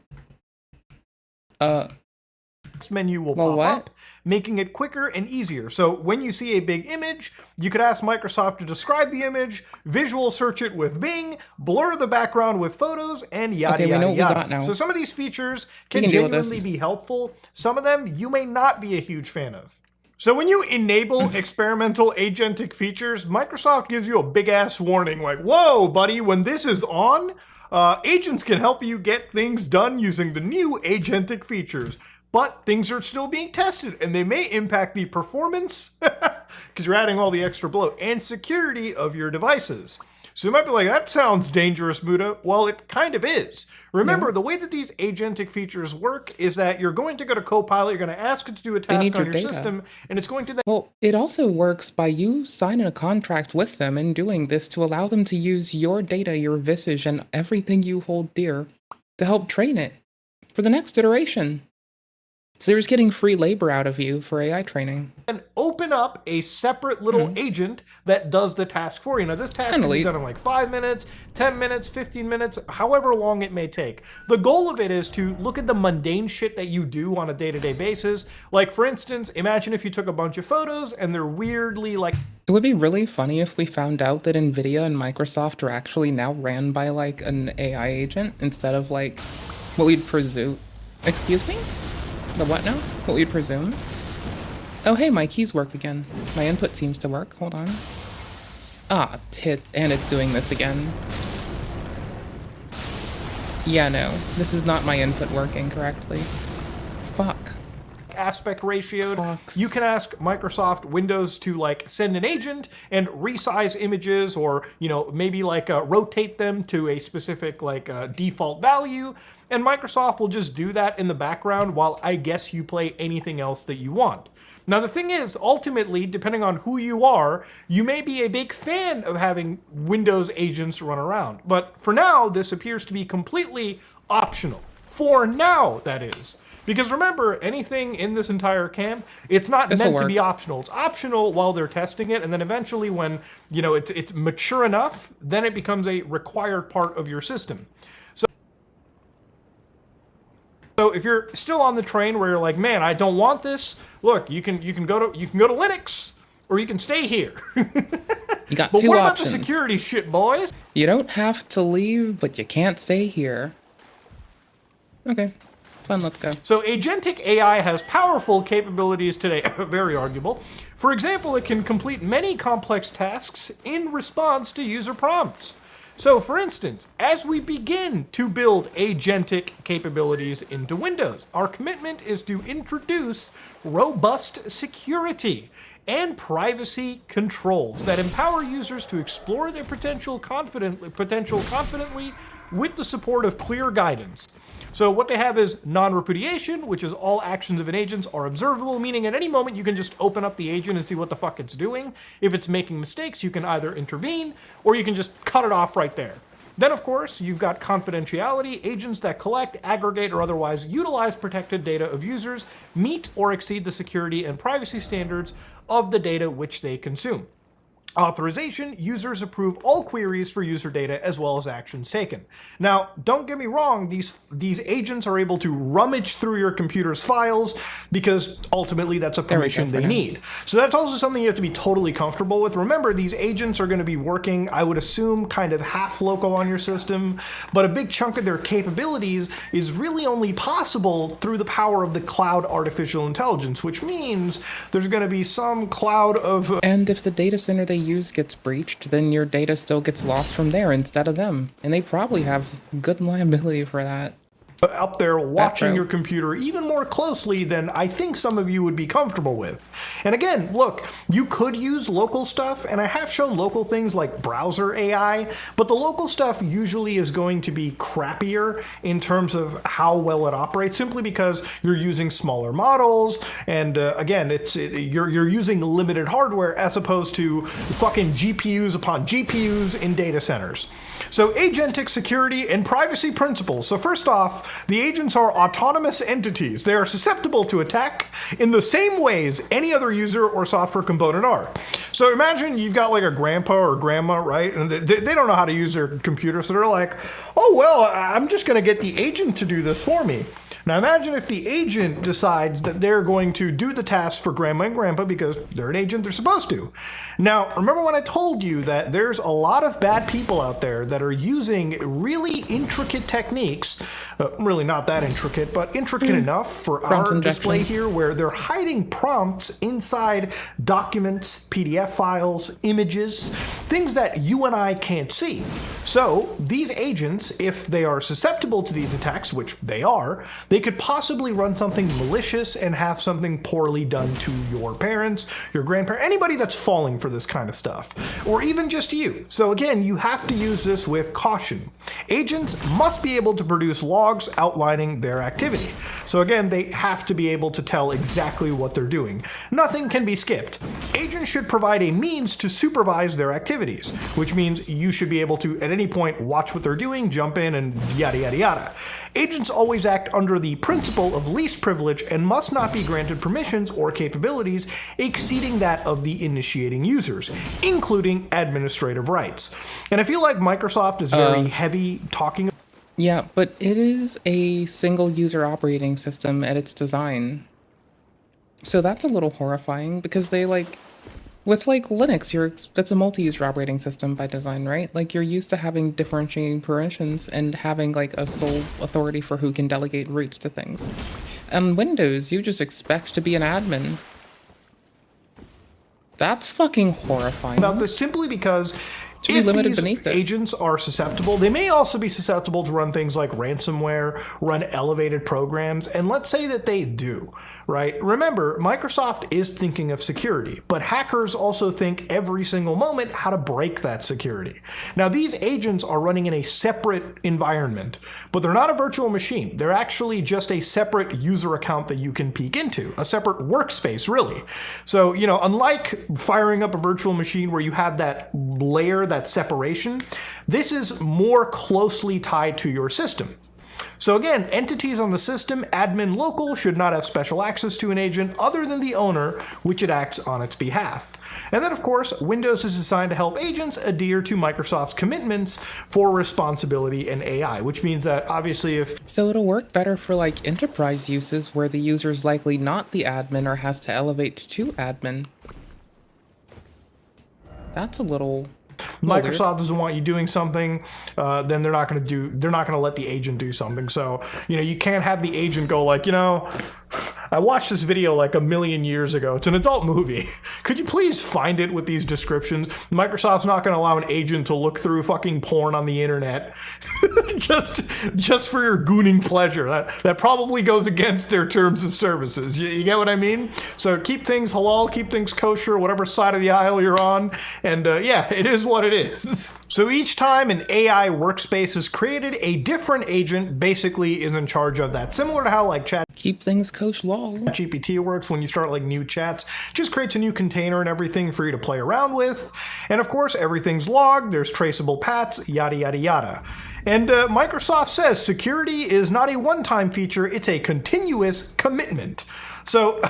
Menu will pop up, making it quicker and easier. So when you see a big image, you could ask Microsoft to describe the image, visual search it with Bing, blur the background with photos, and yada, yada, yada. So some of these features can genuinely be helpful. Some of them you may not be a huge fan of. So when you enable experimental agentic features, Microsoft gives you a big-ass warning like, whoa, buddy, when this is on, agents can help you get things done using the new agentic features. But things are still being tested, and they may impact the performance, because you're adding all the extra bloat, and security of your devices. So you might be like, that sounds dangerous, Muda. Well, it kind of is. Remember, the way that these agentic features work is that you're going to go to Copilot, you're going to ask it to do a task on your system, and it's going to... Well, it also works by you signing a contract with them and doing this to allow them to use your data, your visage, and everything you hold dear to help train it for the next iteration. So they're just getting free labor out of you for AI training. And open up a separate little agent that does the task for you. Now, this task can be done in like 5 minutes, 10 minutes, 15 minutes, however long it may take. The goal of it is to look at the mundane shit that you do on a day-to-day basis. Like, for instance, imagine if you took a bunch of photos and they're weirdly like... It would be really funny if we found out that NVIDIA and Microsoft are actually now ran by like an AI agent instead of like what we'd presume. Excuse me? The what now? What we'd presume? Oh, hey, my keys work again. My input seems to work. Hold on. Ah, tits. And it's doing this again. Yeah, no. This is not my input working correctly. Fuck. aspect ratioed. You can ask Microsoft Windows to like send an agent and resize images, or maybe like rotate them to a specific like default value, and Microsoft will just do that in the background while I guess you play anything else that you want. Now the thing is, ultimately, depending on who you are, you may be a big fan of having Windows agents run around. But for now, this appears to be completely optional. For now, that is. Because remember, anything in this entire camp, it's not meant to be optional. It's optional while they're testing it, and then eventually when it's mature enough, then it becomes a required part of your system. So if you're still on the train where you're like, man, I don't want this, look, you can go to Linux, or you can stay here. You got but two what options. About the security shit, boys? You don't have to leave, but you can't stay here. Okay, fine, let's go. So agentic AI has powerful capabilities today, very arguable. For example, it can complete many complex tasks in response to user prompts. So, for instance, as we begin to build agentic capabilities into Windows, our commitment is to introduce robust security and privacy controls that empower users to explore their potential confidently with the support of clear guidance. So what they have is non-repudiation, which is all actions of an agent are observable, meaning at any moment you can just open up the agent and see what the fuck it's doing. If it's making mistakes, you can either intervene or you can just cut it off right there. Then, of course, you've got confidentiality. Agents that collect, aggregate, or otherwise utilize protected data of users meet or exceed the security and privacy standards of the data which they consume. Authorization, users approve all queries for user data as well as actions taken. Now, don't get me wrong, these agents are able to rummage through your computer's files because ultimately that's a permission they need. So that's also something you have to be totally comfortable with. Remember, these agents are going to be working, I would assume, kind of half local on your system, but a big chunk of their capabilities is really only possible through the power of the cloud artificial intelligence, which means there's going to be some cloud of... And if the data center they use gets breached, then your data still gets lost from there instead of them. And they probably have good liability for that. Up there watching your computer even more closely than I think some of you would be comfortable with. And again, look, you could use local stuff, and I have shown local things like browser AI, but the local stuff usually is going to be crappier in terms of how well it operates, simply because you're using smaller models, and again, you're using limited hardware as opposed to fucking GPUs upon GPUs in data centers. So agentic security and privacy principles. So first off, the agents are autonomous entities. They are susceptible to attack in the same ways any other user or software component are. So imagine you've got like a grandpa or grandma, right? And they don't know how to use their computer, so they're like, oh, well, I'm just going to get the agent to do this for me. Now imagine if the agent decides that they're going to do the task for grandma and grandpa because they're an agent, they're supposed to. Now, remember when I told you that there's a lot of bad people out there that are using really intricate techniques, really not that intricate, but intricate enough for Prompt our injection. display here, where they're hiding prompts inside documents, PDF files, images, things that you and I can't see. So these agents, if they are susceptible to these attacks, which they are, they could possibly run something malicious and have something poorly done to your parents, your grandparents, anybody that's falling for this kind of stuff, or even just you. So again, you have to use this with caution. Agents must be able to produce logs outlining their activity. So again, they have to be able to tell exactly what they're doing. Nothing can be skipped. Agents should provide a means to supervise their activities, which means you should be able to, at any point, watch what they're doing, jump in, and yada yada yada. Agents always act under the principle of least privilege and must not be granted permissions or capabilities exceeding that of the initiating users, including administrative rights. And I feel like Microsoft is very heavy talking. Yeah, but it is a single user operating system at its design. So that's a little horrifying because they with like Linux, that's a multi-user operating system by design, right? Like you're used to having differentiating permissions and having like a sole authority for who can delegate routes to things. On Windows, you just expect to be an admin. That's fucking horrifying. About this simply because if these agents are susceptible, they may also be susceptible to run things like ransomware, run elevated programs, and let's say that they do, right? Remember, Microsoft is thinking of security, but hackers also think every single moment how to break that security. Now, these agents are running in a separate environment, but they're not a virtual machine. They're actually just a separate user account that you can peek into, a separate workspace, really. So, you know, unlike firing up a virtual machine where you have that layer, that separation, this is more closely tied to your system. So again, entities on the system, admin local, should not have special access to an agent other than the owner, which it acts on its behalf. And then, of course, Windows is designed to help agents adhere to Microsoft's commitments for responsibility and AI, which means that obviously if... So it'll work better for like enterprise uses where the user's likely not the admin or has to elevate to admin. That's a little... Microsoft doesn't want you doing something, then they're not going to let the agent do something. So, you know, you can't have the agent go like, you know, I watched this video like a million years ago. It's an adult movie. Could you please find it with these descriptions? Microsoft's not going to allow an agent to look through fucking porn on the internet just for your gooning pleasure. That probably goes against their terms of services. You get what I mean? So keep things halal, keep things kosher, whatever side of the aisle you're on. And yeah, it is what it is. So each time an AI workspace is created, a different agent basically is in charge of that. Similar to how like chat... Keep things kosher law. GPT works when you start like new chats, just creates a new container and everything for you to play around with. And of course, everything's logged, there's traceable paths, yada, yada, yada. And Microsoft says security is not a one-time feature, it's a continuous commitment. So...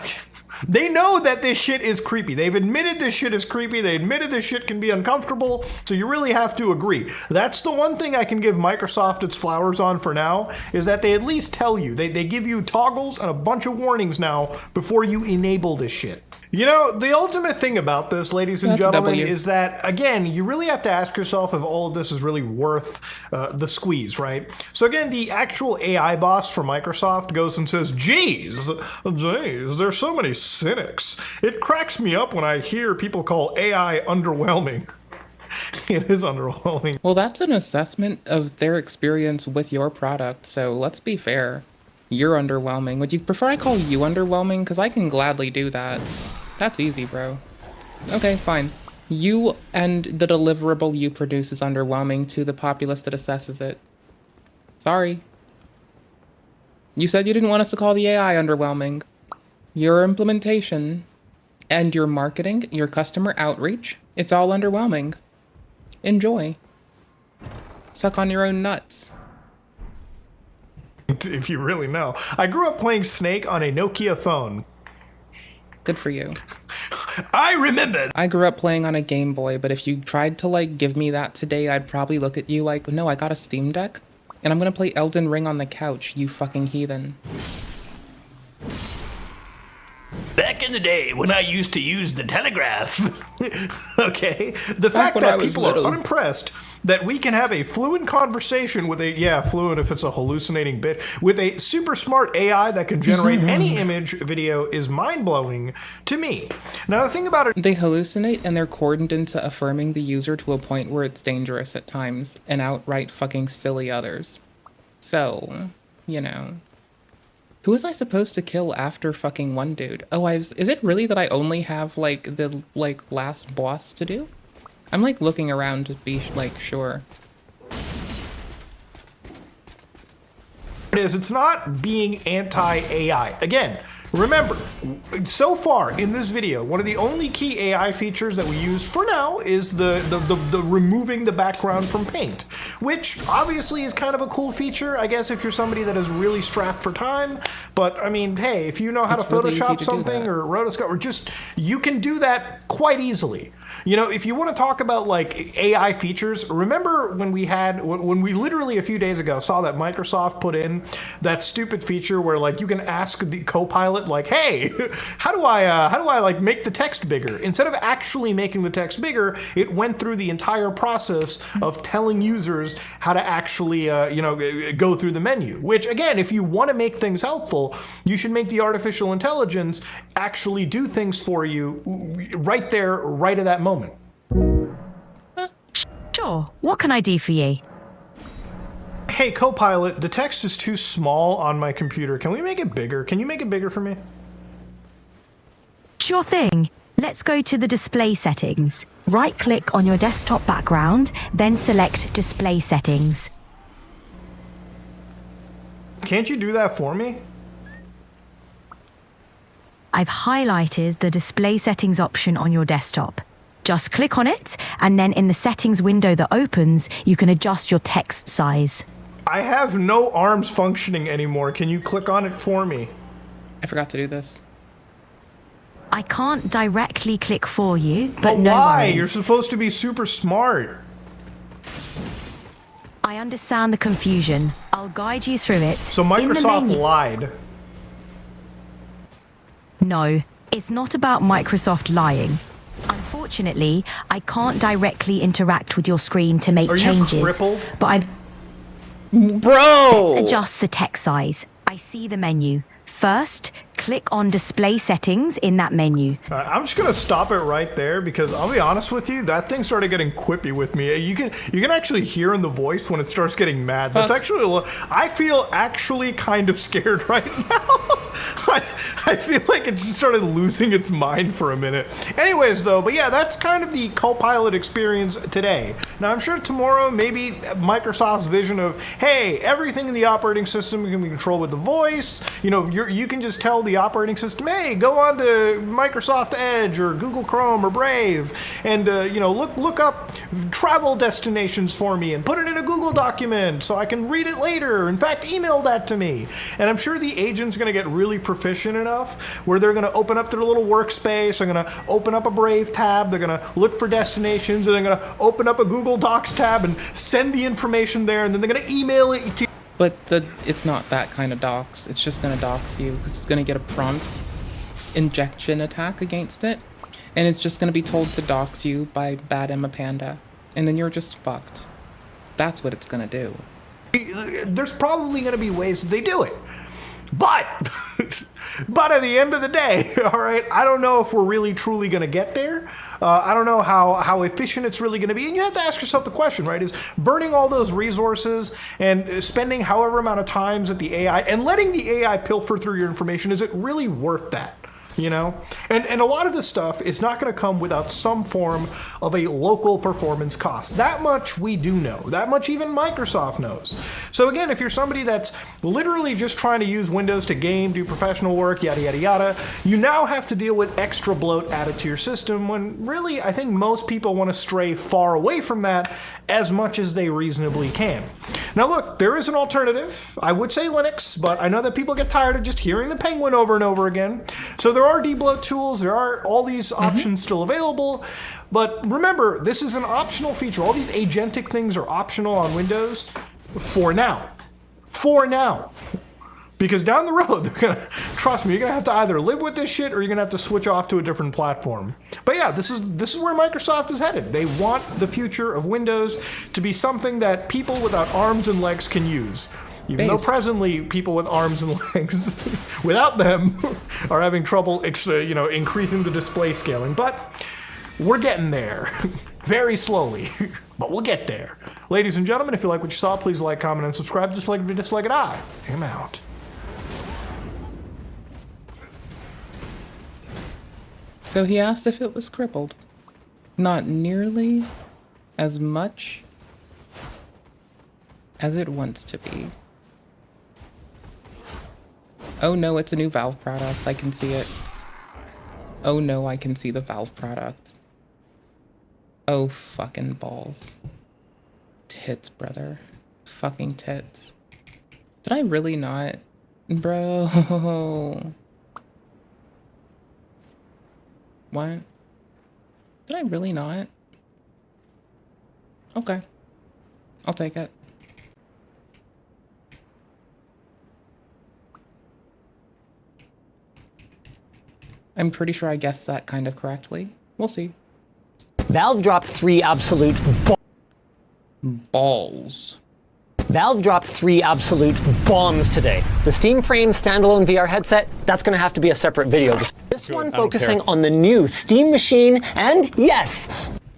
They know that this shit is creepy. They've admitted this shit is creepy. They admitted this shit can be uncomfortable. So you really have to agree. That's the one thing I can give Microsoft its flowers on for now, is that they at least tell you. They give you toggles and a bunch of warnings now before you enable this shit. You know, the ultimate thing about this, ladies and gentlemen, is that, again, you really have to ask yourself if all of this is really worth the squeeze, right? So again, the actual AI boss for Microsoft goes and says, geez, there's so many cynics. It cracks me up when I hear people call AI underwhelming. It is underwhelming. Well, that's an assessment of their experience with your product, so let's be fair. You're underwhelming. Would you prefer I call you underwhelming? Because I can gladly do that. That's easy, bro. Okay, fine. You and the deliverable you produce is underwhelming to the populace that assesses it. Sorry. You said you didn't want us to call the AI underwhelming. Your implementation and your marketing, your customer outreach, it's all underwhelming. Enjoy. Suck on your own nuts. If you really know. I grew up playing Snake on a Nokia phone. Good for you. I remember. I grew up playing on a Game Boy, but if you tried to like give me that today, I'd probably look at you like, no, I got a Steam Deck, and I'm gonna play Elden Ring on the couch, you fucking heathen. Back in the day when I used to use the telegraph. Okay, the fact that people are unimpressed that we can have a fluent conversation with fluent if it's a hallucinating bit, with a super smart AI that can generate any image, video is mind-blowing to me. Now the thing about it... They hallucinate and they're cordoned into affirming the user to a point where it's dangerous at times and outright fucking silly others. So, you know... Who was I supposed to kill after fucking one dude? Oh, is it really that I only have, like, the, last boss to do? I'm, like, looking around to be, like, sure. It's not being anti-AI. Again, remember, so far in this video, one of the only key AI features that we use for now is the removing the background from Paint, which obviously is kind of a cool feature, I guess, if you're somebody that is really strapped for time. But I mean, hey, if you know how to Photoshop something or rotoscope, or just, you can do that quite easily. You know, if you want to talk about like AI features, remember when we literally a few days ago saw that Microsoft put in that stupid feature where like you can ask the Copilot like, hey, how do I like make the text bigger? Instead of actually making the text bigger, it went through the entire process of telling users how to actually go through the menu. Which again, if you want to make things helpful, you should make the artificial intelligence actually do things for you right there, right at that moment. Sure. What can I do for you? Hey, Copilot, the text is too small on my computer. Can we make it bigger? Can you make it bigger for me? Sure thing. Let's go to the display settings. Right-click on your desktop background, then select Display Settings. Can't you do that for me? I've highlighted the Display Settings option on your desktop. Just click on it, and then in the settings window that opens, you can adjust your text size. I have no arms functioning anymore. Can you click on it for me? I forgot to do this. I can't directly click for you, but But no why? worries. You're supposed to be super smart. I understand the confusion. I'll guide you through it. So In the Microsoft menu- lied. No, it's not about Microsoft lying. Unfortunately, I can't directly interact with your screen to make Are you changes. crippled? But I Bro! Let's adjust the text size. I see the menu. First, click on Display Settings in that menu. I'm just gonna stop it right there because I'll be honest with you, that thing started getting quippy with me. You can actually hear in the voice when it starts getting mad. That's actually I feel actually kind of scared right now. I feel like it just started losing its mind for a minute. Anyways, though, but yeah, that's kind of the Copilot experience today. Now, I'm sure tomorrow, maybe Microsoft's vision of, hey, everything in the operating system can be controlled with the voice. You know, you can just tell the operating system, hey, go on to Microsoft Edge or Google Chrome or Brave and, you know, look up travel destinations for me and put it in a Google document so I can read it later. In fact, email that to me. And I'm sure the agent's going to get really proficient enough where they're going to open up their little workspace, they're going to open up a Brave tab, they're going to look for destinations, and they're going to open up a Google Docs tab and send the information there, and then they're going to email it to you. But it's not that kind of dox. It's just going to dox you because it's going to get a prompt injection attack against it. And it's just going to be told to dox you by Bad Emma Panda. And then you're just fucked. That's what it's going to do. There's probably going to be ways that they do it. But at the end of the day, all right, I don't know if we're really truly going to get there. I don't know how efficient it's really going to be. And you have to ask yourself the question, right? Is burning all those resources and spending however amount of times at the AI and letting the AI pilfer through your information, is it really worth that? You know, and a lot of this stuff is not going to come without some form of a local performance cost. That much we do know. That much even Microsoft knows. So again, if you're somebody that's literally just trying to use Windows to game, do professional work, yada, yada, yada, you now have to deal with extra bloat added to your system when really I think most people want to stray far away from that as much as they reasonably can. Now look, there is an alternative. I would say Linux, but I know that people get tired of just hearing the penguin over and over again. So there are debloat tools, there are all these options still available, but remember, this is an optional feature. All these agentic things are optional on Windows for now. For now. Because down the road, they're gonna, trust me, you're gonna have to either live with this shit or you're gonna have to switch off to a different platform. But yeah, this is where Microsoft is headed. They want the future of Windows to be something that people without arms and legs can use. Even though presently people with arms and legs, without them, are having trouble, increasing the display scaling. But we're getting there, very slowly, but we'll get there. Ladies and gentlemen, if you like what you saw, please like, comment, and subscribe. Just like it, I am out. So he asked if it was crippled. Not nearly as much as it wants to be. Oh no, it's a new Valve product. I can see it. Oh no, I can see the Valve product. Oh fucking balls. Tits, brother. Fucking tits. Did I really not? Bro. What? Did I really not? Okay. I'll take it. I'm pretty sure I guessed that kind of correctly. We'll see. Valve dropped 3 absolute balls. Valve dropped 3 absolute bombs today. The Steam Frame standalone VR headset, that's going to have to be a separate video. This one focusing on the new Steam Machine, and yes!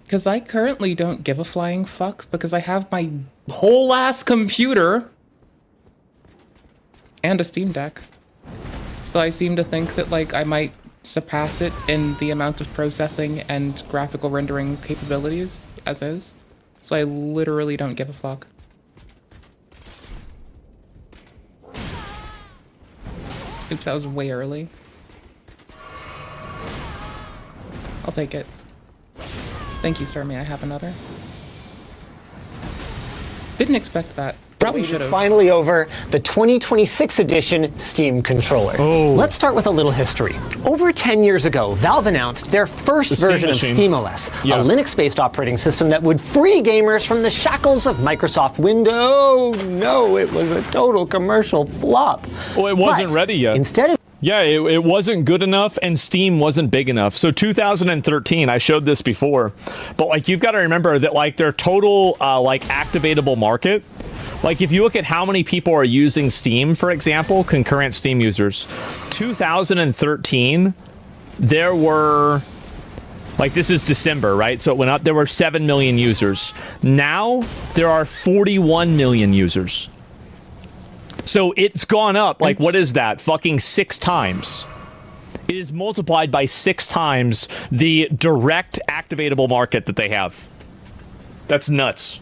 Because I currently don't give a flying fuck because I have my whole ass computer and a Steam Deck. So I seem to think that, like, I might surpass it in the amount of processing and graphical rendering capabilities as is. So I literally don't give a fuck. Oops, that was way early. I'll take it. Thank you, sir. May I have another? Didn't expect that. Probably should have. Finally over, the 2026 edition Steam controller. Let's start with a little history. Over 10 years ago, Valve announced their first version of SteamOS, a Linux-based operating system that would free gamers from the shackles of Microsoft Windows. No, it was a total commercial flop. Well, it wasn't ready yet. Instead of Yeah, it wasn't good enough and Steam wasn't big enough. So 2013, I showed this before, but like you've got to remember that like their total like activatable market, like if you look at how many people are using Steam, for example, concurrent Steam users, 2013, there were, like this is December, right? So it went up, there were 7 million users. Now there are 41 million users. So it's gone up, like, what is that? Fucking 6 times. It is multiplied by 6 times the direct activatable market that they have. That's nuts.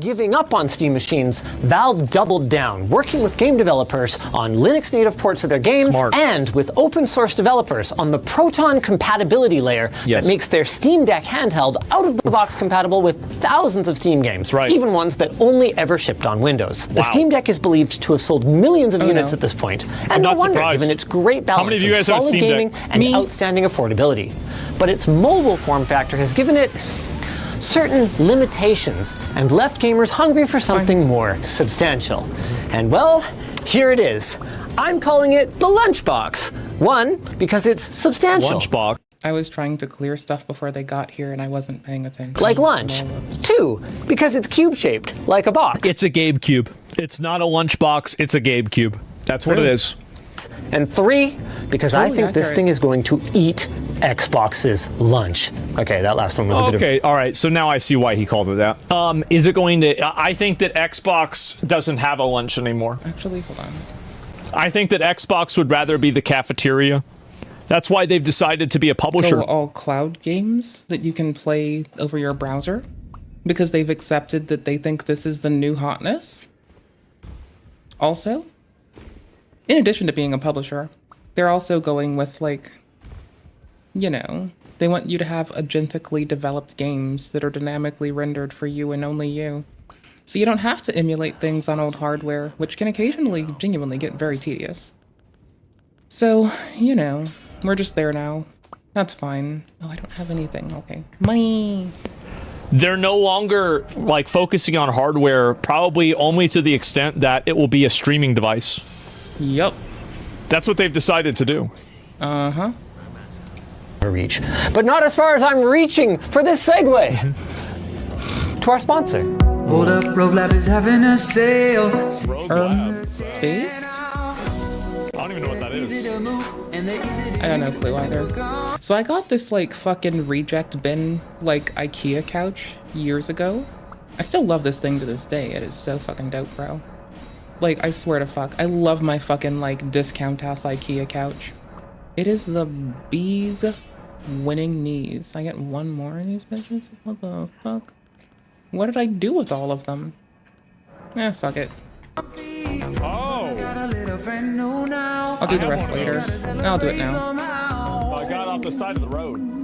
giving up on Steam machines, Valve doubled down, working with game developers on Linux native ports of their games and with open source developers on the Proton compatibility layer that makes their Steam Deck handheld out of the box compatible with thousands of Steam games, even ones that only ever shipped on Windows. The Steam Deck is believed to have sold millions of units at this point, and no wonder, given its great balance of solid gaming and outstanding affordability. But its mobile form factor has given it certain limitations and left gamers hungry for something more substantial. And well, here it is. I'm calling it the Lunchbox. 1, because it's substantial. Lunchbox. I was trying to clear stuff before they got here and I wasn't paying attention. Like lunch. 2, because it's cube-shaped, like a box. It's a Gabe Cube. It's not a lunchbox, it's a Gabe Cube. That's what it is. And 3, because I think this thing is going to eat Xbox's lunch. Okay, that last one was a bit of... Okay, all right, so now I see why he called it that. Is it going to... I think that Xbox doesn't have a lunch anymore. Actually, hold on. I think that Xbox would rather be the cafeteria. That's why they've decided to be a publisher. All cloud games that you can play over your browser because they've accepted that they think this is the new hotness. Also, in addition to being a publisher, they're also going with, like, you know, they want you to have agentically developed games that are dynamically rendered for you and only you. So you don't have to emulate things on old hardware, which can occasionally genuinely get very tedious. So, you know, we're just there now. That's fine. Oh, I don't have anything. Okay. Money! They're no longer, like, focusing on hardware, probably only to the extent that it will be a streaming device. Yup. That's what they've decided to do. Uh-huh. Reach. But not as far as I'm reaching for this segue to our sponsor. Hold up, RoveLab is having a sale. Based? I don't even know what that is. I don't know clue either. So I got this, like, fucking reject bin, like, IKEA couch years ago. I still love this thing to this day. It is so fucking dope, bro. Like, I swear to fuck. I love my fucking, like, discount house IKEA couch. It is the bee's winning knees. I get one more of these bitches? What the fuck? What did I do with all of them? Eh, fuck it. Oh! I'll do the rest later. I'll do it now. I got off the side of the road.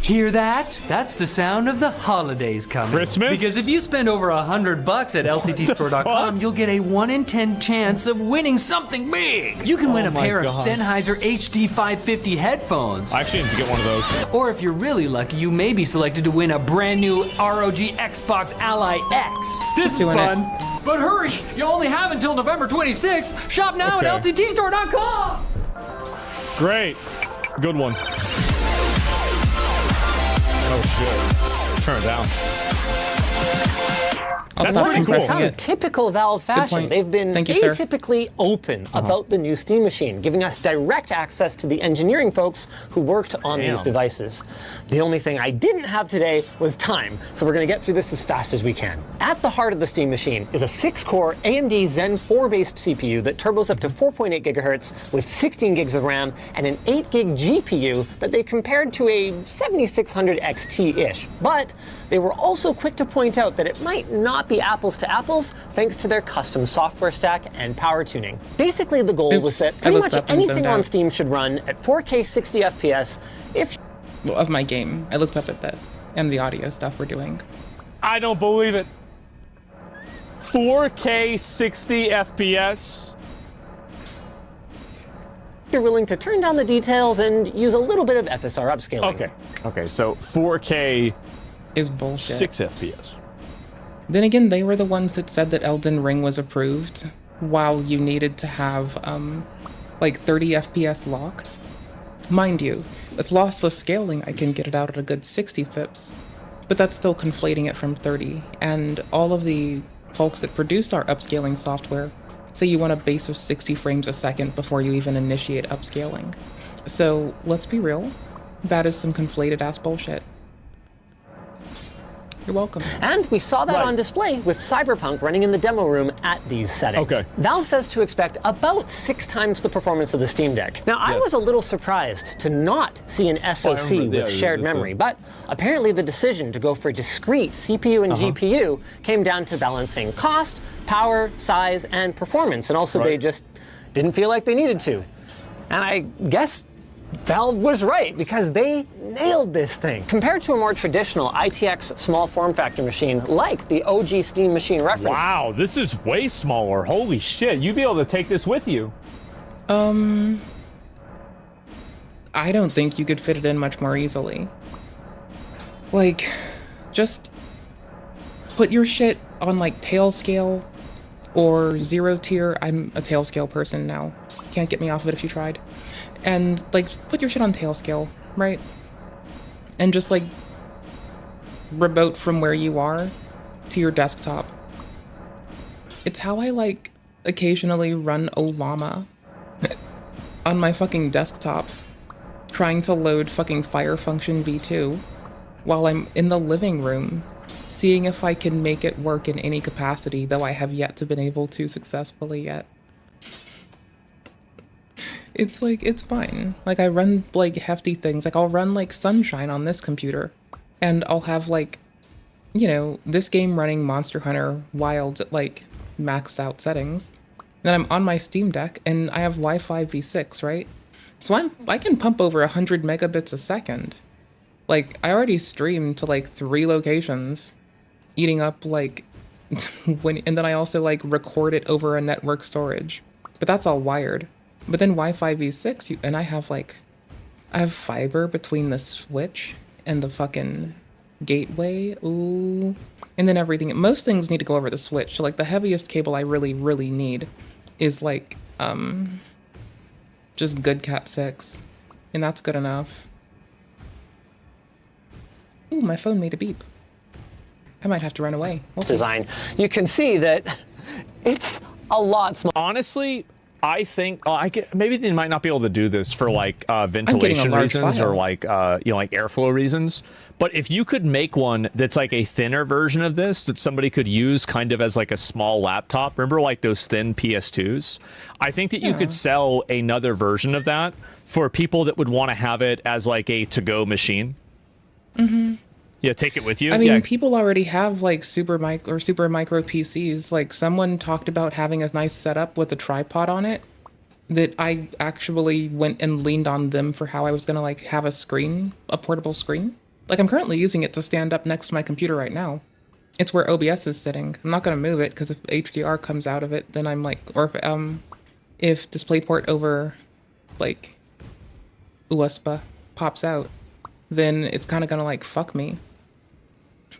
Hear that? That's the sound of the holidays coming. Christmas? Because if you spend over $100 at LTTstore.com, you'll get a 1 in 10 chance of winning something big. You can win a pair of Sennheiser HD 550 headphones. I actually need to get one of those. Or if you're really lucky, you may be selected to win a brand new ROG Xbox Ally X. This is fun. But hurry, you only have until November 26th. Shop now at LTTstore.com. Great. Good one. Oh shit. Turn it down. That's pretty cool. In typical Valve fashion, they've been atypically open about the new Steam Machine, giving us direct access to the engineering folks who worked on these devices. The only thing I didn't have today was time, so we're going to get through this as fast as we can. At the heart of the Steam Machine is a 6-core AMD Zen 4-based CPU that turbos up to 4.8 gigahertz with 16 gigs of RAM and an 8 gig GPU that they compared to a 7600 XT-ish. But they were also quick to point out that it might not be apples to apples thanks to their custom software stack and power tuning. Basically, the goal was that pretty much anything on Steam should run at 4K 60 FPS if of my game. I looked up at this and the audio stuff we're doing. I don't believe it. 4K 60 FPS. You're willing to turn down the details and use a little bit of FSR upscaling. Okay, so 4K is bullshit. 6 FPS. Then again, they were the ones that said that Elden Ring was approved while you needed to have like 30 FPS locked. Mind you, with lossless scaling, I can get it out at a good 60 pips, but that's still conflating it from 30. And all of the folks that produce our upscaling software say you want a base of 60 frames a second before you even initiate upscaling. So let's be real, that is some conflated ass bullshit. You're welcome. And we saw that on display with Cyberpunk running in the demo room at these settings. Valve says to expect about 6 times the performance of the Steam Deck. Now, I was a little surprised to not see an SoC with shared memory, but apparently the decision to go for discrete CPU and GPU came down to balancing cost, power, size, and performance, and also they just didn't feel like they needed to. And I guess Valve was right, because they nailed this thing. Compared to a more traditional ITX small form factor machine like the OG Steam Machine reference. Wow, this is way smaller. Holy shit, you'd be able to take this with you. I don't think you could fit it in much more easily. Like, just put your shit on like tail scale or 0 tier. I'm a tail scale person now. Can't get me off of it if you tried. And like, put your shit on tail scale, right? And just like remote from where you are to your desktop. It's how I like occasionally run Olama on my fucking desktop, trying to load fucking Fire Function v2 while I'm in the living room, seeing if I can make it work in any capacity, though I have yet to been able to successfully yet. It's like, it's fine. Like, I run, like, hefty things. Like, I'll run, like, Sunshine on this computer. And I'll have, like, you know, this game running Monster Hunter Wilds at, like, maxed out settings. Then I'm on my Steam Deck, and I have Wi-Fi v6, right? So I can pump over 100 megabits a second. Like, I already streamed to, like, 3 locations, eating up, like, and then I also, like, record it over a network storage. But that's all wired. But then Wi-Fi v6, and I have fiber between the switch and the fucking gateway. Ooh. And then everything. Most things need to go over the switch. So like the heaviest cable I really, really need is like, just good Cat 6. And that's good enough. Ooh, my phone made a beep. I might have to run away. Design. You can see that it's a lot smaller. Honestly, I think maybe they might not be able to do this for like ventilation reasons or like you know, like airflow reasons. But if you could make one that's like a thinner version of this that somebody could use kind of as like a small laptop, remember like those thin PS2s? I think that you could sell another version of that for people that would want to have it as like a to-go machine. Mm-hmm. Yeah, take it with you. I mean, people already have like super micro PCs. Like someone talked about having a nice setup with a tripod on it that I actually went and leaned on them for how I was going to like have a portable screen. Like I'm currently using it to stand up next to my computer right now. It's where OBS is sitting. I'm not going to move it because if HDR comes out of it, then I'm like, or if DisplayPort over like USB pops out, then it's kind of going to like fuck me.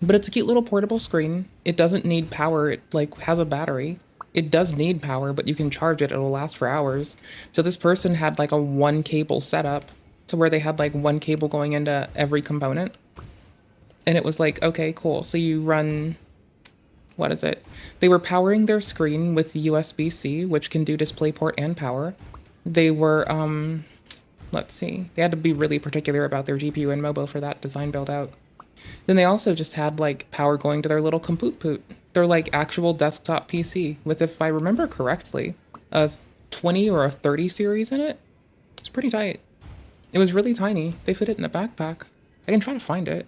But it's a cute little portable screen. It doesn't need power. It like has a battery. It does need power, but you can charge it. It'll last for hours. So this person had like a 1 cable setup to where they had like 1 cable going into every component. And it was like, okay, cool. So you run what is it? They were powering their screen with the USB-C, which can do DisplayPort and power. They were, let's see, they had to be really particular about their GPU and MOBO for that design build out. Then they also just had like power going to their little compute poot. They're like actual desktop PC with, if I remember correctly, a 20 or a 30 series in it. It's pretty tight. It was really tiny. They fit it in a backpack. I can try to find it.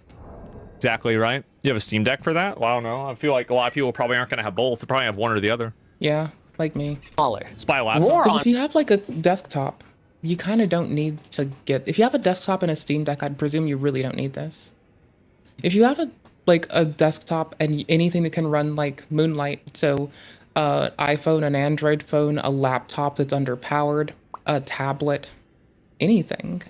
Exactly right. You have a Steam Deck for that? Well, I don't know. I feel like a lot of people probably aren't going to have both. They probably have one or the other. Yeah, like me. Smaller. Spy laptop. Because if you have like a desktop, you kind of don't need to get... If you have a desktop and a Steam Deck, I'd presume you really don't need this. If you have a desktop and anything that can run like Moonlight, so iPhone, an Android phone, a laptop that's underpowered, a tablet, anything.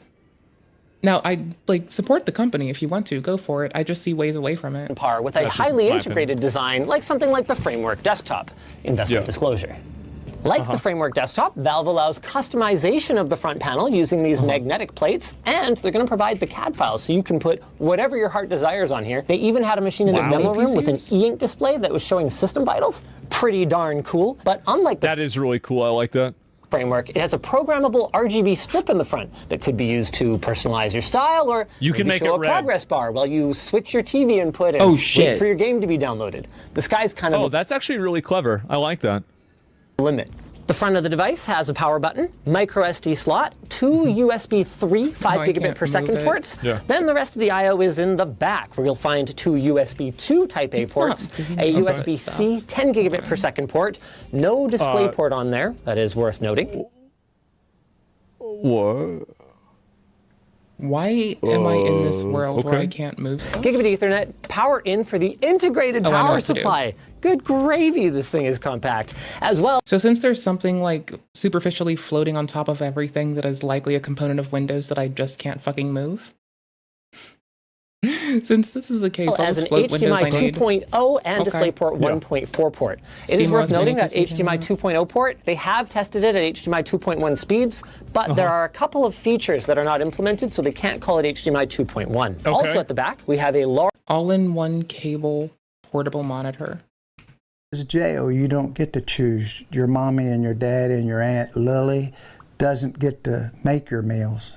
Now, I like support the company if you want to, go for it. I just see ways away from it. Par with a highly integrated design like something like the Framework Desktop. Investment disclosure. Like the Framework Desktop, Valve allows customization of the front panel using these magnetic plates, and they're going to provide the CAD files so you can put whatever your heart desires on here. They even had a machine in the demo room with an e-ink display that was showing system vitals. Pretty darn cool. But unlike that is really cool. I like that. Framework, it has a programmable RGB strip in the front that could be used to personalize your style, or you can make show it a red. progress bar while you switch your TV input and wait for your game to be downloaded. The sky's kind of that's actually really clever. I like that. Limit. The front of the device has a power button, micro SD slot, two USB 3 5 gigabit per second ports. Then the rest of the I/O is in the back, where you'll find two USB 2 Type A ports, a USB-C 10 gigabit per second port, no display port on there. That is worth noting. What? Why am I in this world where I can't move stuff? Gigabit Ethernet, power in for the integrated power supply. Good gravy, this thing is compact. As well. So since there's something like superficially floating on top of everything that is likely a component of Windows that I just can't fucking move. Since this is the case, I'll as an just float Windows I need. HDMI 2.0 and DisplayPort 1.4 port. It is worth noting that HDMI 2.0 port, they have tested it at HDMI 2.1 speeds, but there are a couple of features that are not implemented, so they can't call it HDMI 2.1. Also at the back, we have a large all-in-one cable portable monitor. As a jail, you don't get to choose. Your mommy and your dad and your Aunt Lily doesn't get to make your meals.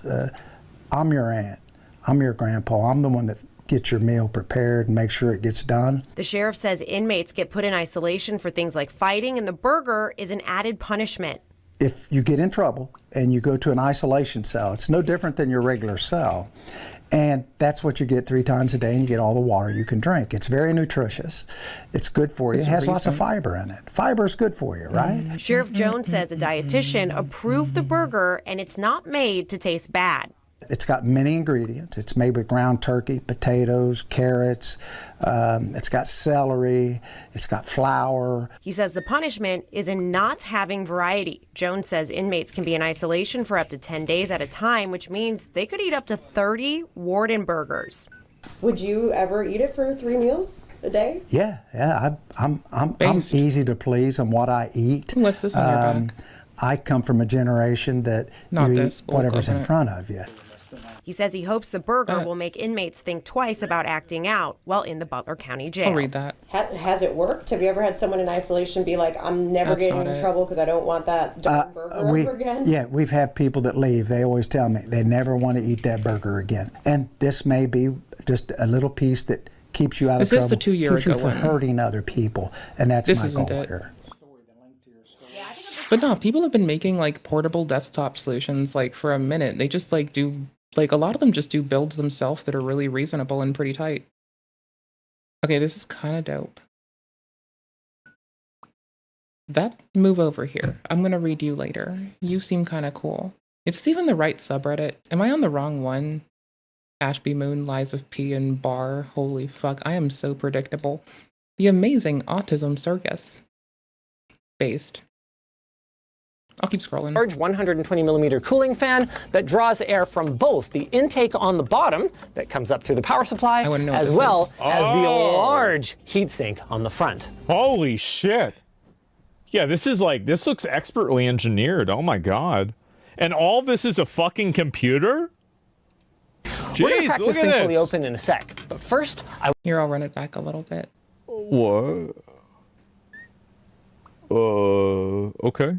I'm your aunt. I'm your grandpa. I'm the one that gets your meal prepared and make sure it gets done. The sheriff says inmates get put in isolation for things like fighting, and the burger is an added punishment. If you get in trouble and you go to an isolation cell, it's no different than your regular cell. And that's what you get 3 times a day, and you get all the water you can drink. It's very nutritious. It's good for you. It has lots of fiber in it. Fiber is good for you, right? Sheriff Jones says a dietitian approved the burger, and it's not made to taste bad. It's got many ingredients. It's made with ground turkey, potatoes, carrots. It's got celery. It's got flour. He says the punishment is in not having variety. Jones says inmates can be in isolation for up to 10 days at a time, which means they could eat up to 30 warden burgers. Would you ever eat it for 3 meals a day? Yeah. I'm easy to please on what I eat. What's this on your back? I come from a generation that you eat whatever's in front of you. He says he hopes the burger will make inmates think twice about acting out while in the Butler County Jail. I'll read that. Has it worked? Have you ever had someone in isolation be like, I'm never getting in trouble because I don't want that burger ever again? Yeah, we've had people that leave. They always tell me they never want to eat that burger again. And this may be just a little piece that keeps you out of trouble. Is this the 2 year keeps you ago from one? hurting other people. And that's my goal here. But no, people have been making like portable desktop solutions like for a minute. They just like do, like a lot of them just do builds themselves that are really reasonable and pretty tight. Okay, this is kind of dope. That move over here, I'm going to read you later. You seem kind of cool. It's even the right subreddit. Am I on the wrong one? Ashby Moon, Lies of P and Bar. Holy fuck, I am so predictable. The Amazing Autism Circus. Based. I'll keep scrolling. Large 120 millimeter cooling fan that draws air from both the intake on the bottom that comes up through the power supply, as well as the large heatsink on the front. Holy shit. Yeah, this looks expertly engineered. Oh my god. And all this is a fucking computer? Jeez, We're gonna crack look this at thing this. fully open in a sec. But first, Here, I'll run it back a little bit. What? Okay.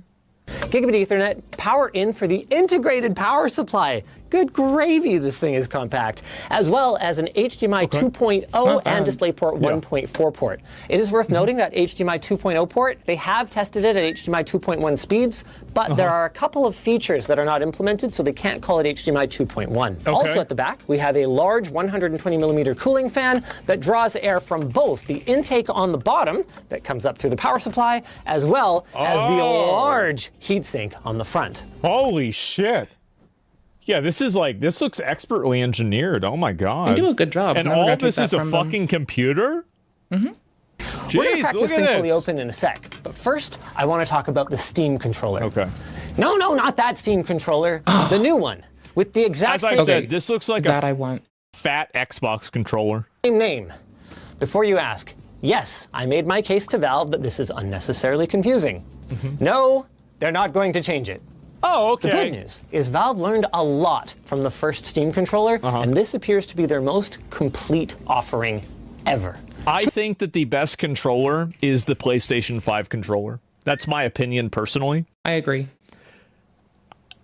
Gigabit Ethernet, power in for the integrated power supply. Good gravy, this thing is compact. As well as an HDMI 2.0 and DisplayPort 1.4 port. It is worth noting that HDMI 2.0 port, they have tested it at HDMI 2.1 speeds, but there are a couple of features that are not implemented, so they can't call it HDMI 2.1. Also at the back, we have a large 120mm cooling fan that draws air from both the intake on the bottom that comes up through the power supply, as well as the large heatsink on the front. Holy shit. Yeah, this looks expertly engineered. Oh my god. They do a good job. And all this is a fucking computer? We're going to crack this thing fully open in a sec. But first, I want to talk about the Steam controller. Okay. No, not that Steam controller. The new one. With the exact same... As I said, this looks like a fat Xbox controller. Same name. Before you ask, yes, I made my case to Valve that this is unnecessarily confusing. No, they're not going to change it. Oh, okay. The good news is Valve learned a lot from the first Steam controller, and this appears to be their most complete offering ever. I think that the best controller is the PlayStation 5 controller. That's my opinion personally. I agree.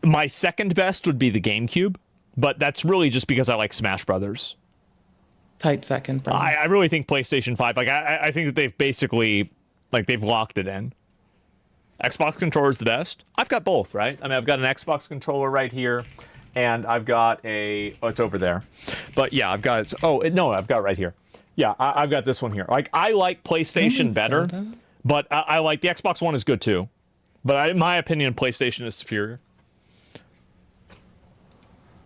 My second best would be the GameCube, but that's really just because I like Smash Brothers. Tight second, bro. I really think PlayStation 5, I think that they've basically, they've locked it in. Xbox controller is the best. I've got both, right? I mean, I've got an Xbox controller right here, and I've got a... Oh, it's over there. But yeah, I've got... no, I've got it right here. Yeah, I've got this one here. I like PlayStation better, but I like... The Xbox One is good, too. But in my opinion, PlayStation is superior.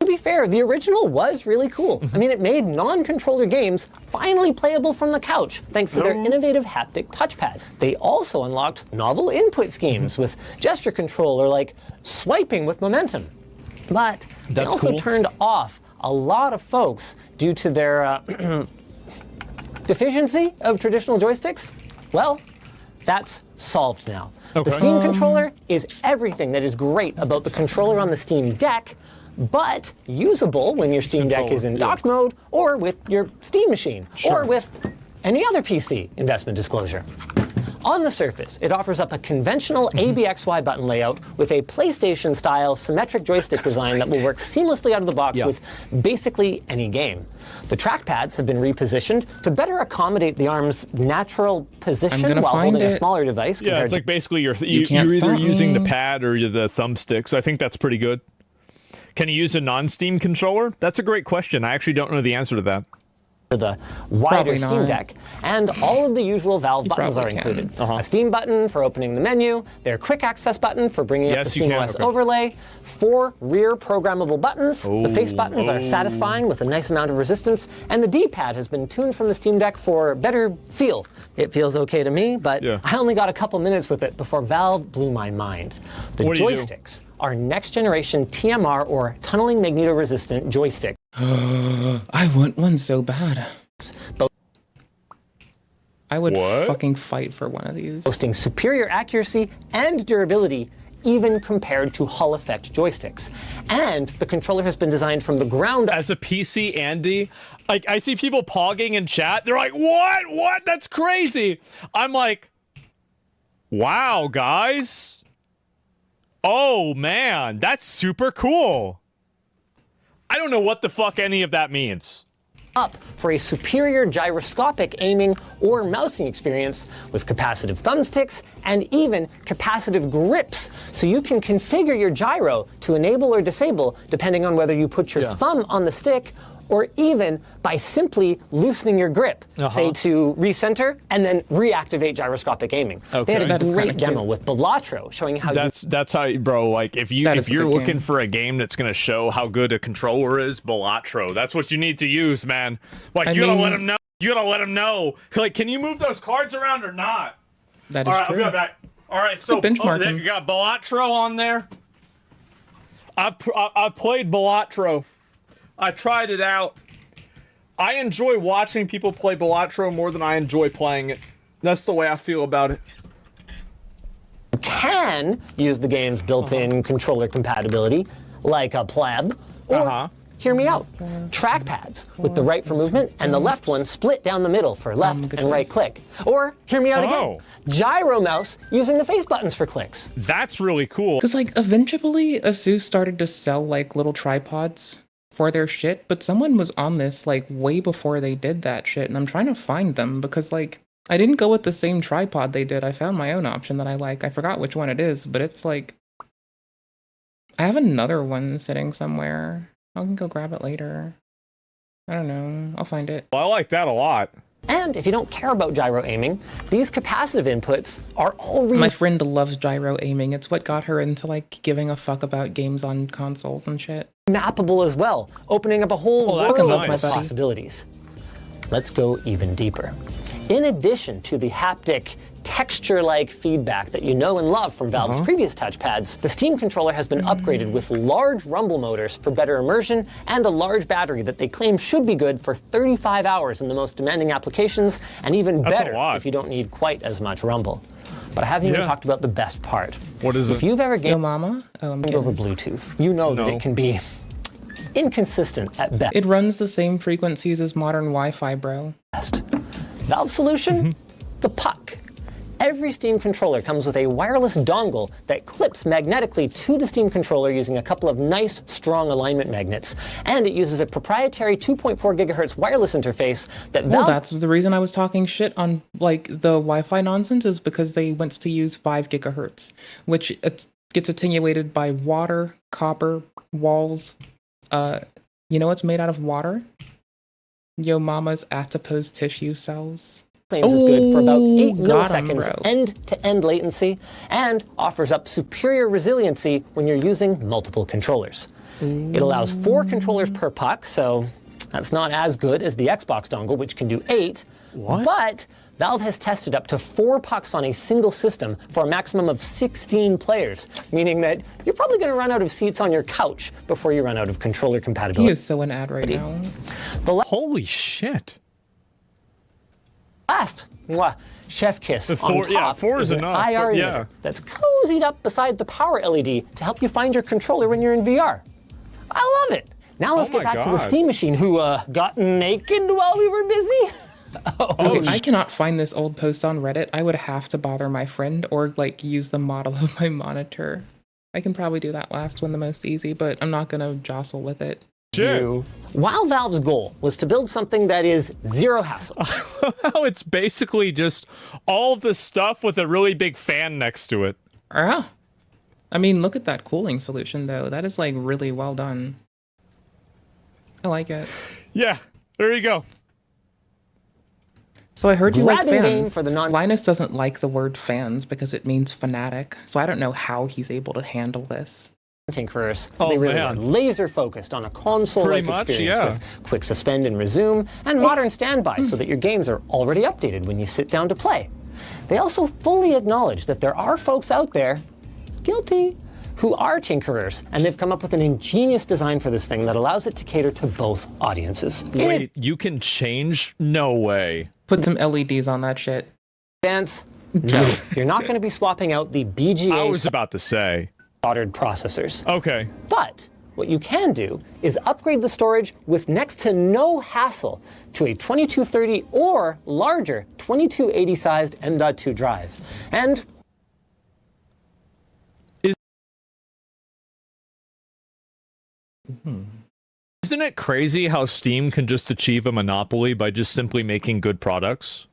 To be fair, the original was really cool. I mean, it made non-controller games finally playable from the couch, thanks to their innovative haptic touchpad. They also unlocked novel input schemes with gesture control or like swiping with momentum. But they also turned off a lot of folks due to their deficiency of traditional joysticks. Well, that's solved now. The Steam controller is everything that is great about the controller on the Steam Deck, but usable when your Steam Deck is in docked mode, or with your Steam machine, or with any other PC, investment disclosure. On the surface, it offers up a conventional ABXY button layout with a PlayStation-style symmetric joystick design that will work seamlessly out of the box with basically any game. The trackpads have been repositioned to better accommodate the arm's natural position while holding a smaller device. Yeah, it's like basically you're either using the pad or the thumbstick, so I think that's pretty good. Can you use a non-Steam controller? That's a great question. I actually don't know the answer to that. The wider Steam Deck, and all of the usual Valve buttons are included. A Steam button for opening the menu, their quick access button for bringing up the SteamOS overlay, 4 rear programmable buttons. The face buttons are satisfying with a nice amount of resistance, and the D-pad has been tuned from the Steam Deck for better feel. It feels okay to me, but I only got a couple minutes with it before Valve blew my mind. The joysticks are next generation TMR or tunneling magneto-resistant joystick. I want one so bad. I would fucking fight for one of these. Boasting superior accuracy and durability even compared to Hall effect joysticks. And the controller has been designed from the ground up. As a PC, Andy, like I see people pogging in chat. They're like, what? That's crazy. I'm like, wow, guys. Oh, man, that's super cool. I don't know what the fuck any of that means. Up for a superior gyroscopic aiming or mousing experience with capacitive thumbsticks and even capacitive grips, so you can configure your gyro to enable or disable depending on whether you put your thumb on the stick or even by simply loosening your grip, say to recenter and then reactivate gyroscopic aiming. They had a great demo with Balatro showing how that's how, bro, like if you're looking for a game that's gonna show how good a controller is, Balatro. That's what you need to use, man. Like you gotta let them know. You gotta let them know. Like, can you move those cards around or not? That is true. I'll be right back. All right, so you got Balatro on there. I've played Balatro. I tried it out. I enjoy watching people play Balatro more than I enjoy playing it. That's the way I feel about it. You can use the game's built-in controller compatibility, like a pleb, or hear me out. Trackpads with the right for movement and the left one split down the middle for left and right click. Or, hear me out again, gyro mouse using the face buttons for clicks. That's really cool. Because, like, eventually Asus started to sell, like, little tripods for their shit, but someone was on this, like, way before they did that shit, and I'm trying to find them because, like, I didn't go with the same tripod they did. I found my own option that I like. I forgot which one it is, but it's, like, I have another one sitting somewhere. I can go grab it later. I don't know. I'll find it. Well, I like that a lot. And if you don't care about gyro aiming, these capacitive inputs are all My friend loves gyro aiming. It's what got her into, like, giving a fuck about games on consoles and shit. mappable as well, opening up a whole that's world nice. of possibilities. Let's go even deeper. In addition to the haptic, texture-like feedback that you know and love from Valve's previous touchpads, the Steam controller has been upgraded with large rumble motors for better immersion and a large battery that they claim should be good for 35 hours in the most demanding applications, and even better if you don't need quite as much rumble. But I haven't even talked about the best part. What is it? If you've ever gamed over Bluetooth, you know that it can be inconsistent at best. It runs the same frequencies as modern Wi-Fi, bro. Valve solution? The puck. Every Steam controller comes with a wireless dongle that clips magnetically to the Steam controller using a couple of nice, strong alignment magnets. And it uses a proprietary 2.4 gigahertz wireless interface that Valve... Well, that's the reason I was talking shit on, like, the Wi-Fi nonsense is because they went to use 5 gigahertz, which gets attenuated by water, copper, walls. You know what's made out of water? Yo mama's adipose tissue cells. Claims is good for about 8 milliseconds end-to-end latency and offers up superior resiliency when you're using multiple controllers. It allows 4 controllers per puck, so that's not as good as the Xbox dongle, which can do 8. But Valve has tested up to 4 pucks on a single system for a maximum of 16 players, meaning that you're probably going to run out of seats on your couch before you run out of controller compatibility. He is so an ad right now. Holy shit. Last, chef kiss The on top 4 is an enough, IR but emitter that's cozied up beside the power LED to help you find your controller when you're in VR. I love it. Now let's get back to the Steam machine who got naked while we were busy. I cannot find this old post on Reddit. I would have to bother my friend or, like, use the model of my monitor. I can probably do that last one the most easy, but I'm not going to jostle with it. While Valve's goal was to build something that is zero hassle. It's basically just all of the stuff with a really big fan next to it. Yeah. I mean, look at that cooling solution, though. That is, like, really well done. I like it. Yeah, there you go. So I heard you like fans. For the Linus doesn't like the word fans because it means fanatic. So I don't know how he's able to handle this. Tinkerers, they really are laser focused on a console-like experience with quick suspend and resume and modern standby so that your games are already updated when you sit down to play. They also fully acknowledge that there are folks out there, guilty, who are tinkerers, and they've come up with an ingenious design for this thing that allows it to cater to both audiences. Wait, you can change? No way. Put some LEDs on that shit. Advance? No, you're not going to be swapping out the BGA. I was about to say. Soldered processors. Okay. But what you can do is upgrade the storage with next to no hassle to a 2230 or larger 2280 sized M.2 drive. And Isn't it crazy how Steam can just achieve a monopoly by just simply making good products?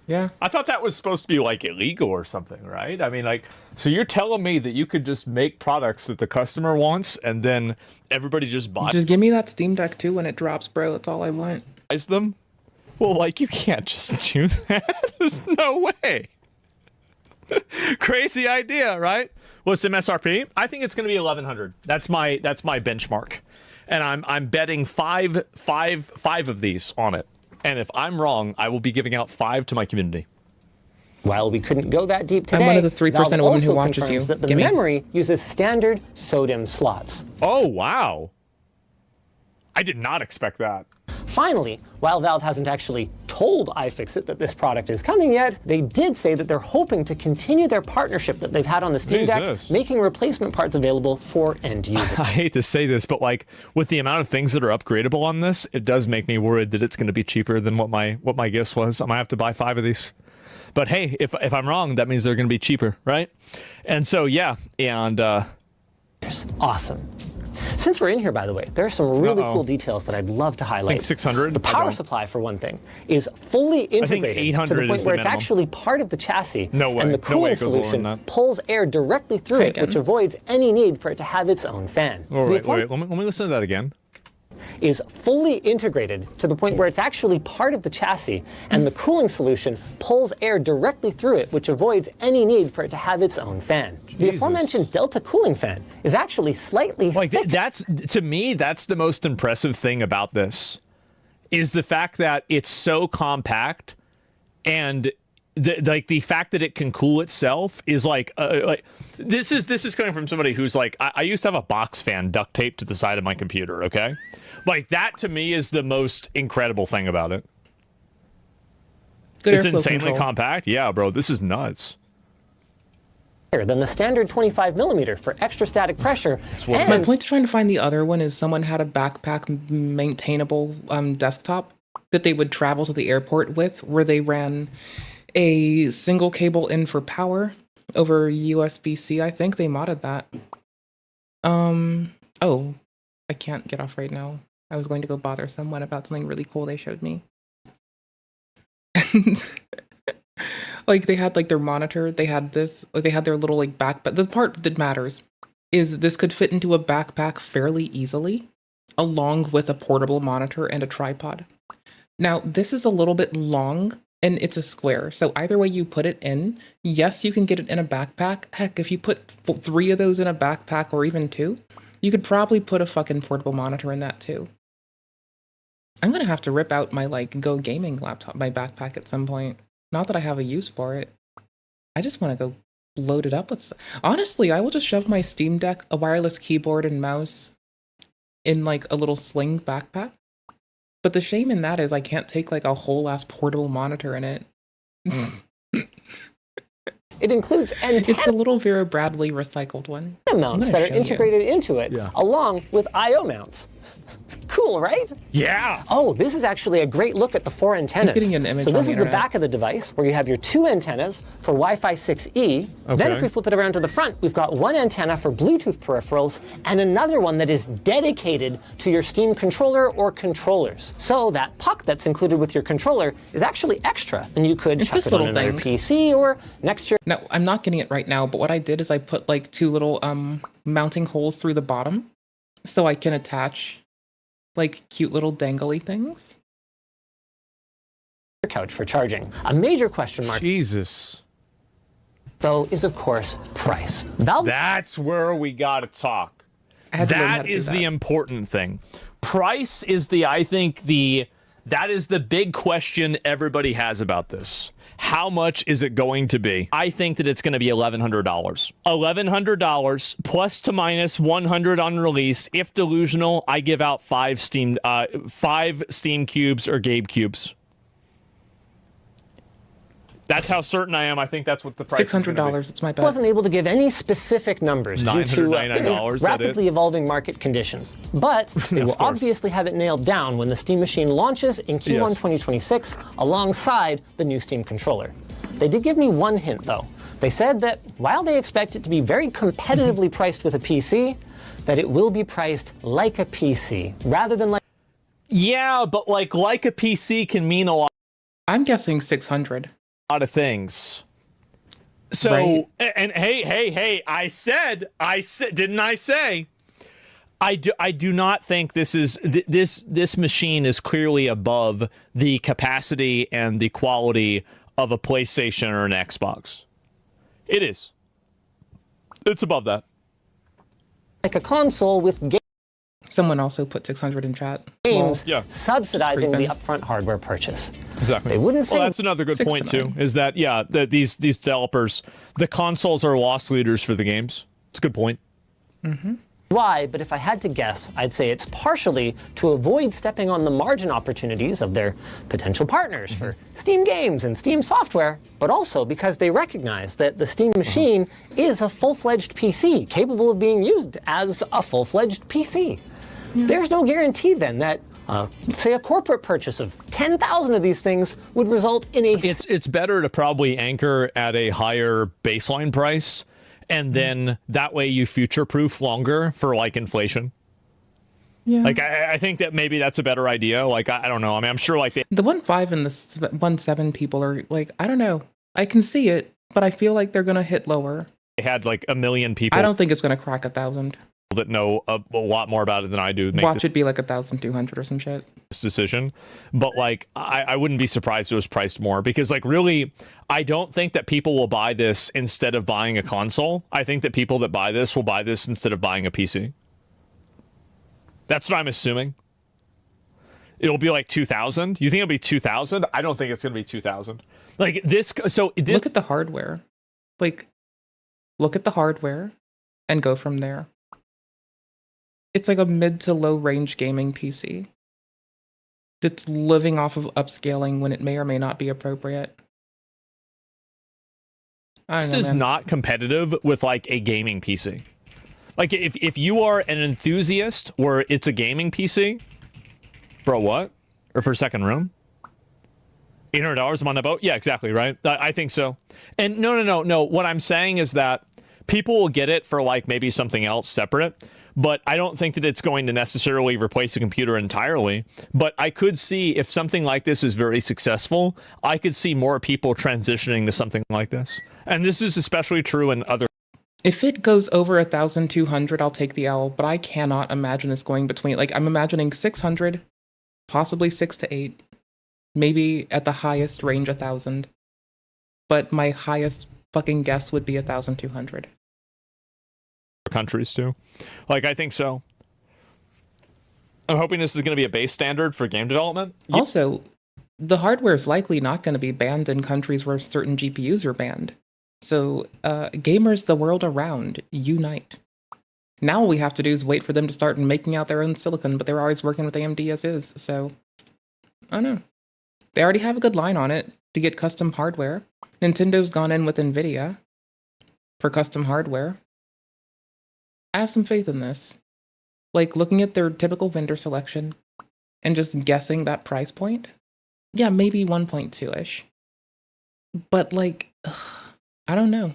Yeah. I thought that was supposed to be, like, illegal or something, right? I mean, like, so you're telling me that you could just make products that the customer wants and then everybody just buys Just give me that Steam Deck 2 when it drops, bro. That's all I want. them? Well, like, you can't just do that. There's no way. Crazy idea, right? What's the MSRP? I think it's going to be 1,100. That's my benchmark. And I'm betting five of these on it. And if I'm wrong, I will be giving out 5 to my community. While we couldn't go that deep today, I'm one of the 3% of women who watches you. That the memory uses standard SODIMM slots. Oh, wow. I did not expect that. Finally, while Valve hasn't actually told iFixit that this product is coming yet, they did say that they're hoping to continue their partnership that they've had on the Steam Deck, making replacement parts available for end users. I hate to say this, but like with the amount of things that are upgradable on this, it does make me worried that it's going to be cheaper than what my guess was. I might have to buy 5 of these. But hey, if I'm wrong, that means they're going to be cheaper, right? And so yeah, and awesome. Since we're in here, by the way, there are some really cool details that I'd love to highlight. I think 600. The power supply, for one thing, is fully integrated to the point where it's actually part of the chassis. No way. And the cooling solution pulls air directly through it, which avoids any need for it to have its own fan. All right, wait, let me listen to that again. Is fully integrated to the point where it's actually part of the chassis, and the cooling solution pulls air directly through it, which avoids any need for it to have its own fan. The aforementioned Delta cooling fan is actually slightly that's, to me, that's the most impressive thing about this, is the fact that it's so compact, and the fact that it can cool itself is like this is coming from somebody who's like, I used to have a box fan duct taped to the side of my computer, okay? Like, that to me is the most incredible thing about it. It's insanely compact. Yeah, bro, this is nuts. Than the standard 25mm for extra static pressure. My point to trying to find the other one is someone had a backpack maintainable desktop that they would travel to the airport with, where they ran a single cable in for power over USB-C. I think they modded that. Oh, I can't get off right now. I was going to go bother someone about something really cool they showed me. Like, they had like their monitor, they had this, like they had their little like backpack. The part that matters is this could fit into a backpack fairly easily, along with a portable monitor and a tripod. Now, this is a little bit long, and it's a square, so either way you put it in, yes, you can get it in a backpack. Heck, if you put 3 of those in a backpack, or even 2, you could probably put a fucking portable monitor in that too. I'm gonna have to rip out my like Go gaming laptop, my backpack at some point. Not that I have a use for it. I just want to go load it up with stuff. Honestly, I will just shove my Steam Deck, a wireless keyboard and mouse in like a little sling backpack. But the shame in that is I can't take like a whole ass portable monitor in it. It includes antenna. It's a little Vera Bradley recycled one. Mounts that are integrated into it, along with I/O mounts. Cool, right? Yeah. Oh, this is actually a great look at the 4 antennas. Getting an image so this on is the the back of the device, where you have your 2 antennas for Wi-Fi 6E. Then if we flip it around to the front, we've got 1 antenna for Bluetooth peripherals, and another one that is dedicated to your Steam controller or controllers. So that puck that's included with your controller is actually extra, and you could chuck it on another PC or next to your... No, I'm not getting it right now, but what I did is I put like 2 little mounting holes through the bottom, so I can attach like cute little dangly things. Couch for charging. A major question mark, Jesus, though, is of course price. Valve. That's where we gotta talk. That is the important thing. Price is that is the big question everybody has about this. How much is it going to be? I think that it's going to be $1,100. $1,100 plus to minus 100 on release. If delusional, I give out 5 Steam cubes or Gabe cubes. That's how certain I am. I think that's what the price is $600. It's my bet. Wasn't able to give any specific numbers due to rapidly evolving market conditions. But they will obviously have it nailed down when the Steam Machine launches in Q1 2026 alongside the new Steam controller. They did give me one hint though. They said that while they expect it to be very competitively priced with a PC, that it will be priced like a PC rather than like... Yeah, but like a PC can mean a lot. I'm guessing 600. Lot of things. So and hey, I said, didn't I say? I do not think this is this machine is clearly above the capacity and the quality of a PlayStation or an Xbox. It is. It's above that. Like a console with games. Someone also put 600 in chat. Games subsidizing the upfront hardware purchase. Exactly. They wouldn't say. Well, that's another good point too. Is that these developers, the consoles are loss leaders for the games. It's a good point. Mm-hmm. why, but if I had to guess, I'd say it's partially to avoid stepping on the margin opportunities of their potential partners for Steam games and Steam software, but also because they recognize that the Steam machine is a full-fledged PC, capable of being used as a full-fledged PC. There's no guarantee then that say a corporate purchase of 10,000 of these things would result in a... It's better to probably anchor at a higher baseline price, and then that way you future-proof longer for, like, inflation. Yeah. Like, I think that maybe that's a better idea. Like, I don't know. I mean, I'm sure, like... The 1.5 and the 1.7 people are, like, I don't know. I can see it, but I feel like they're going to hit lower. They had, like, 1 million people... I don't think it's going to crack 1,000. ...that know a lot more about it than I do. Watch it be, like, 1,200 or some shit. This decision. But, like, I wouldn't be surprised it was priced more. Because, like, really... I don't think that people will buy this instead of buying a console. I think that people that buy this will buy this instead of buying a PC. That's what I'm assuming. It'll be like 2,000. You think it'll be 2,000? I don't think it's going to be 2,000. Like this. So this, look at the hardware. Like, look at the hardware and go from there. It's like a mid to low range gaming PC. It's living off of upscaling when it may or may not be appropriate. This is not competitive with like a gaming PC. Like if you are an enthusiast where it's a gaming PC, bro, what? Or for second room? $800 a month about? Yeah, exactly, right? I think so. And no. What I'm saying is that people will get it for like maybe something else separate, but I don't think that it's going to necessarily replace a computer entirely. But I could see if something like this is very successful, I could see more people transitioning to something like this. And this is especially true in other... If it goes over 1,200, I'll take the L, but I cannot imagine this going between... Like, I'm imagining 600, possibly 6 to 8, maybe at the highest range 1,000. But my highest fucking guess would be 1,200. Countries too. Like, I think so. I'm hoping this is going to be a base standard for game development. Also, the hardware is likely not going to be banned in countries where certain GPUs are banned. So, gamers the world around, unite. Now all we have to do is wait for them to start making out their own silicon, but they're always working with AMD as is, so... I don't know. They already have a good line on it to get custom hardware. Nintendo's gone in with NVIDIA for custom hardware. I have some faith in this. Like, looking at their typical vendor selection and just guessing that price point, yeah, maybe 1.2-ish. But, like, I don't know.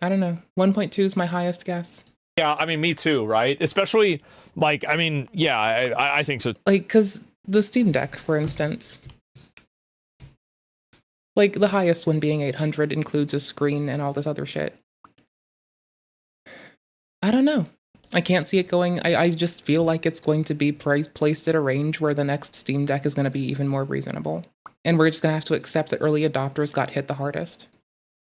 1.2 is my highest guess. Yeah, I mean, me too, right? Especially, like, I mean, yeah, I think so. Like, because the Steam Deck, for instance, like, the highest one being 800 includes a screen and all this other shit. I don't know. I can't see it going... I just feel like it's going to be placed at a range where the next Steam Deck is going to be even more reasonable. And we're just going to have to accept that early adopters got hit the hardest.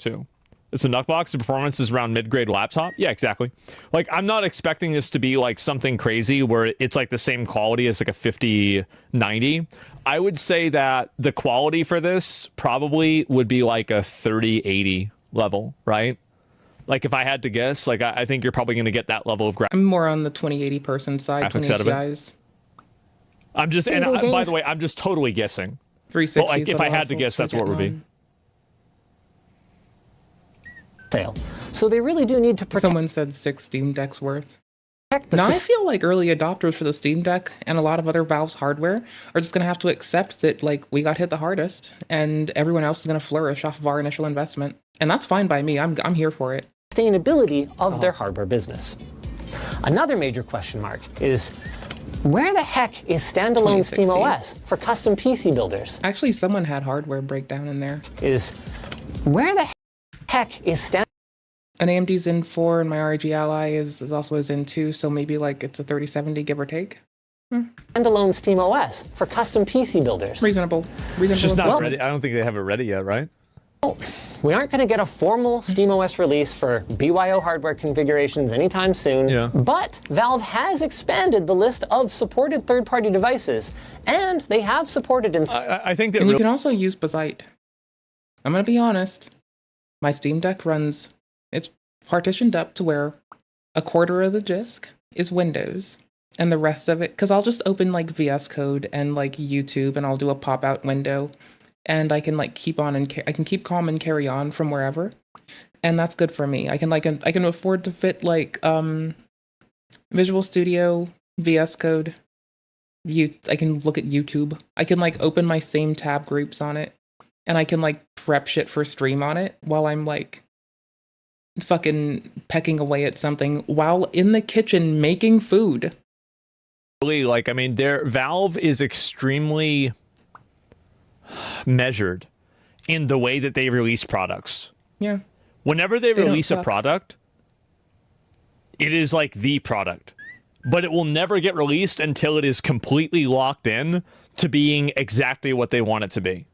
Too. It's a nutbox. The performance is around mid-grade laptop. Yeah, exactly. Like, I'm not expecting this to be like something crazy where it's like the same quality as like a 5090. I would say that the quality for this probably would be like a 3080 level, right? Like, if I had to guess, like, I think you're probably going to get that level of graphics. I'm more on the 2080 person side, 20 Ti's. I'm just, and by the way, I'm just totally guessing. 360. But, like, if I had to guess, that's what it would be. Sale. So they really do need to protect... Someone said 6 Steam Decks worth. Now, I feel like early adopters for the Steam Deck and a lot of other Valve's hardware are just going to have to accept that, like, we got hit the hardest, and everyone else is going to flourish off of our initial investment. And that's fine by me. I'm here for it. Sustainability of their hardware business. Another major question mark is, where the heck is standalone SteamOS for custom PC builders? Actually, someone had hardware breakdown in there. Where the heck is an AMD Zen 4 and my RIG Ally is also a Zen 2, so maybe like it's a 3070 give or take. Standalone SteamOS for custom PC builders. Reasonable. It's just not ready. I don't think they have it ready yet, right? We aren't going to get a formal SteamOS release for BYO hardware configurations anytime soon, but Valve has expanded the list of supported third-party devices, and they have supported... I think that... And you can also use Bazite. I'm going to be honest. My Steam Deck runs... It's partitioned up to where a quarter of the disk is Windows. And the rest of it, because I'll just open like VS Code and like YouTube, and I'll do a pop-out window, and I can like keep on and I can keep calm and carry on from wherever, and that's good for me. I can afford to fit like Visual Studio, VS Code, I can look at YouTube. I can like open my same tab groups on it, and I can like prep shit for stream on it while I'm like fucking pecking away at something while in the kitchen making food. Really, like, I mean, Valve is extremely measured in the way that they release products. Yeah. Whenever they release a product, it is like the product, but it will never get released until it is completely locked in to being exactly what they want it to be.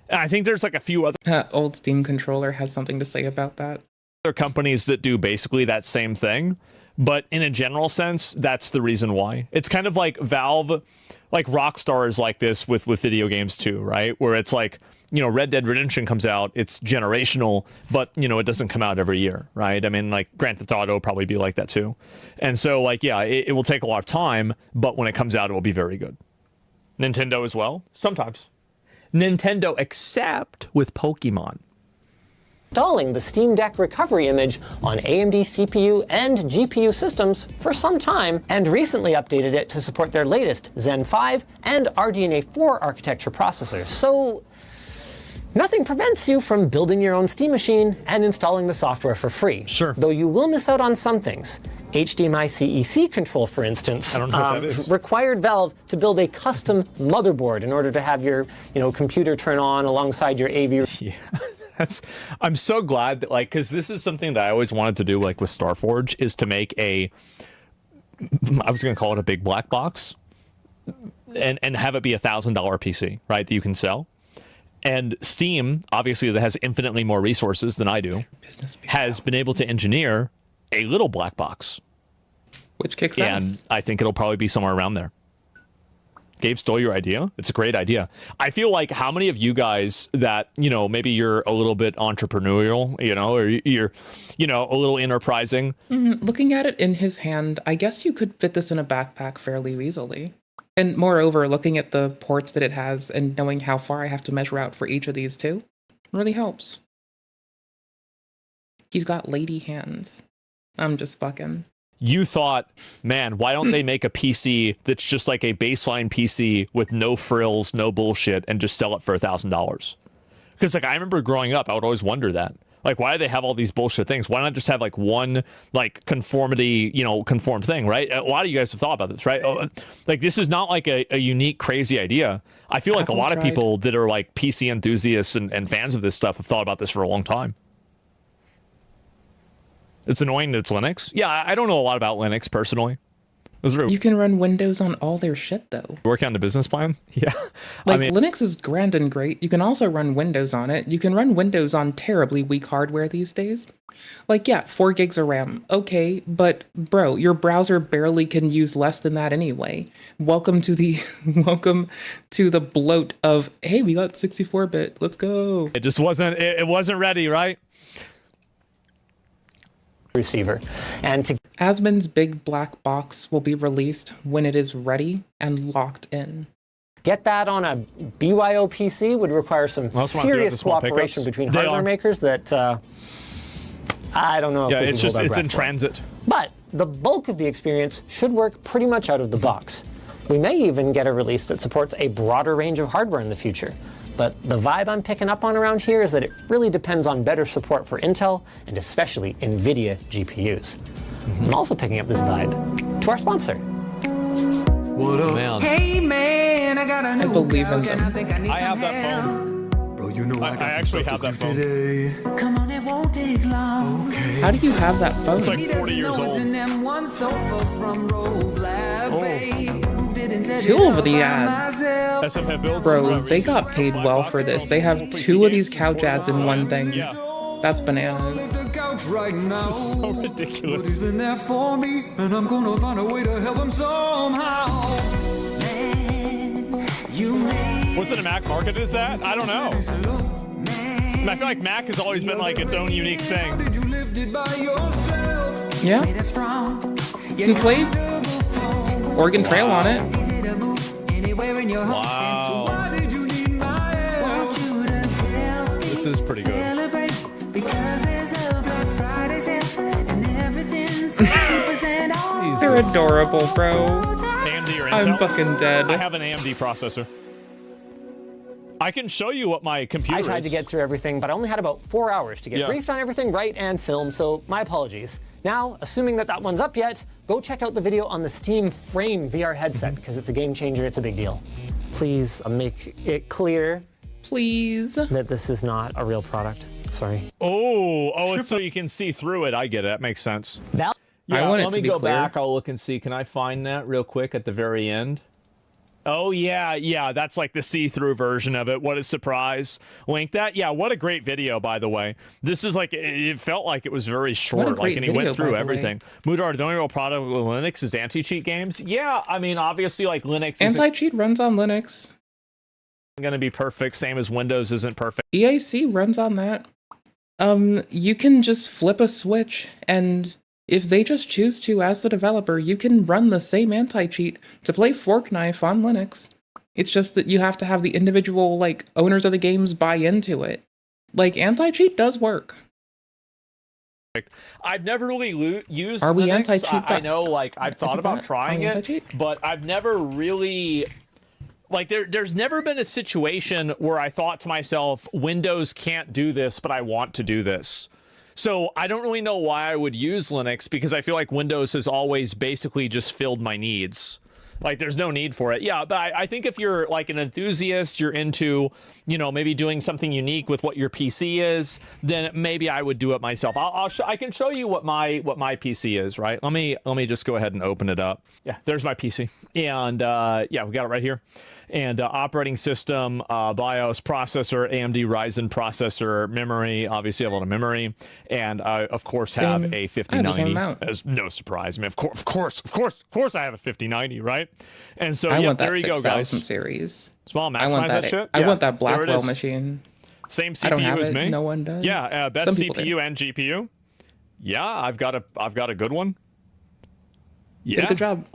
And I think there's like a few other old Steam controller has something to say about that. Other companies that do basically that same thing. But in a general sense, that's the reason why. It's kind of like Valve, like Rockstar is like this with video games too, right? Where it's like, you know, Red Dead Redemption comes out, it's generational, but, you know, it doesn't come out every year, right? I mean, like Grand Theft Auto will probably be like that too. And so, like, yeah, it will take a lot of time, but when it comes out, it will be very good. Nintendo as well, sometimes. Nintendo, except with Pokemon. Installing the Steam Deck recovery image on AMD CPU and GPU systems for some time, and recently updated it to support their latest Zen 5 and RDNA 4 architecture processors. So nothing prevents you from building your own Steam machine and installing the software for free. Sure. Though you will miss out on some things. HDMI CEC control, for instance, I don't know what that is. Required Valve to build a custom motherboard in order to have your, you know, computer turn on alongside your AV. Yeah. I'm so glad that, like, because this is something that I always wanted to do, like with Starforge, is to make I was going to call it a big black box, and have it be $1,000 PC, right, that you can sell. And Steam, obviously, that has infinitely more resources than I do, has been able to engineer a little black box, which kicks ass. And I think it'll probably be somewhere around there. Gabe stole your idea. It's a great idea. I feel like how many of you guys that, you know, maybe you're a little bit entrepreneurial, you know, or you're, you know, a little enterprising. Looking at it in his hand, I guess you could fit this in a backpack fairly easily. And moreover, looking at the ports that it has and knowing how far I have to measure out for each of these two really helps. He's got lady hands. I'm just fucking. You thought, man, why don't they make a PC that's just like a baseline PC with no frills, no bullshit, and just sell it for $1,000? Because, like, I remember growing up, I would always wonder that. Like, why do they have all these bullshit things? Why not just have, like, one, like, conformity, you know, conform thing, right? A lot of you guys have thought about this, right? Like, this is not, like, a unique, crazy idea. I feel like a lot of people that are, like, PC enthusiasts and fans of this stuff have thought about this for a long time. It's annoying that it's Linux. Yeah, I don't know a lot about Linux personally. You can run Windows on all their shit, though. Working on the business plan? Yeah. Like, I mean, Linux is grand and great. You can also run Windows on it. You can run Windows on terribly weak hardware these days. Like, yeah, 4 gigs of RAM. Okay, but bro, your browser barely can use less than that anyway. Welcome to the bloat of, hey, we got 64-bit. Let's go. It just wasn't ready, right? Receiver. And to Asmon's big black box will be released when it is ready and locked in. Get that on a BYO PC would require some serious cooperation between hardware makers that I don't know if we can hold our breath in transit. But the bulk of the experience should work pretty much out of the box. We may even get a release that supports a broader range of hardware in the future. But the vibe I'm picking up on around here is that it really depends on better support for Intel and especially NVIDIA GPUs. I'm also picking up this vibe to our sponsor. What up? Man. Hey man, I got a new believe in couch and them. I think I need I have some that help. phone. Bro, you know I actually have that phone. Today. Come on, it won't take long. Okay. How do you have that phone? It's like 40 years old. It's an M1 sofa from Rove Lab, babe. Two of the ads. SFF builds. Bro, they got paid well for this. They have 2 of these couch ads in one thing. That's bananas. This is so ridiculous. He's in there for me, and I'm gonna find a way to help him somehow. Was it a Mac market as that? I don't know. I feel like Mac has always been like its own unique thing. Yeah. You can play Oregon Trail on it. Wow. This is pretty good. They're adorable, bro. AMD or Intel? I'm fucking dead. I have an AMD processor. I can show you what my computer is. I tried to get through everything, but I only had about 4 hours to get briefed on everything right and filmed, so my apologies. Now, assuming that one's up yet, go check out the video on the Steam Frame VR headset, because it's a game changer, it's a big deal. Please make it clear, please, that this is not a real product. Sorry. Oh, it's so you can see through it. I get it. That makes sense. Yeah, let me go back. I'll look and see. Can I find that real quick at the very end? Oh, yeah, that's like the see-through version of it. What a surprise. Link that. Yeah, what a great video, by the way. This is like, it felt like it was very short, like, and he went through everything. Mudar, the only real product with Linux is anti-cheat games. Yeah, I mean, obviously, like, Linux anti-cheat runs on Linux. Going to be perfect, same as Windows isn't perfect. EAC runs on that. You can just flip a switch, and if they just choose to, as the developer, you can run the same anti-cheat to play Fork Knife on Linux. It's just that you have to have the individual, like, owners of the games buy into it. Like, anti-cheat does work. I've never really used Are we Linux. anti-cheat? I know, like, I've thought about trying it, but I've never really... Like, there's never been a situation where I thought to myself, Windows can't do this, but I want to do this. So I don't really know why I would use Linux, because I feel like Windows has always basically just filled my needs. Like, there's no need for it. Yeah, but I think if you're like an enthusiast, you're into, you know, maybe doing something unique with what your PC is, then maybe I would do it myself. I can show you what my PC is, right? Let me just go ahead and open it up. Yeah, there's my PC. And yeah, we got it right here. And operating system, BIOS, processor, AMD Ryzen processor, memory. Obviously, I have a lot of memory, and I of course have a 5090. As no surprise, I mean, of course, I have a 5090, right? And so yeah, there you go, guys. Series. Small maximize that shit. I want that Blackwell machine. Same CPU as me. No one does. Yeah, best CPU and GPU. Yeah, I've got a good one. Yeah, did a good job.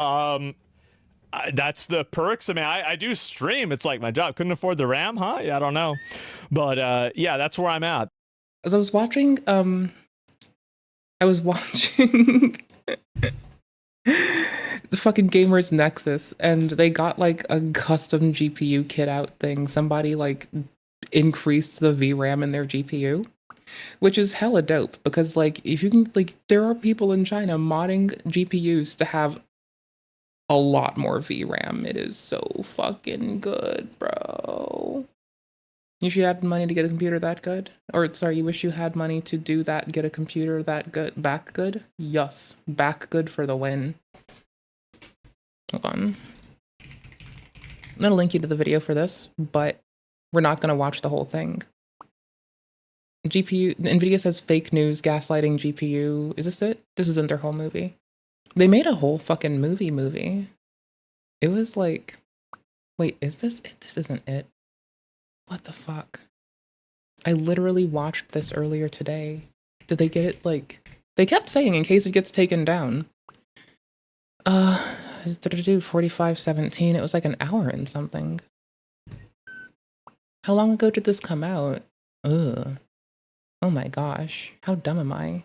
That's the perks. I mean, I do stream. It's like my job. Couldn't afford the RAM, huh? Yeah, I don't know. But yeah, that's where I'm at. As I was watching, the fucking Gamers Nexus, and they got like a custom GPU kit out thing. Somebody like increased the VRAM in their GPU, which is hella dope, because like if you can, like, there are people in China modding GPUs to have a lot more VRAM. It is so fucking good, bro. You wish you had money to get a computer that good? Or, sorry, you wish you had money to do that, get a computer that good, back good? Yes, back good for the win. Hold on. I'm gonna link you to the video for this, but we're not gonna watch the whole thing. GPU, NVIDIA says fake news, gaslighting GPU. Is this it? This isn't their whole movie. They made a whole fucking movie. It was like, wait, is this it? This isn't it. What the fuck? I literally watched this earlier today. Did they get it, like, they kept saying in case it gets taken down. 45:17, it was like an hour and something. How long ago did this come out? Ugh. Oh my gosh, how dumb am I?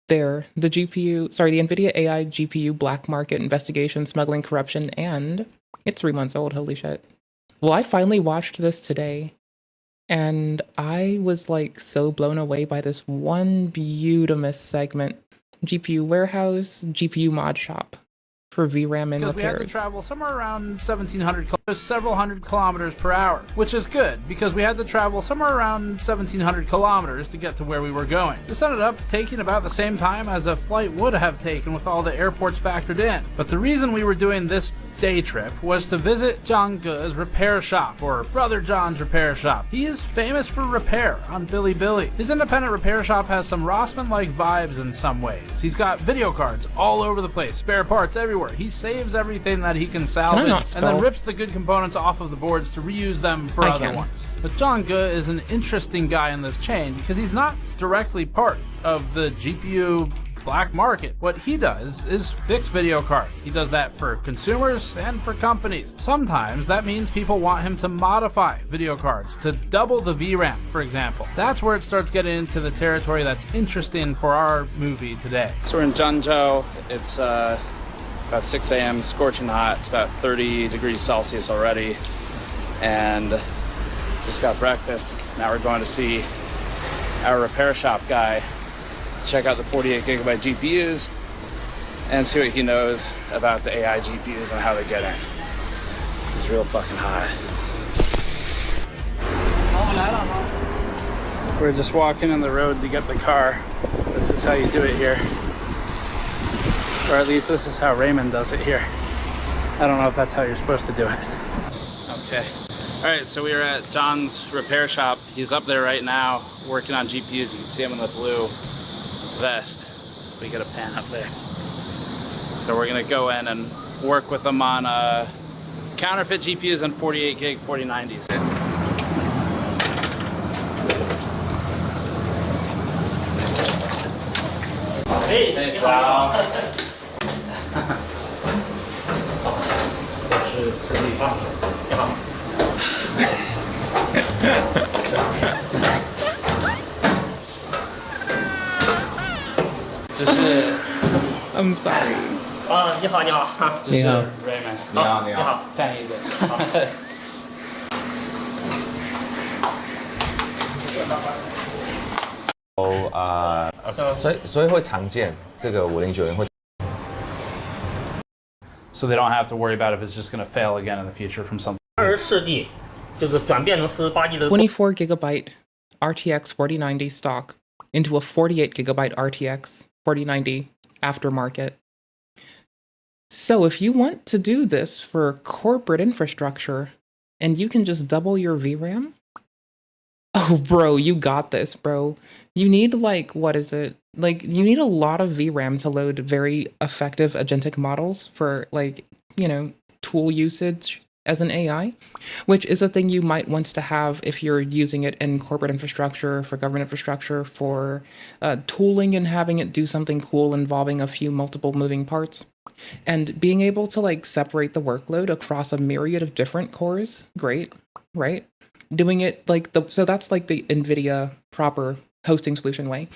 There, the NVIDIA AI GPU black market investigation, smuggling, corruption, and it's 3 months old, holy shit. Well, I finally watched this today, and I was like so blown away by this one beautimous segment. GPU warehouse, GPU mod shop for VRAM and repairs. Because we had to travel somewhere around 1,700 kilometers, several hundred kilometers per hour, which is good because we had to travel somewhere around 1,700 kilometers to get to where we were going. This ended up taking about the same time as a flight would have taken with all the airports factored in. But the reason we were doing this day trip was to visit John Ge's repair shop, or Brother John's repair shop. He is famous for repair on Bilibili. His independent repair shop has some Rossmann-like vibes in some ways. He's got video cards all over the place, spare parts everywhere. He saves everything that he can salvage and then rips the good components off of the boards to reuse them for other ones. But John Ge is an interesting guy in this chain because he's not directly part of the GPU black market. What he does is fix video cards. He does that for consumers and for companies. Sometimes that means people want him to modify video cards to double the VRAM, for example. That's where it starts getting into the territory that's interesting for our movie today. So we're in Zhengzhou. It's about 6 a.m., scorching hot. It's about 30 degrees Celsius already. And just got breakfast. Now we're going to see our repair shop guy, check out the 48 gigabyte GPUs and see what he knows about the AI GPUs and how they get in. It's real fucking hot. We're just walking on the road to get the car. This is how you do it here. Or at least this is how Raymond does it here. I don't know if that's how you're supposed to do it. Okay. All right, so we are at John's repair shop. He's up there right now working on GPUs. You can see him in the blue vest. We get a pan up there. So we're gonna go in and work with them on counterfeit GPUs and 48 gig 4090s. Hey, John. 我是私立方，你好。这是 I'm sorry. 啊，你好，你好。这是 Raymond。你好，你好。翻译的。好。所以会常见这个509会。So they don't have to worry about if it's just going to fail again in the future from something. 24D 就是转变成18D 的。24 gigabyte RTX 4090 stock into a 48 gigabyte RTX 4090 aftermarket. So if you want to do this for corporate infrastructure and you can just double your VRAM, oh bro, you got this, bro. You need like, what is it? Like you need a lot of VRAM to load very effective agentic models for like, you know, tool usage as an AI, which is a thing you might want to have if you're using it in corporate infrastructure, for government infrastructure, for tooling and having it do something cool involving a few multiple moving parts. And being able to like separate the workload across a myriad of different cores, great, right? Doing it like so that's like the NVIDIA proper hosting solution way.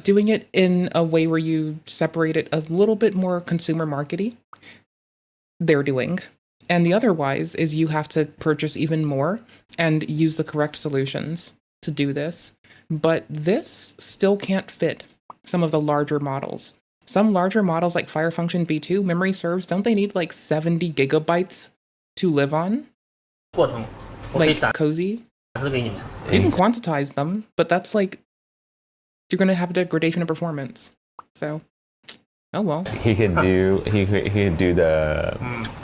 Doing it in a way where you separate it a little bit more consumer markety, they're doing. And the otherwise is you have to purchase even more and use the correct solutions to do this. But this still can't fit some of the larger models. Some larger models like Fire Function V2 memory serves, don't they need like 70 gigabytes to live on? Like cozy? You can quantize them, but that's like, you're going to have a degradation of performance. So, oh well. He could do the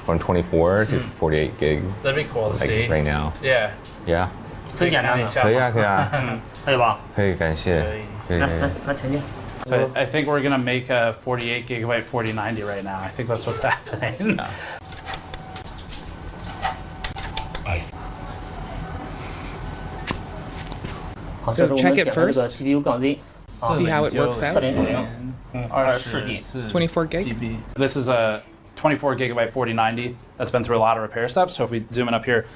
from 24 to 48 gig. That'd be cool to see. Right now. Yeah. Yeah. 可以啊，可以吧？可以，感谢。So I think we're gonna make a 48 gigabyte 4090 right now. I think that's what's happening. So check it first. See how it works out. 24 gig. This is a 24 gigabyte 4090 that's been through a lot of repair steps. So if we zoom in up here,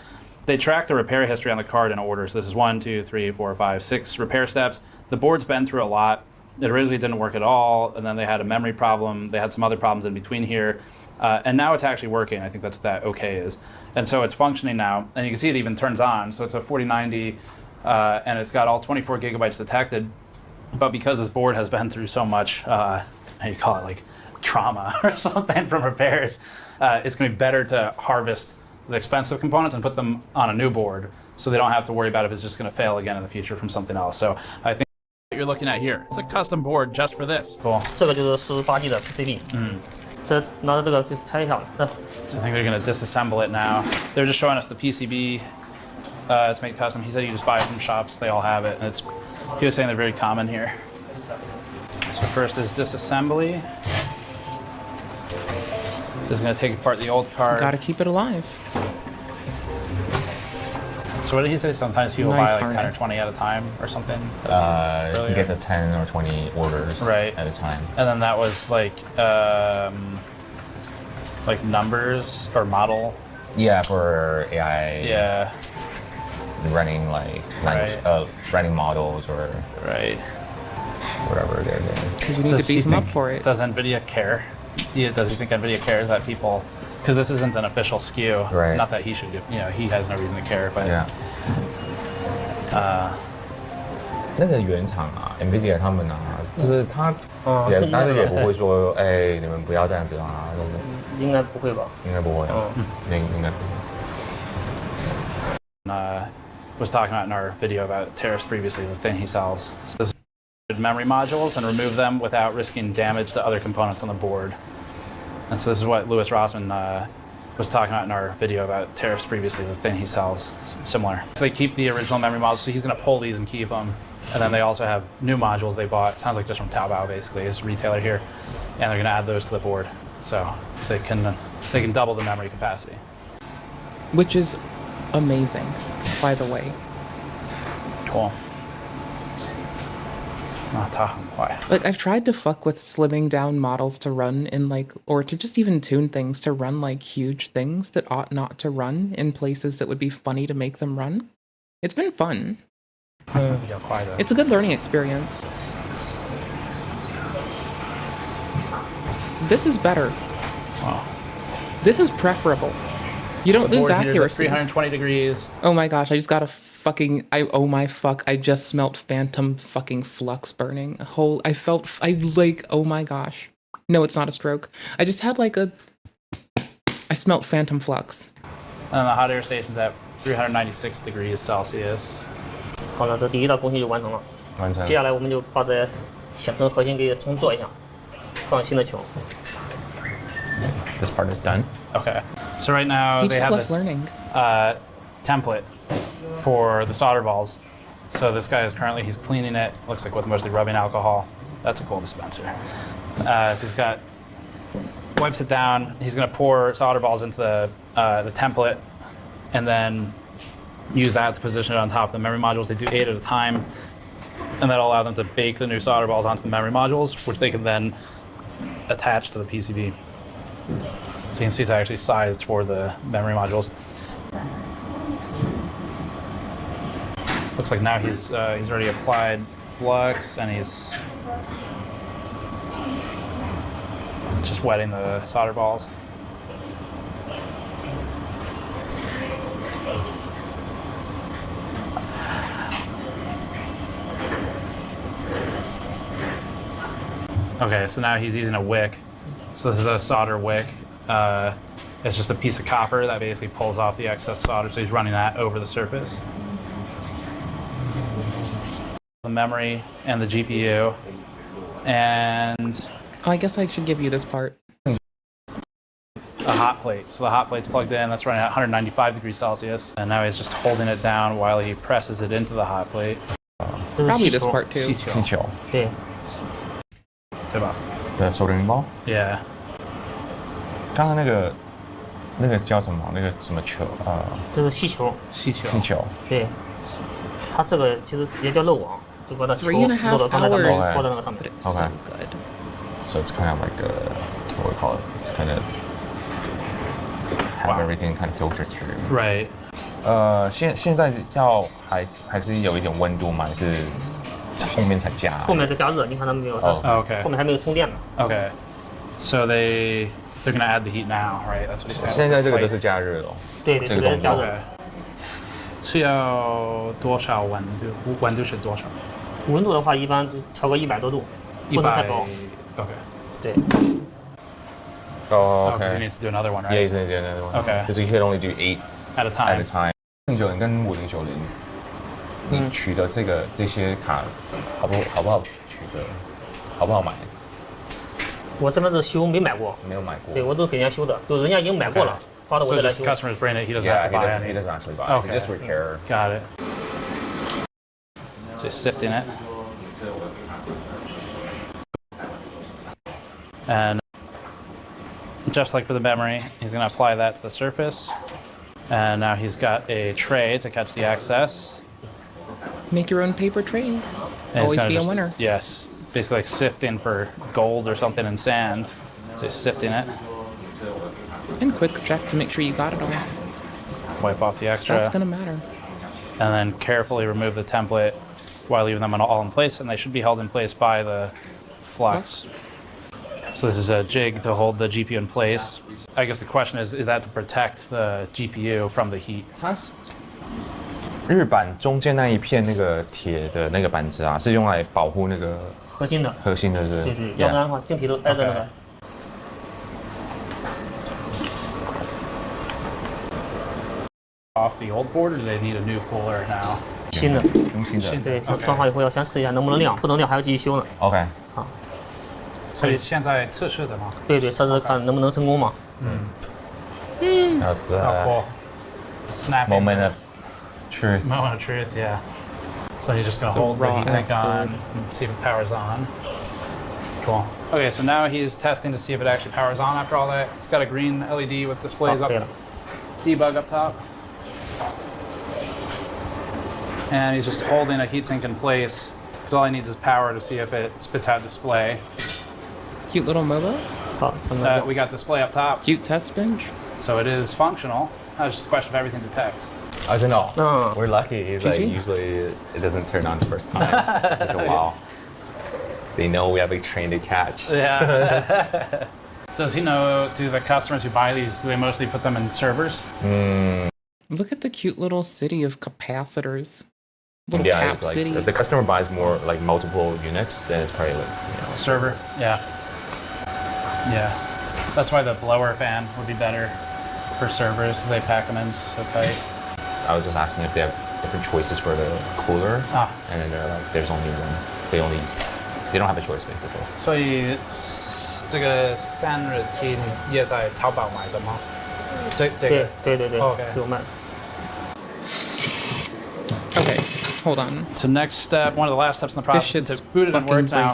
they track the repair history on the card in orders. This is 1, 2, 3, 4, 5, 6 repair steps. The board's been through a lot. It originally didn't work at all, and then they had a memory problem. They had some other problems in between here, and now it's actually working. I think that's what that OK is. And so it's functioning now, and you can see it even turns on. So it's a 4090, and it's got all 24 gigabytes detected. But because this board has been through so much, how do you call it, like trauma or something from repairs, it's going to be better to harvest the expensive components and put them on a new board so they don't have to worry about if it's just going to fail again in the future from something else. So I think what you're looking at here, it's a custom board just for this. Cool. 这个就是18G 的 PCB。这拿着这个就拆一下。So I think they're going to disassemble it now. They're just showing us the PCB. It's made custom. He said you just buy it from shops. They all have it. And he was saying they're very common here. So first is disassembly. This is going to take apart the old card. Gotta keep it alive. So what did he say? Sometimes people buy like 10 or 20 at a time or something? He gets a 10 or 20 orders at a time. And then that was like numbers or model? Yeah, for AI. Yeah. Running like running models or whatever they're doing. Because you need to beef them up for it. Does NVIDIA care? Does he think NVIDIA cares that people? Because this isn't an official SKU. Right. Not that he should. He has no reason to care. But 那个原厂啊 ，NVIDIA 他们啊，就是他但是也不会说，哎，你们不要这样子啊，就是应该不会吧？应该不会，应该不会。Was talking about in our video about tariffs previously, the thing he sells. Says memory modules and remove them without risking damage to other components on the board. And so this is what Louis Rossmann was talking about in our video about tariffs previously, the thing he sells, similar. So they keep the original memory modules, so he's going to pull these and keep them. And then they also have new modules they bought, sounds like just from Taobao basically, it's a retailer here. And they're going to add those to the board. So they can double the memory capacity. Which is amazing, by the way. Cool. Like, I've tried to fuck with slimming down models to run in or to just even tune things to run huge things that ought not to run in places that would be funny to make them run. It's been fun. It's a good learning experience. This is better. Wow. This is preferable. You don't lose accuracy. 320 degrees. Oh my gosh, I just got a fucking, oh my fuck, I just smelt phantom fucking flux burning. Oh my gosh. No, it's not a stroke. I just had I smelt phantom flux. And the hot air station's at 396 degrees Celsius. 好了，这第一道工序就完成了。完成。接下来我们就把这显存核心给重做一下，放新的球。This part is done. Okay. So right now they have this template for the solder balls. So this guy is he's cleaning it. Looks like with mostly rubbing alcohol. That's a cool dispenser. So he's wipes it down. He's gonna pour solder balls into the template, and then use that to position it on top of the memory modules. They do 8 at a time, and that'll allow them to bake the new solder balls onto the memory modules, which they can then attach to the PCB. So you can see it's actually sized for the memory modules. Looks like now he's already applied flux, and he's just wetting the solder balls. Okay, so now he's using a wick. So this is a solder wick. It's just a piece of copper that basically pulls off the excess solder, so he's running that over the surface. The memory and the GPU, and I guess I should give you this part. A hot plate. So the hot plate's plugged in, that's running at 195 degrees Celsius, and now he's just holding it down while he presses it into the hot plate. Probably this part too. 气球。对。对吧？ The soldering ball. Yeah. 刚刚那个叫什么？那个什么球？这是气球。气球。气球。对。它这个其实也叫漏网，就把它球落到刚才咱们放在那个上面。Okay. So it's kind of like what we call it. It's kind of have everything kind of filtered through. Right. 现在还是有一点温度吗？还是后面才加？后面再加热，你看他们没有？ Okay. 后面还没有充电呢。Okay. So they're gonna add the heat now, right? That's what he said. 现在这个就是加热了。对，这个加热。是要多少温度？温度是多少？温度的话，一般调个100多度，不能太高。Okay. 对。Oh, okay. Because he needs to do another one, right? Yeah, he's gonna do another one. Okay. Because he can only do 8 at a time. 090跟5090，你取的这些卡好不好取的？好不好买？我这边是修，没买过。没有买过。对，我都给人家修的，都人家已经买过了，发到我这来修。So just customers bring it, he doesn't have to buy it. He doesn't actually buy it. Okay. He just repair. Got it. Just sifting it. And just like for the memory, he's going to apply that to the surface. And now he's got a tray to catch the excess. Make your own paper trays. And Always be a winner. Yes, basically like sifting for gold or something in sand. Just sifting it. And quick check to make sure you got it all. Wipe off the extra. That's gonna matter. And then carefully remove the template while leaving them all in place, and they should be held in place by the flux. So this is a jig to hold the GPU in place. I guess the question is that to protect the GPU from the heat? 日板中间那一片那个铁的那个板子啊，是用来保护那个核心的是。对对，要不然的话晶体都挨着那个。Off the old board, or do they need a new cooler now? 新的，对，装好以后要先试一下能不能亮，不能亮还要继续修呢。OK。好。所以现在测试的吗？对对，测试看能不能成功嘛。That's the moment of truth. Moment of truth, yeah. So you're just gonna hold the heatsink on and see if it powers on. Cool. Okay, so now he's testing to see if it actually powers on after all that. It's got a green LED with displays up, debug up top. And he's just holding a heatsink in place because all he needs is power to see if it spits out display. Cute little MOBA. We got display up top. Cute test bench. So it is functional. Now it's just a question of everything detects. I don't know. We're lucky. It's like usually it doesn't turn on the first time. It's a while. They know we have a train to catch. Yeah. Does he know, do the customers who buy these, do they mostly put them in servers? Look at the cute little city of capacitors. Little yeah, cap it's like city. if the customer buys more like multiple units, then it's probably like server. Yeah. Yeah. That's why the blower fan would be better for servers because they pack them in so tight. I was just asking if they have different choices for the cooler, and then they're like, there's only one. They don't have a choice basically. 所以这个散热器也在淘宝买的吗？这个对对，有卖。Okay, hold on. So next step, one of the last steps in the process is to boot it and work now.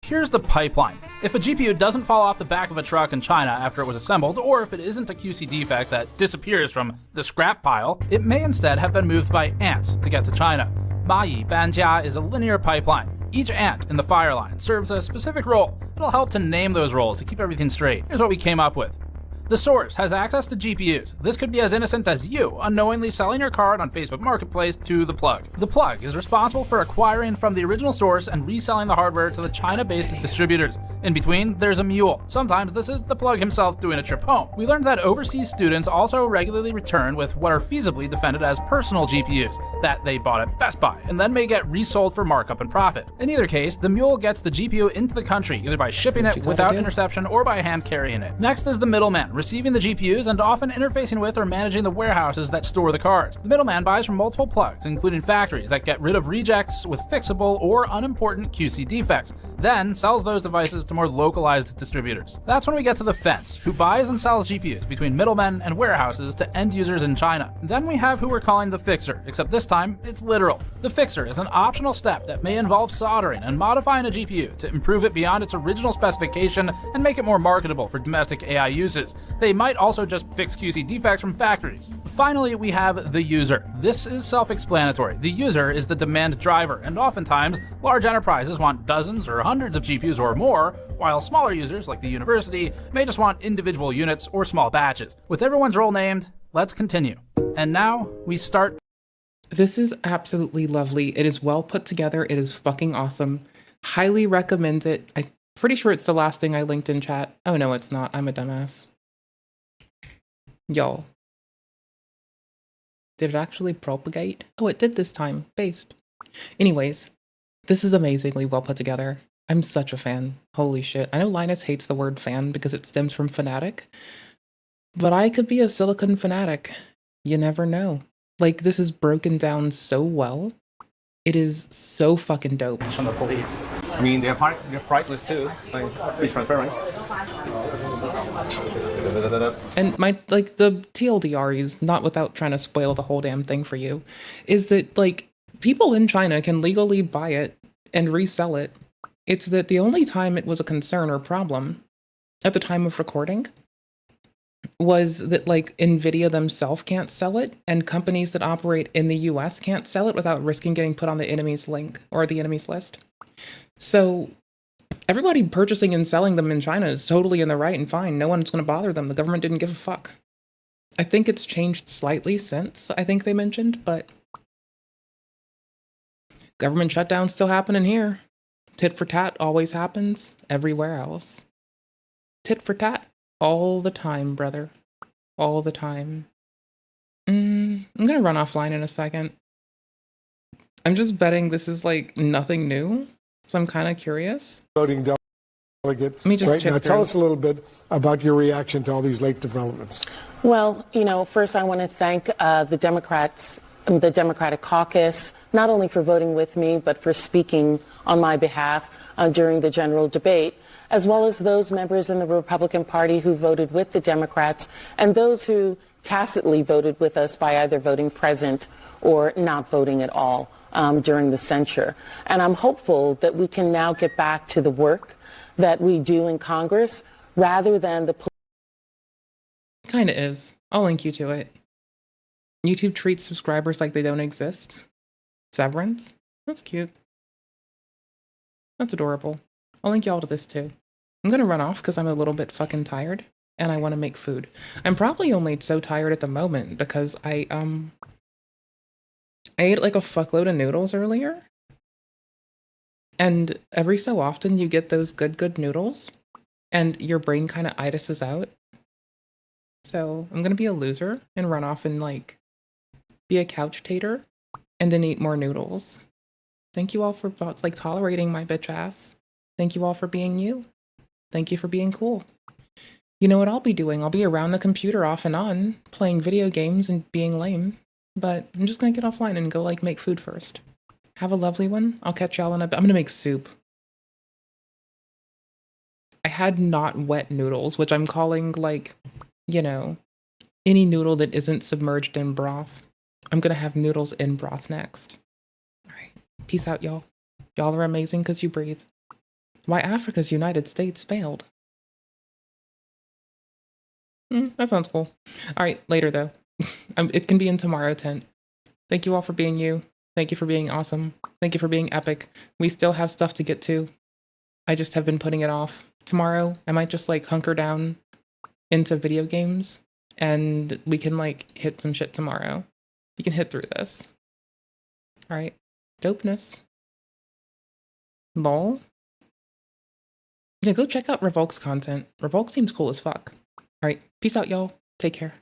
Here's the pipeline. If a GPU doesn't fall off the back of a truck in China after it was assembled, or if it isn't a QC defect that disappears from the scrap pile, it may instead have been moved by ants to get to China. Mayi Banjia is a linear pipeline. Each ant in the fire line serves a specific role. It'll help to name those roles to keep everything straight. Here's what we came up with. The source has access to GPUs. This could be as innocent as you unknowingly selling your card on Facebook Marketplace to the plug. The plug is responsible for acquiring from the original source and reselling the hardware to the China-based distributors. In between, there's a mule. Sometimes this is the plug himself doing a trip home. We learned that overseas students also regularly return with what are feasibly defended as personal GPUs that they bought at Best Buy and then may get resold for markup and profit. In either case, the mule gets the GPU into the country either by shipping it without interception or by hand carrying it. Next is the middleman, receiving the GPUs and often interfacing with or managing the warehouses that store the cards. The middleman buys from multiple plugs, including factories that get rid of rejects with fixable or unimportant QC defects, then sells those devices to more localized distributors. That's when we get to the fence, who buys and sells GPUs between middlemen and warehouses to end users in China. Then we have who we're calling the fixer, except this time it's literal. The fixer is an optional step that may involve soldering and modifying a GPU to improve it beyond its original specification and make it more marketable for domestic AI uses. They might also just fix QC defects from factories. Finally, we have the user. This is self-explanatory. The user is the demand driver, and oftentimes, large enterprises want dozens or hundreds of GPUs or more, while smaller users, like the university, may just want individual units or small batches. With everyone's role named, let's continue. And now, we start. This is absolutely lovely. It is well put together. It is fucking awesome. Highly recommend it. I'm pretty sure it's the last thing I linked in chat. Oh no, it's not. I'm a dumbass. Y'all. Did it actually propagate? Oh, it did this time. Based. Anyways, this is amazingly well put together. I'm such a fan. Holy shit. I know Linus hates the word fan because it stems from fanatic, but I could be a silicon fanatic. You never know. Like, this is broken down so well. It is so fucking dope. From the police. I mean, they're priceless too. Like, be transparent. And my, like, the TLDR is not without trying to spoil the whole damn thing for you, is that, like, people in China can legally buy it and resell it. It's that the only time it was a concern or problem at the time of recording was that like Nvidia themselves can't sell it, and companies that operate in the US can't sell it without risking getting put on the enemy's link or the enemy's list. So everybody purchasing and selling them in China is totally in the right and fine. No one's going to bother them. The government didn't give a fuck. I think it's changed slightly since, I think they mentioned, but government shutdown still happening here. Tit for tat always happens everywhere else. Tit for tat all the time, brother. All the time. I'm gonna run offline in a second. I'm just betting this is like nothing new, so I'm kind of curious. Voting delegate. Let me just right now, tell us a little bit about your reaction to all these late developments. Well, you know, first I want to thank the Democrats, the Democratic caucus, not only for voting with me, but for speaking on my behalf during the general debate, as well as those members in the Republican Party who voted with the Democrats and those who tacitly voted with us by either voting present or not voting at all during the censure. And I'm hopeful that we can now get back to the work that we do in Congress rather than the... Kind of is. I'll link you to it. YouTube treats subscribers like they don't exist. Severance? That's cute. That's adorable. I'll link y'all to this too. I'm gonna run off because I'm a little bit fucking tired and I want to make food. I'm probably only so tired at the moment because I ate like a fuckload of noodles earlier. And every so often you get those good noodles and your brain kind of itises out. So I'm gonna be a loser and run off and like be a couch tater and then eat more noodles. Thank you all for like tolerating my bitch ass. Thank you all for being you. Thank you for being cool. You know what I'll be doing? I'll be around the computer off and on, playing video games and being lame. But I'm just gonna get offline and go like make food first. Have a lovely one. I'll catch y'all in a bit. I'm gonna make soup. I had not wet noodles, which I'm calling like, you know, any noodle that isn't submerged in broth. I'm gonna have noodles in broth next. All right. Peace out, y'all. Y'all are amazing because you breathe. Why Africa's United States failed. That sounds cool. All right, later though. It can be in tomorrow tent. Thank you all for being you. Thank you for being awesome. Thank you for being epic. We still have stuff to get to. I just have been putting it off. Tomorrow, I might just like hunker down into video games and we can like hit some shit tomorrow. We can hit through this. All right. Dopeness. Lol. Yeah, go check out Revolk's content. Revolk seems cool as fuck. All right. Peace out, y'all. Take care.